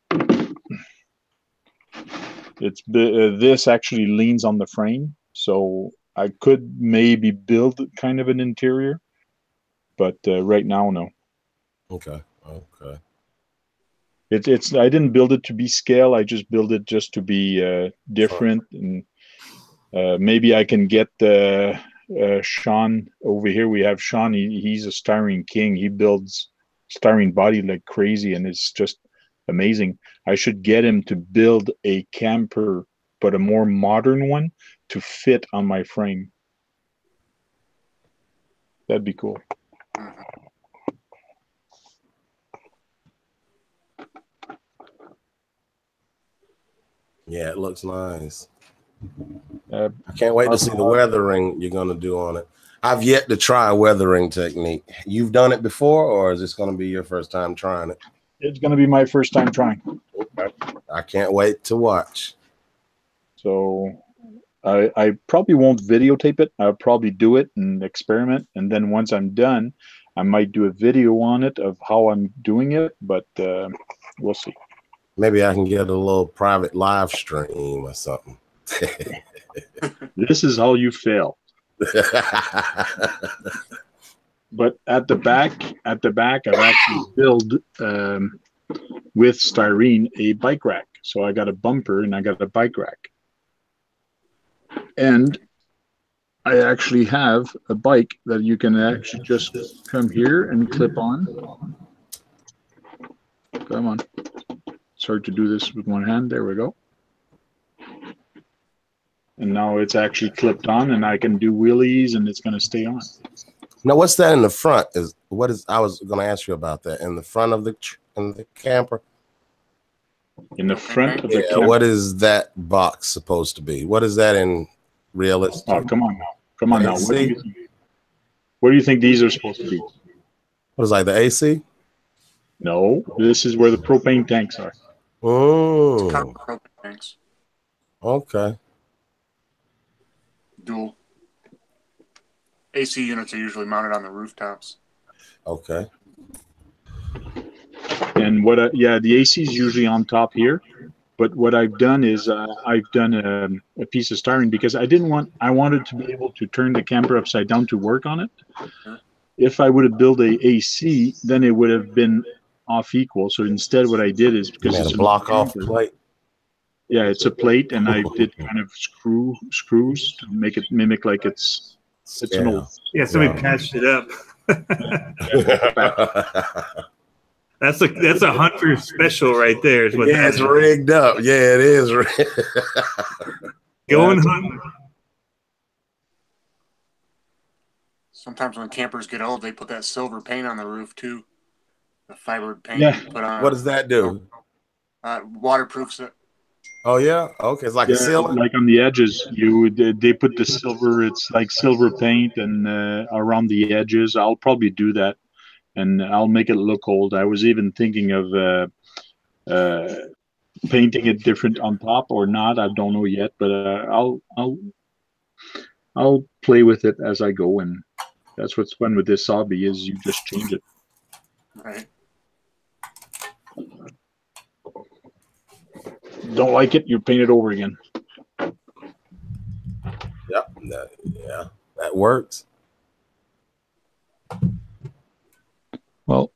this actually leans on the frame, so I could maybe build kind of an interior, but right now, no. Okay. Okay. It's I didn't build it to be scale. I just built it just to be different, and maybe I can get Sean over here. We have Sean. He's a styrene king. He builds styrene body like crazy, and it's just amazing. I should get him to build a camper, but a more modern one to fit on my frame. That'd be cool. Yeah, it looks nice. I can't wait to see the weathering you're going to do on it. I've yet to try a weathering technique. You've done it before, or is this going to be your first time trying it? It's going to be my first time trying. Okay. I can't wait to watch. So I probably won't videotape it. I'll probably do it and experiment. And then once I'm done, I might do a video on it of how I'm doing it, but we'll see. Maybe I can get a little private live stream or something. This is how you fail. But at the back, I've actually built with styrene a bike rack. So I got a bumper and I got a bike rack. And I actually have a bike that you can actually just come here and clip on. Come on. It's hard to do this with one hand. There we go. And now it's actually clipped on, and I can do wheelies, and it's going to stay on. Now, what's that in the front? I was going to ask you about that. In the front of the camper? In the front of the camper. What is that box supposed to be? What is that in realistic? Oh, come on now. Come on now. What do you think these are supposed to be? What is like the AC? No, this is where the propane tanks are. Oh. Propane tanks. Okay. Dual. AC units are usually mounted on the rooftops. Okay. And the AC is usually on top here. But what I've done is I've done a piece of styrene because I wanted to be able to turn the camper upside down to work on it. If I would have built a AC, then it would have been off equal. So instead, what I did is because it's a block off plate. Yeah, it's a plate, and I did kind of screws to make it mimic like it's an old. Yeah, somebody patched it up. That's a hunter special right there. Is what it's rigged up. Yeah, it is. Going hunting. Sometimes when campers get old, they put that silver paint on the roof too. The fiber paint. Yeah. Put on. What does that do? Waterproofs it. Oh yeah. Okay, it's like a sealant. Like on the edges, they put the silver. It's like silver paint, and around the edges, I'll probably do that, and I'll make it look old. I was even thinking of painting it different on top or not. I don't know yet, but I'll play with it as I go, and that's what's fun with this hobby is you just change it. Right. Don't like it, you paint it over again. Yep. Yeah, that works. Well,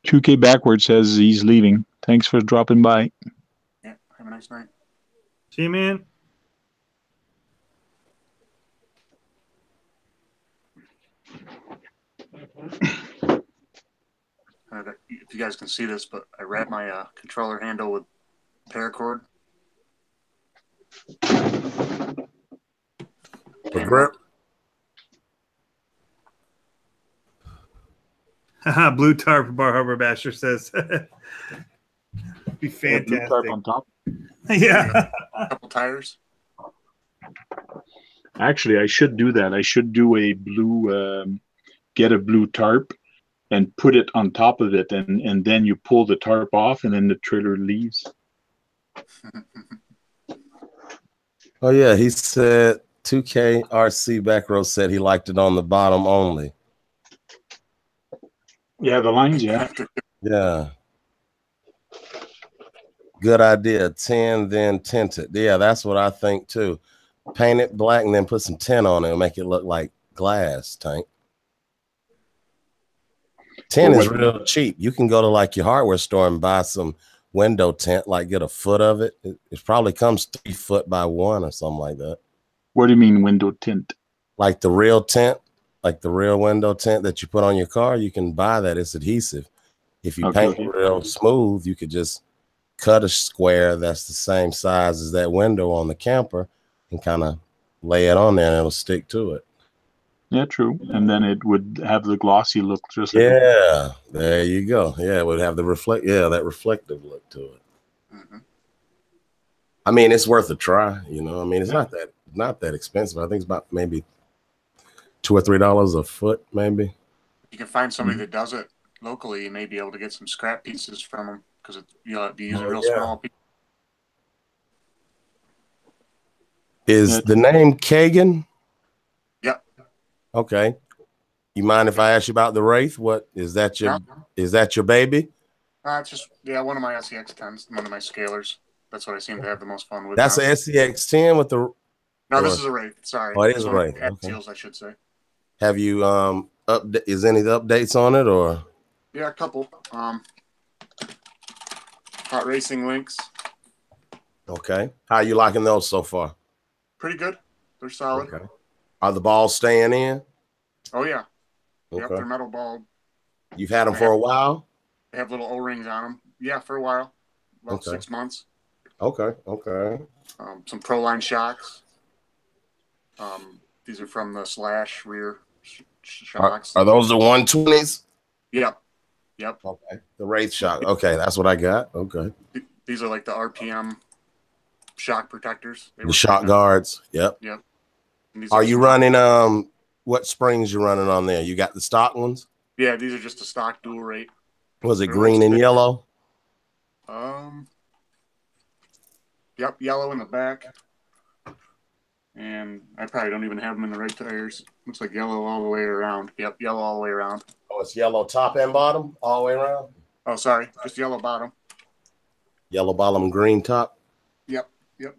2K backwards says he's leaving. Thanks for dropping by. Yeah, have a nice night. See you, man. If you guys can see this, but I wrapped my controller handle with paracord. The grip. Blue tarp, Bar Harbor Basher says. Be fantastic. Blue tarp on top. Yeah. A couple tires. Actually, I should do that. I should do a blue, get a blue tarp and put it on top of it, and then you pull the tarp off, and then the trailer leaves. Oh yeah, he said 2K RC back row said he liked it on the bottom only. Yeah, the lines, yeah. Yeah. Good idea. 10, then tinted. Yeah, that's what I think too. Paint it black and then put some tint on it and make it look like glass, Tank. Tint is real cheap. You can go to like your hardware store and buy some window tint, like get a foot of it. It probably comes 3 foot by 1 or something like that. What do you mean window tint? Like the real tint, like the real window tint that you put on your car, you can buy that. It's adhesive. If you paint it real smooth, you could just cut a square that's the same size as that window on the camper and kind of lay it on there and it'll stick to it. Yeah, true. And then it would have the glossy look. Just like there you go. Yeah, it would have the that reflective look to it. Mm-hmm. I mean, it's worth a try. You know, I mean, it's not that expensive. I think it's about maybe $2 or $3 a foot, maybe. You can find somebody that does it locally. You may be able to get some scrap pieces from them because you'll be using real small pieces. Is the name Kagan? Yep. Okay. You mind if I ask you about the Wraith? What is that your is that your baby? It's just one of my SCX10s, one of my scalers. That's what I seem to have the most fun with. That's an SCX10 with the. No, this is a Wraith. Sorry. Oh, it is a Wraith. Okay. Seals, I should say. Have you is any updates on it or? Yeah, a couple. Hot racing links. Okay. How are you liking those so far? Pretty good. They're solid. Okay. Are the balls staying in? Oh yeah. Okay. Yep, they're metal ball. You've had them for a while? They have little O-rings on them. Yeah, for a while. About 6 months. Okay. Some Proline shocks. These are from the Slash rear shocks. Are those the 120s? Yep. Okay. The Wraith shock. Okay, that's what I got. Okay. These are like the RPM shock protectors. The shock guards. Yep. Are you running what springs you running on there? You got the stock ones? Yeah, these are just a stock dual rate. Was it green and yellow? Yep, yellow in the back. And I probably don't even have them in the right tires. Looks like yellow all the way around. Yep, yellow all the way around. Oh, it's yellow top and bottom all the way around? Oh, sorry. Just yellow bottom. Yellow bottom, green top? Yep,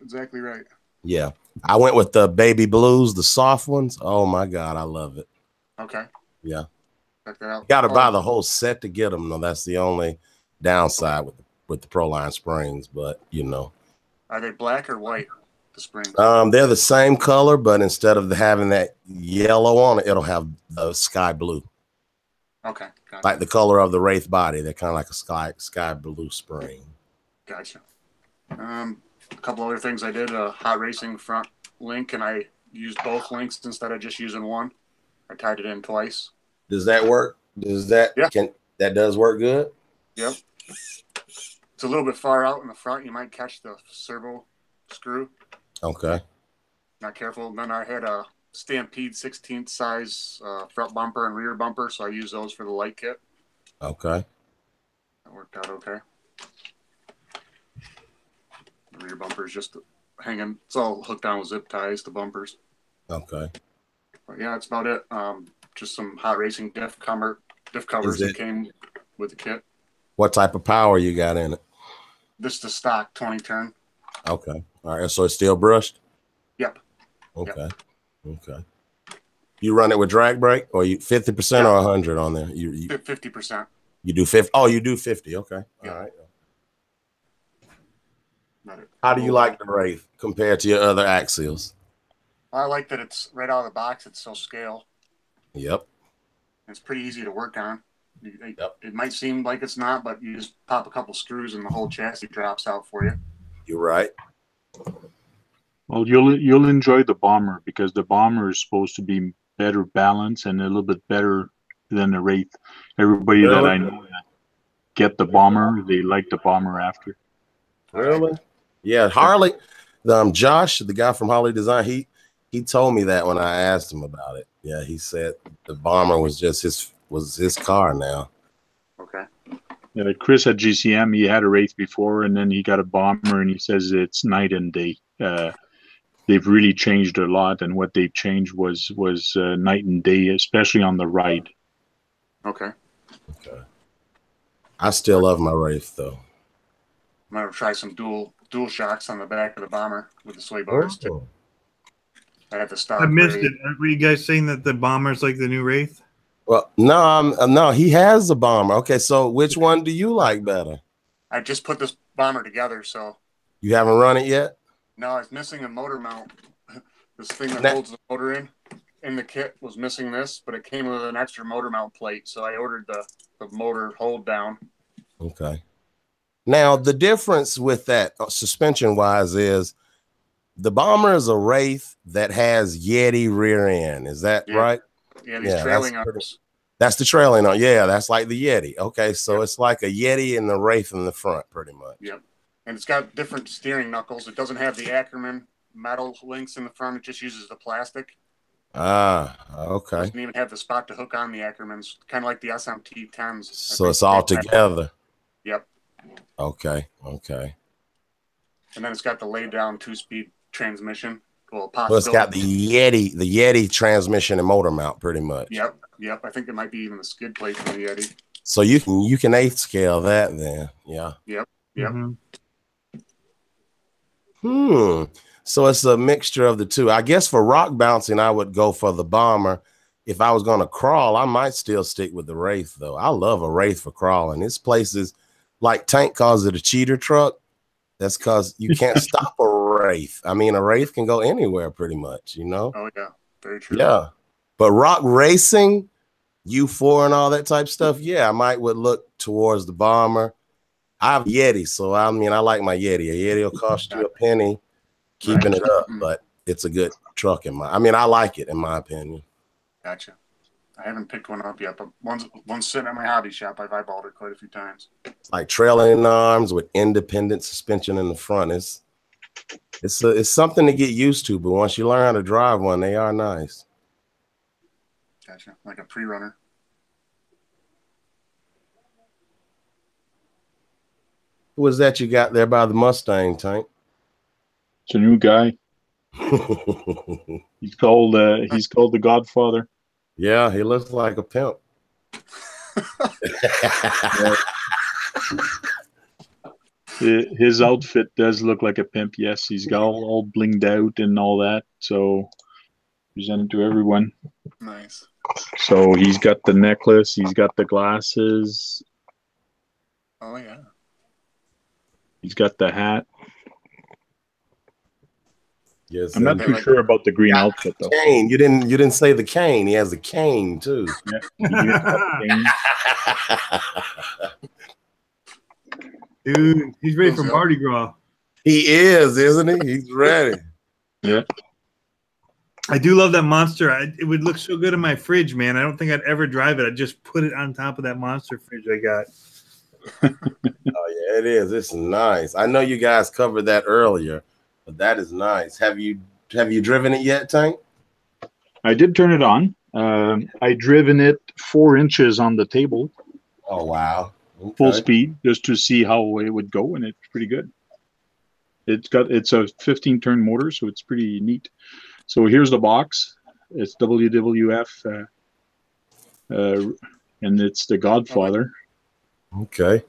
exactly right. Yeah. I went with the baby blues, the soft ones. Oh, my God, I love it. Okay. Yeah. Check that out. You got to buy the whole set to get them, though. That's the only downside with the Proline springs, but, you know. Are they black or white, the springs? They're the same color, but instead of having that yellow on it, it'll have the sky blue. Okay. Gotcha. Like the color of the Wraith body. They're kind of like a sky blue spring. Gotcha. A couple other things I did, a hot racing front link, and I used both links instead of just using one. I tied it in twice. Does that work? That does work good? Yep. It's a little bit far out in the front. You might catch the servo screw. Okay. Not careful. Then I had a Stampede 16th size front bumper and rear bumper, so I used those for the light kit. Okay. That worked out okay. The rear bumper is just hanging. It's all hooked down with zip ties, the bumpers. Okay. But yeah, that's about it. Just some hot racing diff covers that came with the kit. What type of power you got in it? This is the stock 20 turn. Okay. All right. So it's still brushed? Yep. Okay. Yep. Okay. You run it with drag brake, or you 50% or 100 on there? You 50%. You do 50. Oh, you do 50. Okay. Yep. All right. Got it. How do you like the Wraith compared to your other axials? I like that it's right out of the box. It's so scale. Yep. It's pretty easy to work on. Yep. It might seem like it's not, but you just pop a couple screws and the whole chassis drops out for you. You're right. Well, you'll enjoy the Bomber because the Bomber is supposed to be better balance and a little bit better than the Wraith. Everybody that I know that get the Bomber, they like the Bomber after. Really? Yeah, Harley. Josh, the guy from Harley Design, he told me that when I asked him about it. Yeah, he said the Bomber was just his car now. Okay. Yeah, Chris at GCM, he had a Wraith before, and then he got a Bomber, and he says it's night and day. They've really changed a lot, and what they've changed was night and day, especially on the ride. Okay. Okay. I still love my Wraith though. I'm gonna try some dual shocks on the back of the Bomber with the sway bars too. I have to start. I missed it. Were you guys saying that the Bomber's like the new Wraith? Well, no, he has a Bomber. Okay, so which one do you like better? I just put this Bomber together, so. You haven't run it yet? No, it's missing a motor mount. This thing that holds the motor in the kit was missing this, but it came with an extra motor mount plate, so I ordered the motor hold down. Okay. Now, the difference with that suspension-wise is the Bomber is a Wraith that has Yeti rear end. Is that right? Yeah, these trailing arms. That's the trailing arm. Yeah, that's like the Yeti. Okay, so it's like a Yeti and the Wraith in the front, pretty much. Yep. And it's got different steering knuckles. It doesn't have the Ackerman metal links in the front. It just uses the plastic. Ah, okay. It doesn't even have the spot to hook on the Ackermans, kind of like the SMT 10s. So it's all together. Yep. Okay, okay. And then it's got the laid down 2-speed transmission. Well, it's got the Yeti transmission and motor mount, pretty much. Yep, yep. I think it might be even the skid plate from the Yeti. So you can 8th scale that then, yeah. Yep, yep. So it's a mixture of the two. I guess for rock bouncing, I would go for the Bomber. If I was going to crawl, I might still stick with the Wraith, though. I love a Wraith for crawling. This place is like Tank calls it a cheater truck. That's because you can't stop a Wraith. I mean, a Wraith can go anywhere pretty much, you know? Oh, yeah. Very true. Yeah. But rock racing, U4 and all that type stuff, yeah, I would look towards the Bomber. I have Yeti, so I mean, I like my Yeti. A Yeti will cost you a penny keeping it up, but it's a good truck I like it in my opinion. Gotcha. I haven't picked one up yet, but one's sitting at my hobby shop. I've eyeballed it quite a few times. It's like trailing arms with independent suspension in the front. It's something to get used to, but once you learn how to drive one, they are nice. Gotcha. Like a pre-runner. Who was that you got there by the Mustang, Tank? It's a new guy. He's called the Godfather. Yeah, he looks like a pimp. His outfit does look like a pimp. Yes, he's got all blinged out and all that. So presented to everyone. Nice. So he's got the necklace. He's got the glasses. Oh yeah. He's got the hat. Yes, I'm not too sure about the green outfit though. Cane. You didn't say the cane. He has a cane too. Yeah. Dude, he's ready for Mardi Gras. He is, isn't he? He's ready. Yeah. I do love that monster. It would look so good in my fridge, man. I don't think I'd ever drive it. I'd just put it on top of that monster fridge I got. Oh yeah, it is. It's nice. I know you guys covered that earlier, but that is nice. Have you driven it yet, Tank? I did turn it on. I driven it 4 inches on the table. Oh wow. Okay. Full speed just to see how it would go, and it's pretty good. It's a 15 turn motor, so it's pretty neat. So here's the box. It's WWF, and it's the Godfather. Okay.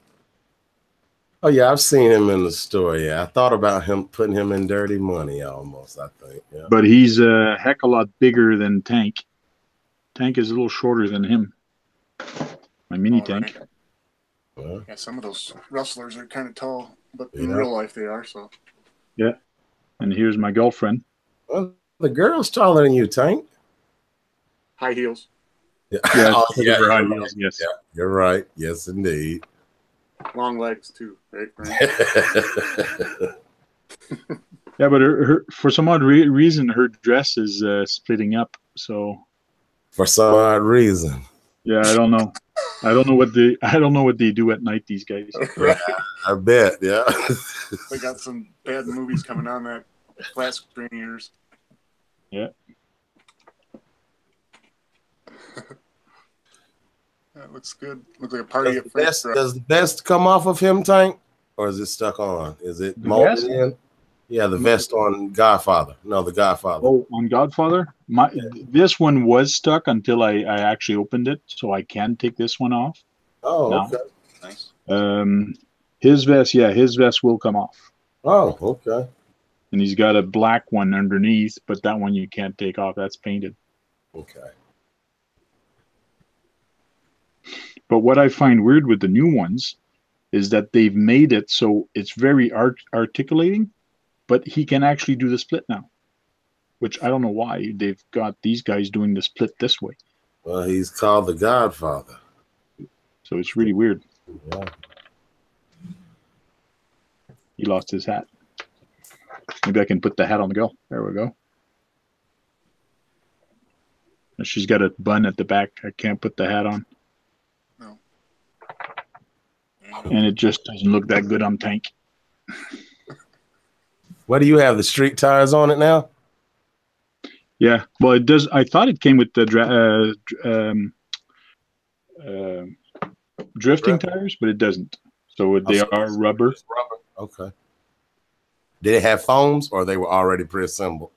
Oh yeah, I've seen him in the store. Yeah, I thought about him putting him in Dirty Money almost. I think. Yeah. But he's a heck of a lot bigger than Tank. Tank is a little shorter than him. My mini tank. Right. Well, Yeah, some of those rustlers are kind of tall, but in yeah. real life they are. So Yeah. And here's my girlfriend. Well, the girl's taller than you, Tank. high heels, Yeah. Yeah, Oh, because yeah, of her high you're heels. Yes. right. Yeah, you're right. Yes, indeed. long legs too, right? Yeah, but her for some odd reason, her dress is splitting up. So For some odd reason. yeah, I don't know. I don't know what they do at night. These guys. Right. I bet. Yeah. They got some bad movies coming on that flat screen of yours. Yeah. That looks good. Looks like a party Does at the, Frank's. does the vest come off of him, Tank? Or is it stuck on? Is it The molded vest? in? Yeah, the vest on Godfather. No, the Godfather. Oh, on Godfather, this one was stuck until I actually opened it, so I can take this one off. Oh, now. okay. Nice. His vest will come off, Oh, okay. and he's got a black one underneath, but that one you can't take off. That's painted. Okay. But what I find weird with the new ones is that they've made it so it's very articulating, but he can actually do the split now, which I don't know why they've got these guys doing the split this way. Well, he's called the Godfather. So it's really weird. Yeah. He lost his hat. Maybe I can put the hat on the girl. There we go. She's got a bun at the back. I can't put the hat on. No. And it just doesn't look that good on Tank. What do you have? The street tires on it now? Yeah, well, it does. I thought it came with the drifting tires, but it doesn't. So they are rubber. Rubber. Okay. Did it have foams, or they were already pre-assembled?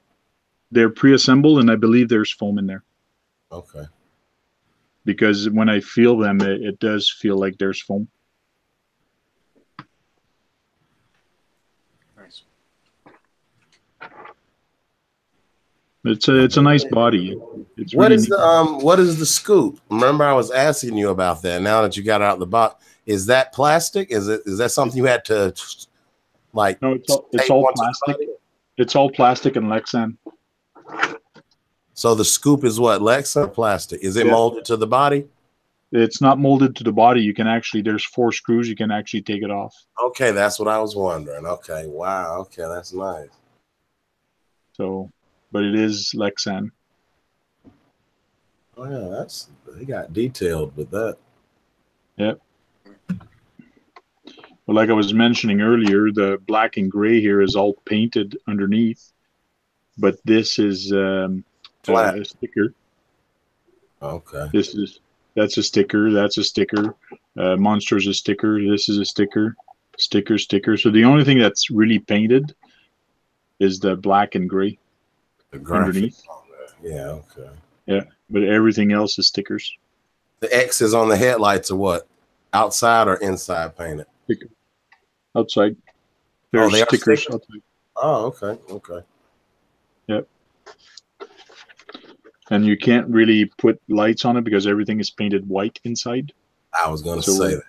They're pre-assembled, and I believe there's foam in there. Okay. Because when I feel them, it does feel like there's foam. Nice. It's a nice body. It's What really is the scoop? Remember, I was asking you about that. Now that you got it out of the box, is that plastic? Is that something you had to like? No, it's all plastic. It's all plastic and Lexan. So the scoop is what, Lexan plastic? Is it molded to the body? It's not molded to the body. You can actually, there's 4 screws. You can actually take it off. Okay, that's what I was wondering. Okay, wow. Okay, that's nice. So, but it is Lexan. Oh yeah, they got detailed with that. Yep. Well, like I was mentioning earlier, the black and gray here is all painted underneath, but this is flat a sticker. Okay. That's a sticker. That's a sticker. Monster's a sticker. This is a sticker. Sticker. So the only thing that's really painted is the black and gray underneath. Yeah. Okay. Yeah, but everything else is stickers. The X's on the headlights are what? Outside or inside painted? Outside. There's they are stickers stickers? outside. Oh, okay. Okay. Yep. And you can't really put lights on it because everything is painted white inside. I was going to say that.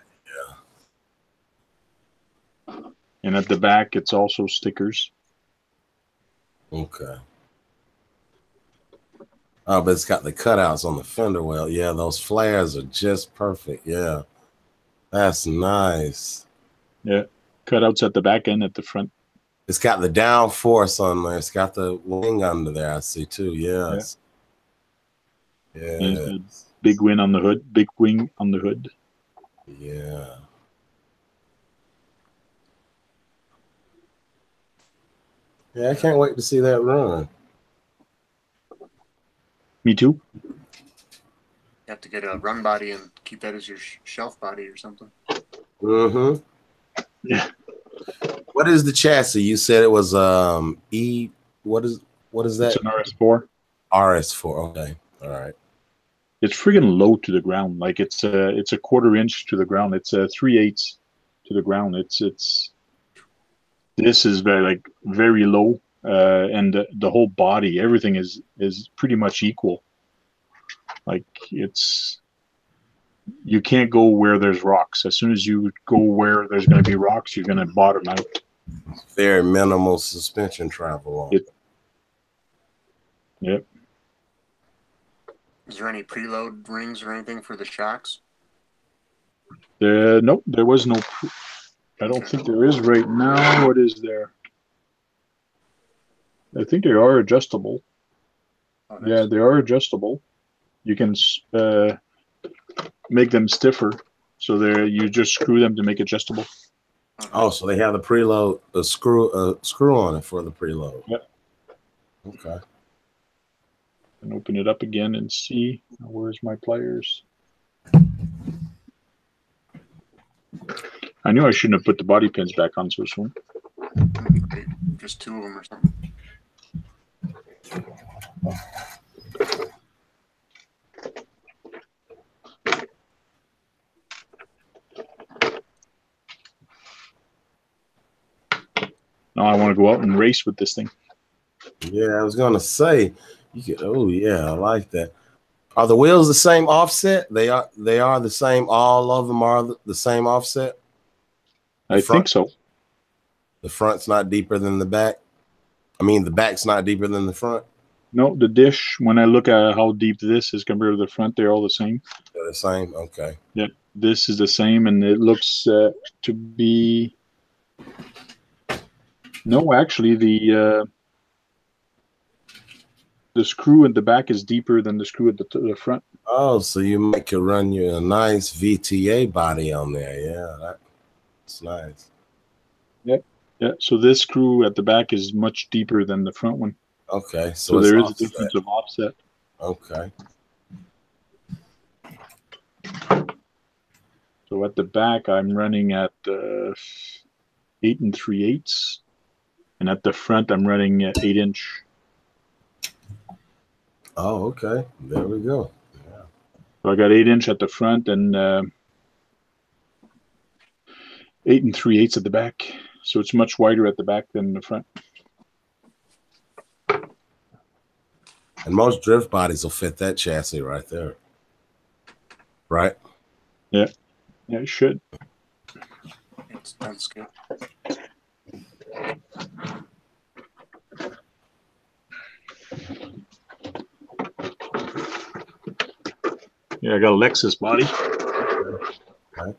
Yeah. And at the back, it's also stickers. Okay. Oh, but it's got the cutouts on the fender well. Yeah, those flares are just perfect. Yeah. That's nice. Yeah. Cutouts at the back and at the front. It's got the downforce on there. It's got the wing under there, I see too. Yes. Yeah. Big wing on the hood. Big wing on the hood. Yeah. Yeah, I can't wait to see that run. Me too. You have to get a run body and keep that as your shelf body or something. Mm-hmm. Yeah. What is the chassis? You said it was what is that? It's an RS4. RS4. Okay. All right. It's friggin' low to the ground. Like it's a 1/4 inch to the ground. It's a 3/8 to the ground. This is very low, and the whole body, everything is pretty much equal. Like you can't go where there's rocks. As soon as you go where there's going to be rocks, you're going to bottom out. Very minimal suspension travel on. Yep. Is there any preload rings or anything for the shocks? Nope, there was no. I don't think there is right now. What is there? I think they are adjustable. Oh, nice. Yeah, they are adjustable. You can make them stiffer, so you just screw them to make adjustable. Oh, so they have the preload, a screw on it for the preload. Yep. Okay. And open it up again and see where's my pliers. I knew I shouldn't have put the body pins back on so soon. Just 2 of them or something. Now I want to go out and race with this thing. Yeah, I was gonna say, you could. Oh yeah, I like that. Are the wheels the same offset? They are the same. All of them are the same offset. I think so. The front's not deeper than the back. I mean, the back's not deeper than the front. No, the dish. When I look at how deep this is compared to the front, they're all the same. They're the same. Okay. Yeah, this is the same, and it looks to be. No, actually, the screw in the back is deeper than the screw at the front. Oh, so you could run you a nice VTA body on there. Yeah, that's nice. Yep. Yeah. So this screw at the back is much deeper than the front one. Okay. So there is a difference of offset. Okay. So at the back, I'm running at 8 3/8, and at the front, I'm running at 8-inch. Oh, okay. There we go. Yeah. So I got 8-inch at the front and 8 3/8 at the back. So it's much wider at the back than the front. And most drift bodies will fit that chassis right there. Right? Yeah. Yeah, it should. That's good. Yeah, I got a Lexus body. Okay.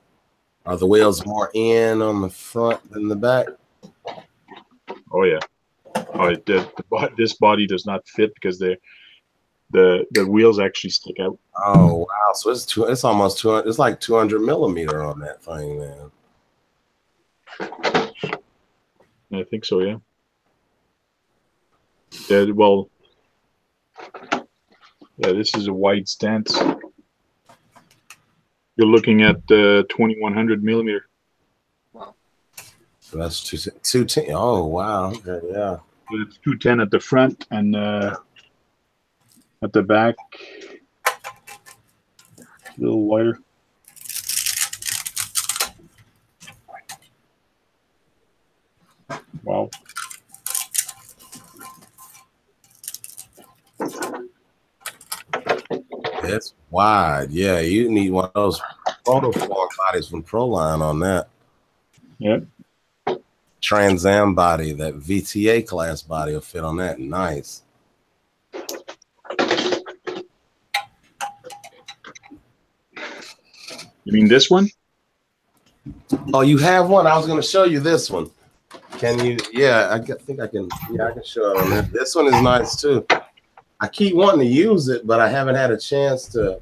Are the wheels more in on the front than the back? Oh yeah. Oh, this body does not fit because the wheels actually stick out. Oh wow! So it's almost 200. It's like 200 millimeter on that thing, man. I think so. Yeah. Well. Yeah, this is a wide stance. You're looking at 2100 millimeter. Wow. So that's 210. Oh wow! Okay, yeah. It's 210 at the front and at the back a little wider. Wow. It's wide. Yeah, you need one of those photoform bodies from Proline on that. Yep. Trans Am body, that VTA class body will fit on that. Nice. You mean this one? Oh, you have one? I was going to show you this one. Can you? Yeah, I think I can. Yeah, I can show it on there. This one is nice too. I keep wanting to use it, but I haven't had a chance to.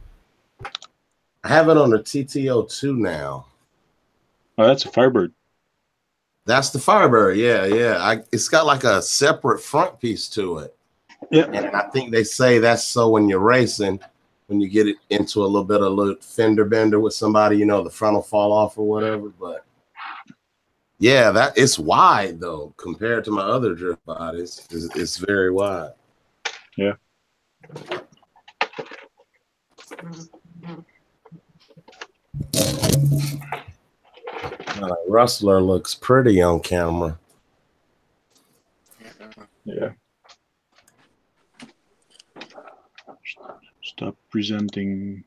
I have it on the TTO2 now. Oh, that's a Firebird. That's the Firebird. Yeah, yeah. It's got like a separate front piece to it. Yeah. And I think they say that's so when you're racing, when you get it into a little bit of a little fender bender with somebody, you know, the front will fall off or whatever. But yeah, that it's wide though compared to my other drift bodies. It's very wide. Yeah. Rustler looks pretty on camera. Yeah. Stop presenting.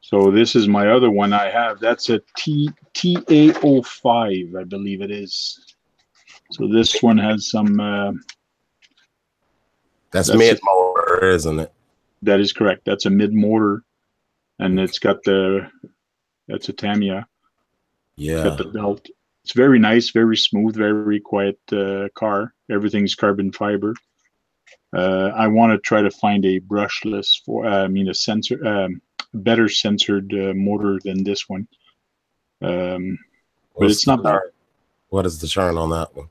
So this is my other one I have. That's a TA05, I believe it is. So this one has some. That's mid motor, isn't it? That is correct. That's a mid motor, and it's got the. That's a Tamiya. Yeah. Got the belt. It's very nice, very smooth, very quiet car. Everything's carbon fiber. I want to try to find a brushless a sensor, better censored motor than this one. But it's not bad. What is the turn on that one?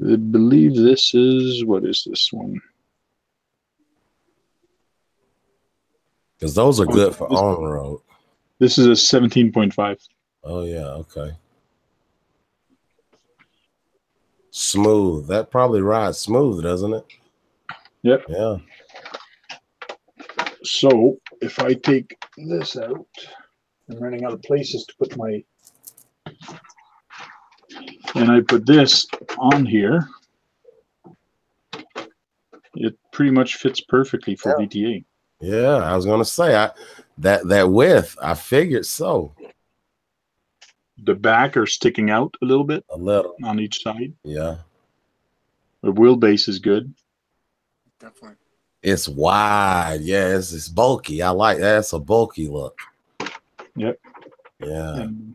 I believe this is, what is this one? Because those are good for on road. This is a 17.5. Oh yeah, okay. Smooth. That probably rides smooth, doesn't it? Yep. Yeah. So if I take this out, I'm running out of places to put my, and I put this on here, it pretty much fits perfectly for VTA. Yeah, I was gonna say that width, I figured so. The back are sticking out a little bit on each side. Yeah. The wheelbase is good. Definitely. It's wide. Yeah, it's bulky. I like that. It's a bulky look. Yep. Yeah. And,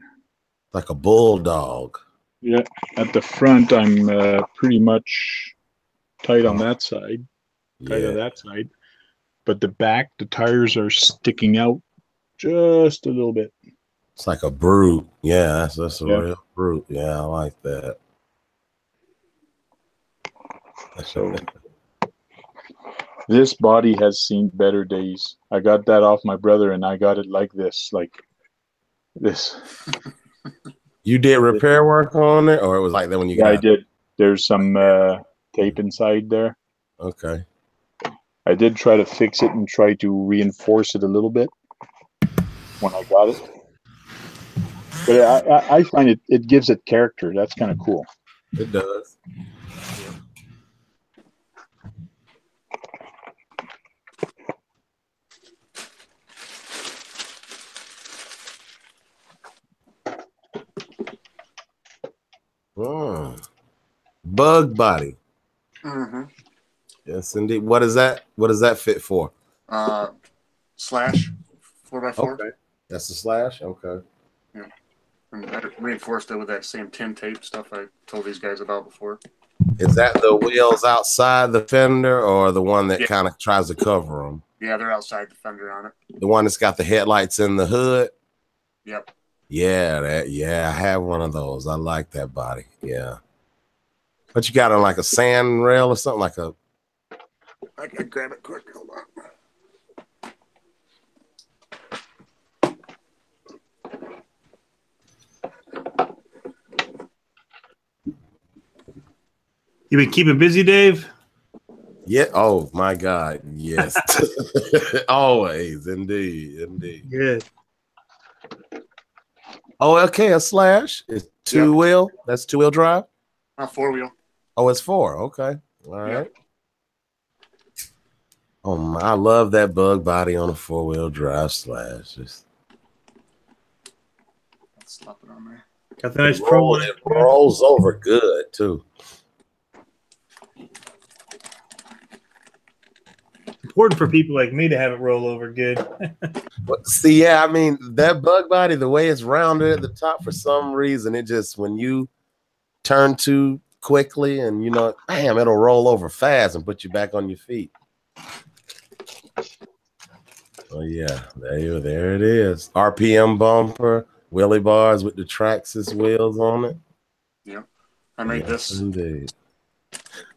like a bulldog. Yeah. At the front, I'm pretty much tight on that side. Tight on that side. But the back, the tires are sticking out just a little bit. It's like a brute. Yeah, that's a real brute. Yeah, I like that. So this body has seen better days. I got that off my brother, and I got it like this. You did repair work on it, or it was like that when you got it? I did. There's some tape inside there. Okay. I did try to fix it and try to reinforce it a little bit when I got it. But I find it gives it character. That's kind of cool. It does. Bug body. Mm-hmm. Yes, indeed. What is that? What does that fit for? Slash 4x4. Okay. That's the slash? Okay. Yeah. And I reinforced it with that same tin tape stuff I told these guys about before. Is that the wheels outside the fender or the one that kind of tries to cover them? Yeah, they're outside the fender on it. The one that's got the headlights in the hood? Yep. Yeah, I have one of those. I like that body. Yeah. But you got on like a sand rail or something, like a... I can grab it quick. Hold on. You been keeping busy, Dave? Yeah. Oh my God. Yes. Always. Indeed. Good. Oh, okay. A slash. It's two-wheel. That's two-wheel drive? 4-wheel. Oh, it's 4. Okay. All right. Oh, I love that bug body on a 4-wheel drive slash. Just let's slap it on there. Got the nice pro. It rolls over good too. Important for people like me to have it roll over good. See, yeah, I mean that bug body, the way it's rounded at the top, for some reason, it just when you turn too quickly and bam, it'll roll over fast and put you back on your feet. Oh yeah, there it is. RPM bumper, wheelie bars with the Traxxas wheels on it. Yep, I made this. Indeed.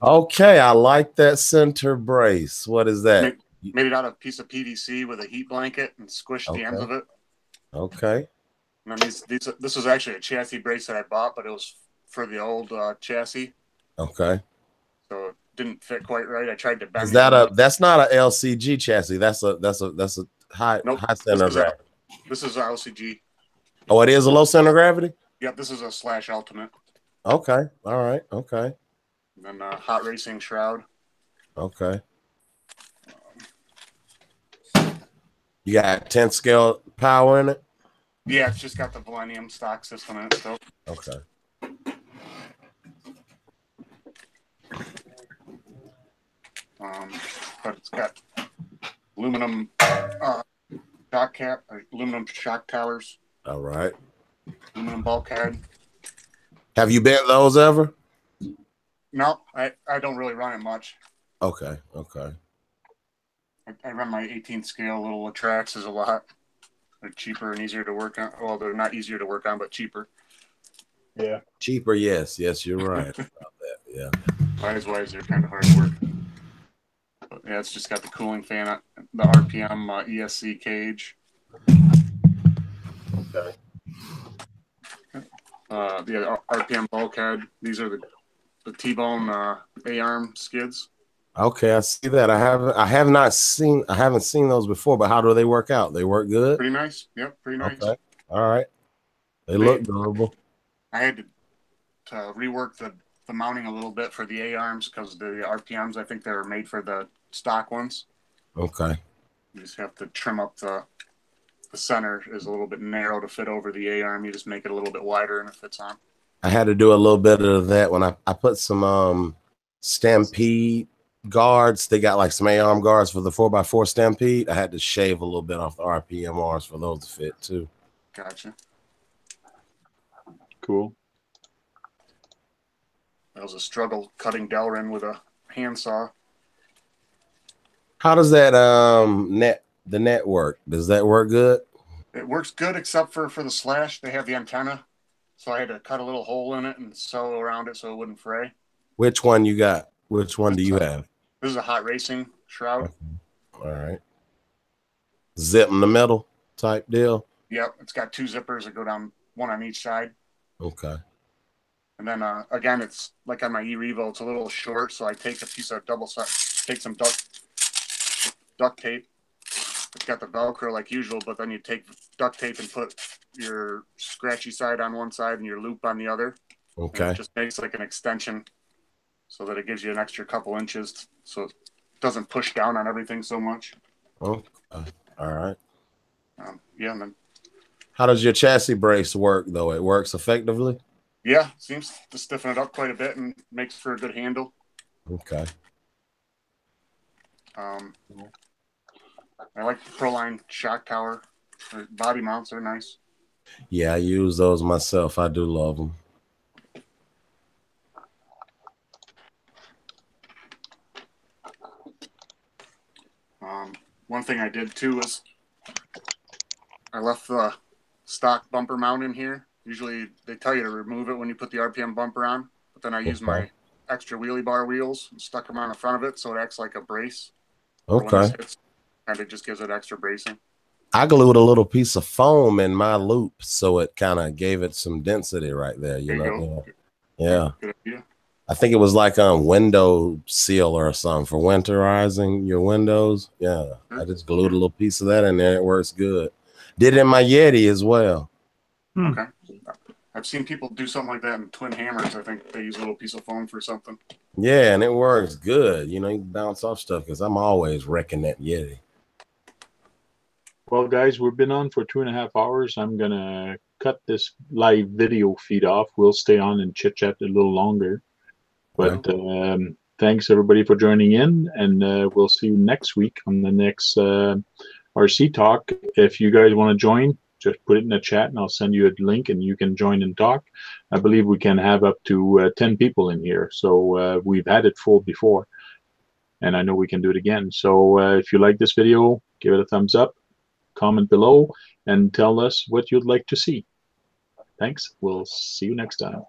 Okay, I like that center brace. What is that? Made it out of a piece of PVC with a heat blanket and squished the ends of it. Okay. And then this was actually a chassis brace that I bought, but it was for the old chassis. Okay. So it didn't fit quite right. I tried to bend. Is that that's not a LCG chassis? That's a high center. This is a LCG. Oh, it is a low center of gravity? Yep, this is a Slash Ultimate. Okay. All right. Okay. And then hot racing shroud. Okay. You got 10 scale power in it? Yeah, it's just got the Millennium stock system in it. So. Okay. But it's got aluminum shock cap, or aluminum shock towers. All right. Aluminum bulkhead. Have you bent those ever? No, I don't really run it much. Okay. Okay. I run my 18th scale little Traxxas a lot. They're cheaper and easier to work on. Well, they're not easier to work on, but cheaper. Yeah. Cheaper, yes. Yes, you're right about that. Yeah. Size-wise, they're kind of hard to work. But yeah, it's just got the cooling fan, the RPM ESC cage. Okay. The RPM bulkhead. These are the T-bone A-arm skids. Okay, I see that. I haven't seen those before, but how do they work out? They work good? Pretty nice. Yep, pretty nice. Okay. All right. They look durable. I had to rework the mounting a little bit for the A-arms because the RPMs, I think they're made for the stock ones. Okay. You just have to trim up the center is a little bit narrow to fit over the A-arm. You just make it a little bit wider and it fits on. I had to do a little bit of that when I put some Stampede guards. They got like some A-arm guards for the 4x4 Stampede. I had to shave a little bit off the RPMRs for those to fit too. Gotcha. Cool. That was a struggle cutting Delrin with a handsaw. How does that the net work? Does that work good? It works good except for the Slash. They have the antenna. So I had to cut a little hole in it and sew around it so it wouldn't fray. Which one you got? Which one do you have? This is a hot racing shroud. Okay. All right. Zip in the middle type deal. Yep. It's got two zippers that go down, one on each side. Okay. And then again, it's like on my E-Revo, it's a little short, so I take a piece of take some duct tape. It's got the Velcro like usual, but then you take duct tape and put your scratchy side on one side and your loop on the other. Okay. And it just makes like an extension so that it gives you an extra couple inches so it doesn't push down on everything so much. Okay. All right. Yeah. And then, how does your chassis brace work, though? It works effectively? yeah, seems to stiffen it up quite a bit and makes for a good handle. Okay. I like the Proline shock tower. The body mounts are nice. Yeah, I use those myself. I do love them. One thing I did too was I left the stock bumper mount in here. Usually they tell you to remove it when you put the RPM bumper on, but then I use my extra wheelie bar wheels and stuck them on the front of it so it acts like a brace. Okay. And it just gives it extra bracing. I glued a little piece of foam in my loop so it kind of gave it some density right there. You know? Yeah. Good idea. I think it was like a window seal or something for winterizing your windows. Yeah. I just glued a little piece of that in there. It works good. Did it in my Yeti as well. Okay. I've seen people do something like that in twin hammers. I think they use a little piece of foam for something. Yeah, and it works good. You know, you can bounce off stuff because I'm always wrecking that Yeti. Well, guys, we've been on for 2.5 hours. I'm going to cut this live video feed off. We'll stay on and chit-chat a little longer. But thanks, everybody, for joining in. And we'll see you next week on the next RC Talk. If you guys want to join, just put it in the chat, and I'll send you a link, and you can join and talk. I believe we can have up to 10 people in here. So we've had it full before, and I know we can do it again. So if you like this video, give it a thumbs up, comment below, and tell us what you'd like to see. Thanks. We'll see you next time.